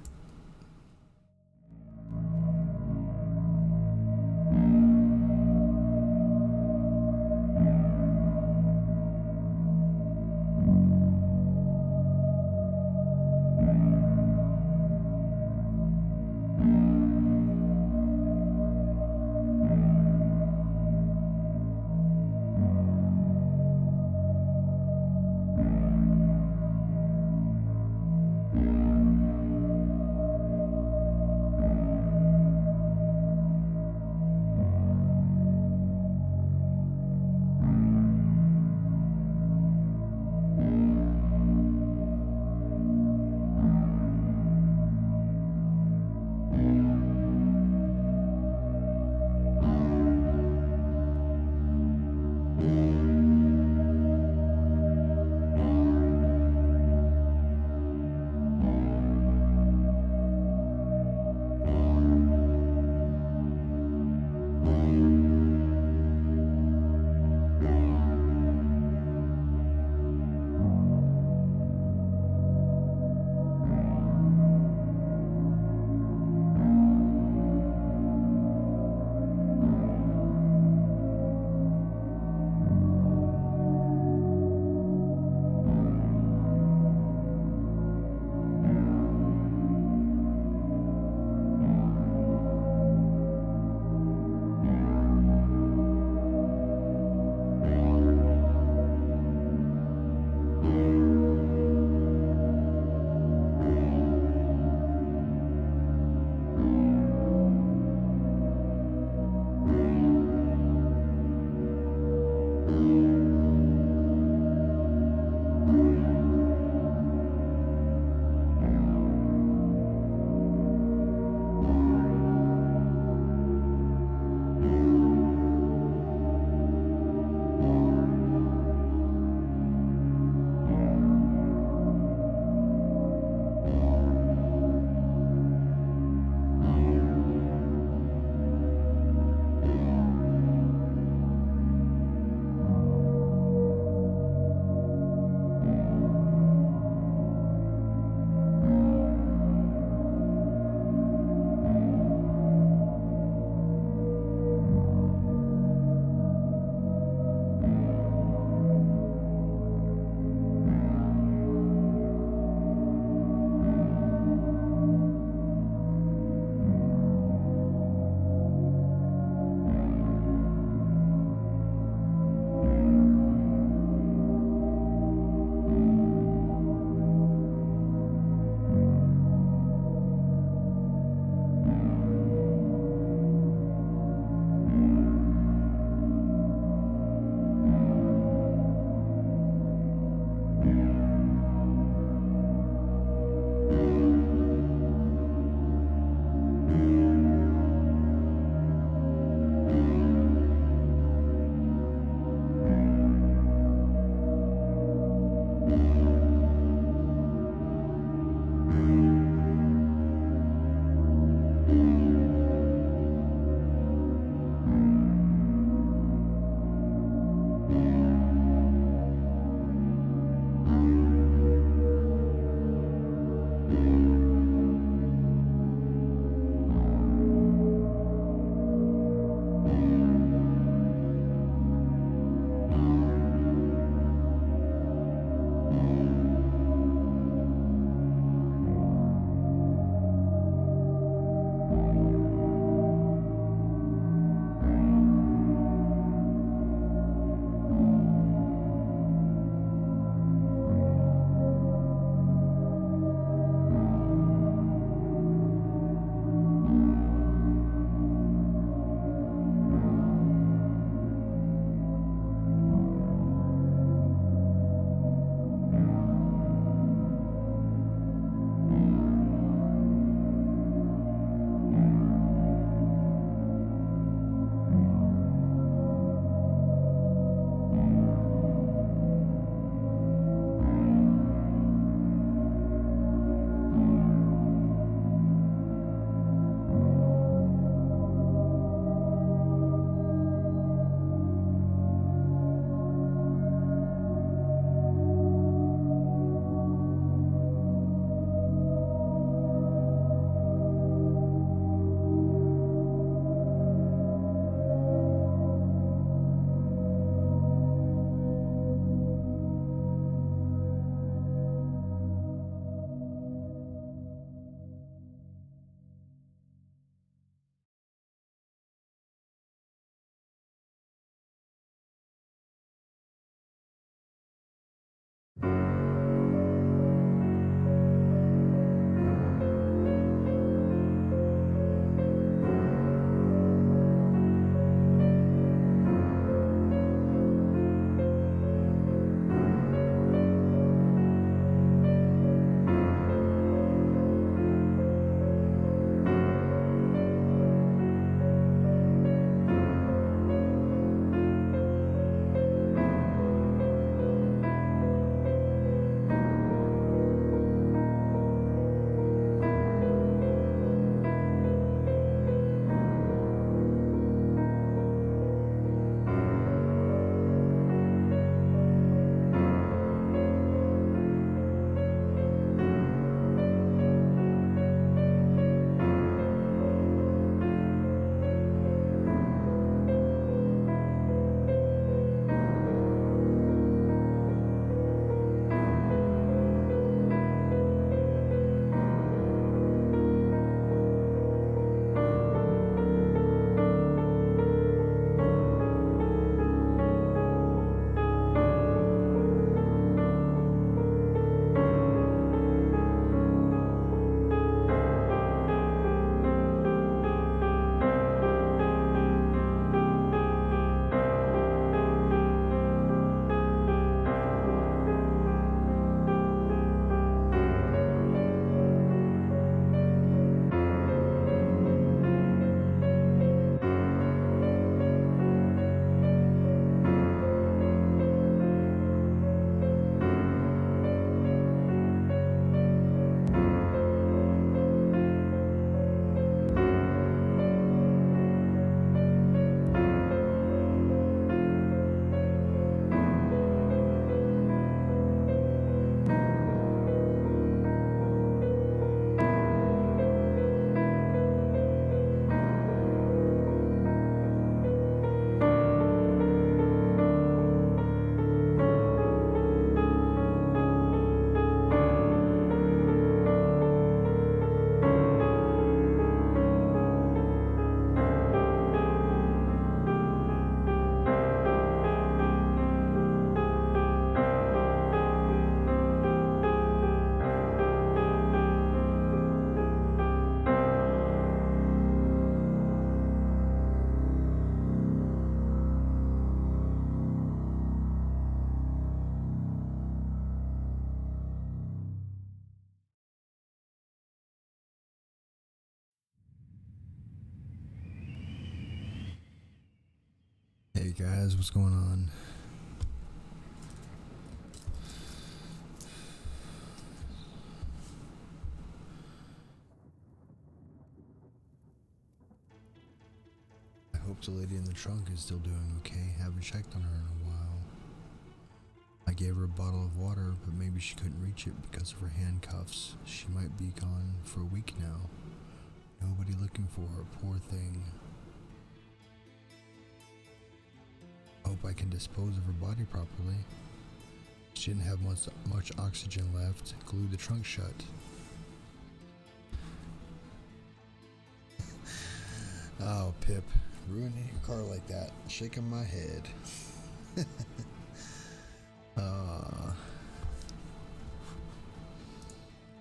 Hey guys, what's going on? I hope the lady in the trunk is still doing okay. Haven't checked on her in a while. I gave her a bottle of water, but maybe she couldn't reach it because of her handcuffs. She might be gone for a week now. Nobody looking for her, poor thing. Hope I can dispose of her body properly. She didn't have much oxygen left. Glue the trunk shut. Oh, Pip. Ruining your car like that. Shaking my head.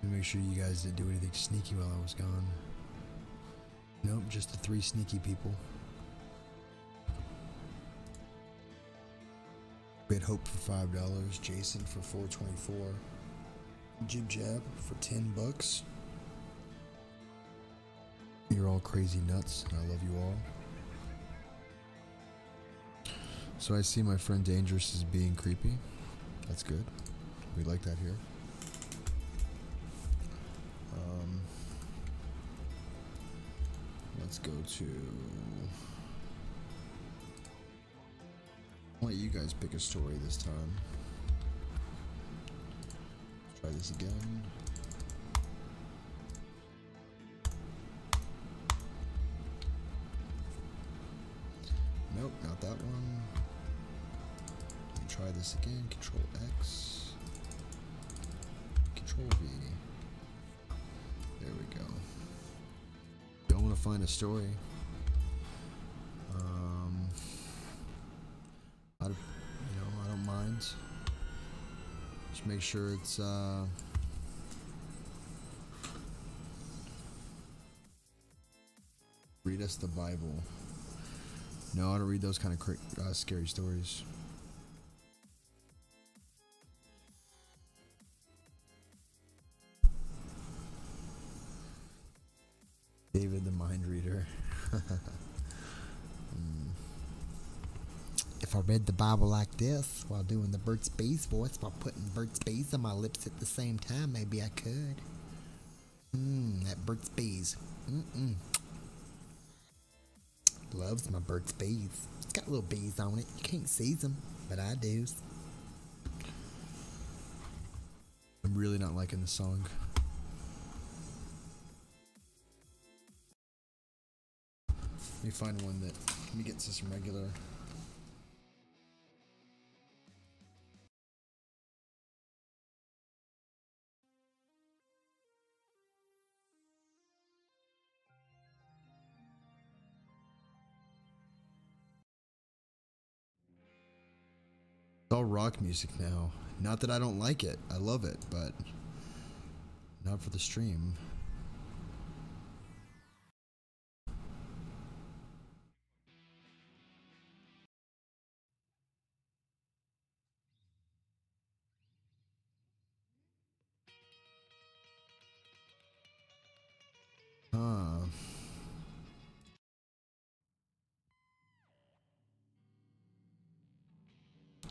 Make sure you guys didn't do anything sneaky while I was gone. Nope, just the 3 sneaky people. We had Hope for $5, Jason for $4.24, Jib Jab for $10. You're all crazy nuts, and I love you all. So I see my friend Dangerous is being creepy. That's good. We like that here. Let's go to... I'll let you guys pick a story this time. Let's try this again. Nope, not that one. Let me try this again. Control X. Control V. There we go. Don't want to find a story. I don't mind. Just make sure it's read us the Bible. No, I don't read those kind of scary stories. David the Mind Reader. If I read the Bible like this while doing the Burt's Bees voice, while putting Burt's Bees on my lips at the same time, maybe I could. That Burt's Bees. Loves my Burt's Bees. It's got little bees on it. You can't see them, but I do. I'm really not liking this song. Let me find one that, let me get to some regular. It's all rock music now. Not that I don't like it. I love it, but not for the stream.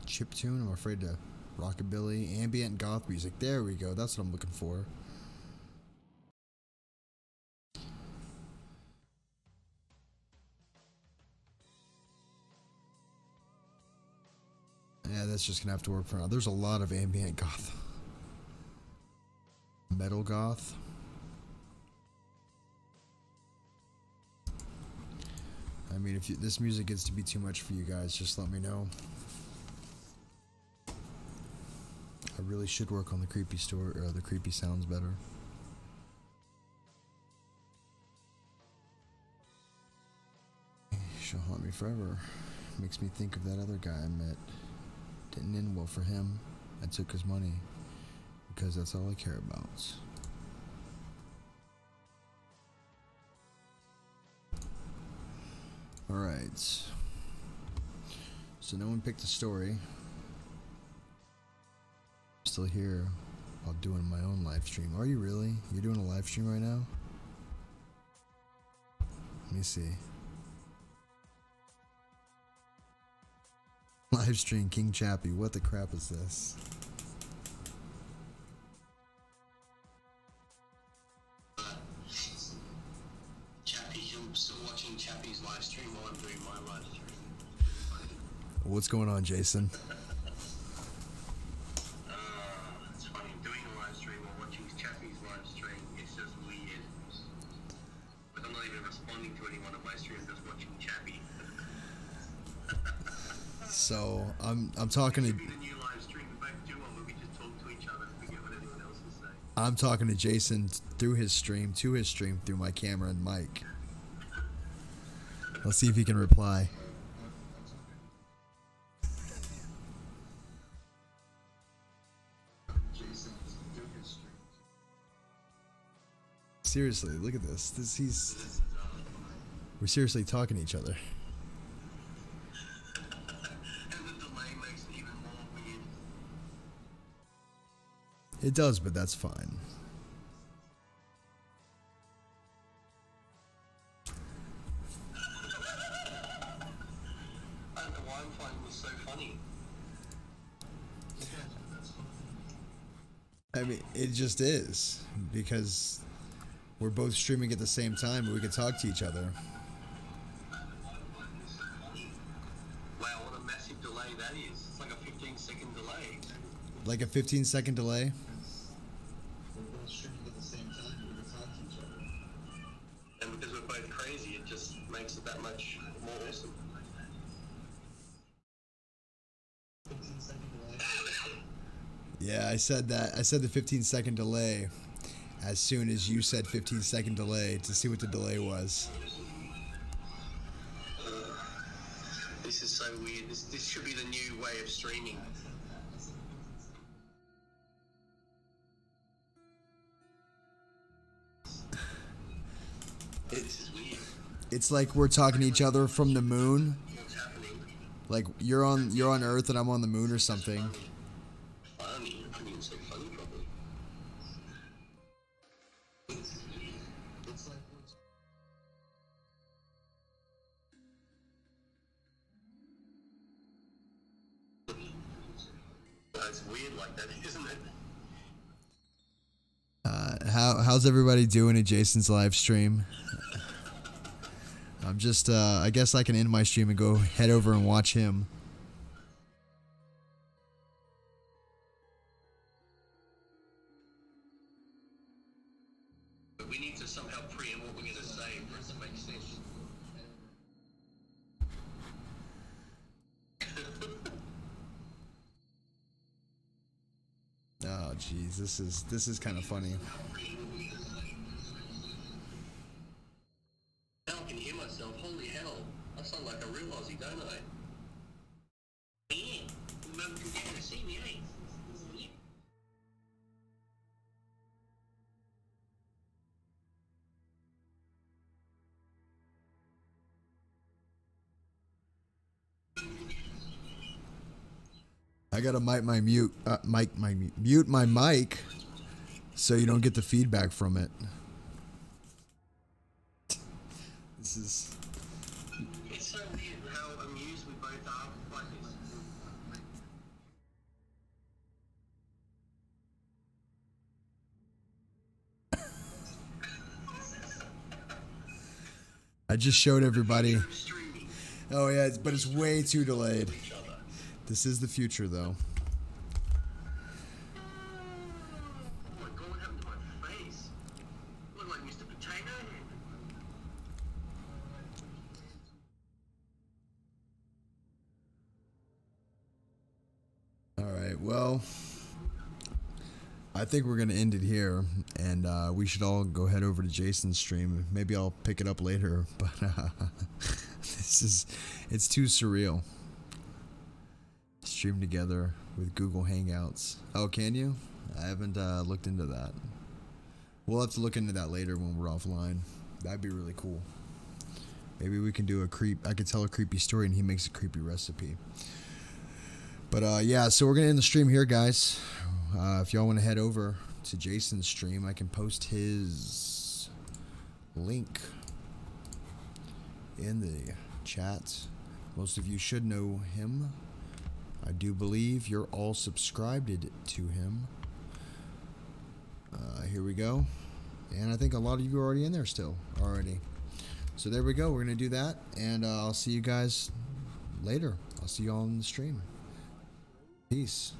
Chiptune, I'm afraid to. Rockabilly, ambient goth music. There we go. That's what I'm looking for. Yeah, that's just gonna have to work for now. There's a lot of ambient goth. Metal goth. I mean, if this music gets to be too much for you guys, just let me know. I really should work on the creepy the creepy sounds better. She'll haunt me forever. Makes me think of that other guy I met. Didn't end well for him. I took his money because that's all I care about. Alright. So no one picked a story. Still here while doing my own live stream. Are you really? You're doing a live stream right now? Let me see. live stream, King Chappy. What the crap is this? Chappy, I'm still watching Chappy's live stream while I'm doing my live stream. What's going on, Jason? It's funny, doing a live stream while watching Chappy's live stream, it's just weird. Like, I'm not even responding to anyone on my stream, just watching Chappy. So I'm talking to. It should be the new live stream we both do on where we just talk to each other and forget what anyone else is saying. I'm talking to Jason through his stream, to his stream, through my camera and mic. Let's see if he can reply. Seriously, look at this. We're seriously talking to each other. And the delay makes it even more weird. It does, but that's fine. I don't know why I'm finding this so funny. I mean, it just is, because we're both streaming at the same time and we can talk to each other. Wow, what a massive delay that is. It's like a 15-second delay. Like a 15-second delay? We're both streaming at the same time, we can talk to each other. And because we're both crazy, it just makes it that much more awesome. 15-second delay. Yeah, I said that. I said the 15-second delay as soon as you said 15-second delay to see what the delay was. This is so weird. This should be the new way of streaming. This is weird. It's like we're talking to each other from the moon. What's happening? Like you're on Earth and I'm on the moon or something. Funny. I didn't say funny properly. It's like it's weird like that, isn't it? How's everybody doing at Jason's live stream? I'm just I guess I can end my stream and go head over and watch him. But we need to somehow preempt what we're going to say for it to make sense. Oh jeez, this is kind of funny. Now I can hear myself. Holy hell. I sound like a real Aussie, don't I? Yeah. Mum can get to see me, eh? I gotta mute my mic so you don't get the feedback from it. This is. It's so weird how amused we both are by this. I just showed everybody. Streaming Oh yeah, but it's way too delayed. each other. This is the future, though. Oh my god, what happened to my face? I look like Mr. Potato Head. All right, well, I think we're gonna end it here, and we should all go head over to Jason's stream. Maybe I'll pick it up later, but it's too surreal. Stream together with Google Hangouts. Oh, can you? I haven't looked into that. We'll have to look into that later when we're offline. That'd be really cool. Maybe we can do I could tell a creepy story and he makes a creepy recipe. But yeah, so we're gonna end the stream here, guys. If y'all want to head over to Jason's stream, I can post his link in the chat. Most of you should know him I do believe you're all subscribed to him. Here we go. And I think a lot of you are already in there still already. So there we go. We're going to do that. And I'll see you guys later. I'll see you all on the stream. Peace.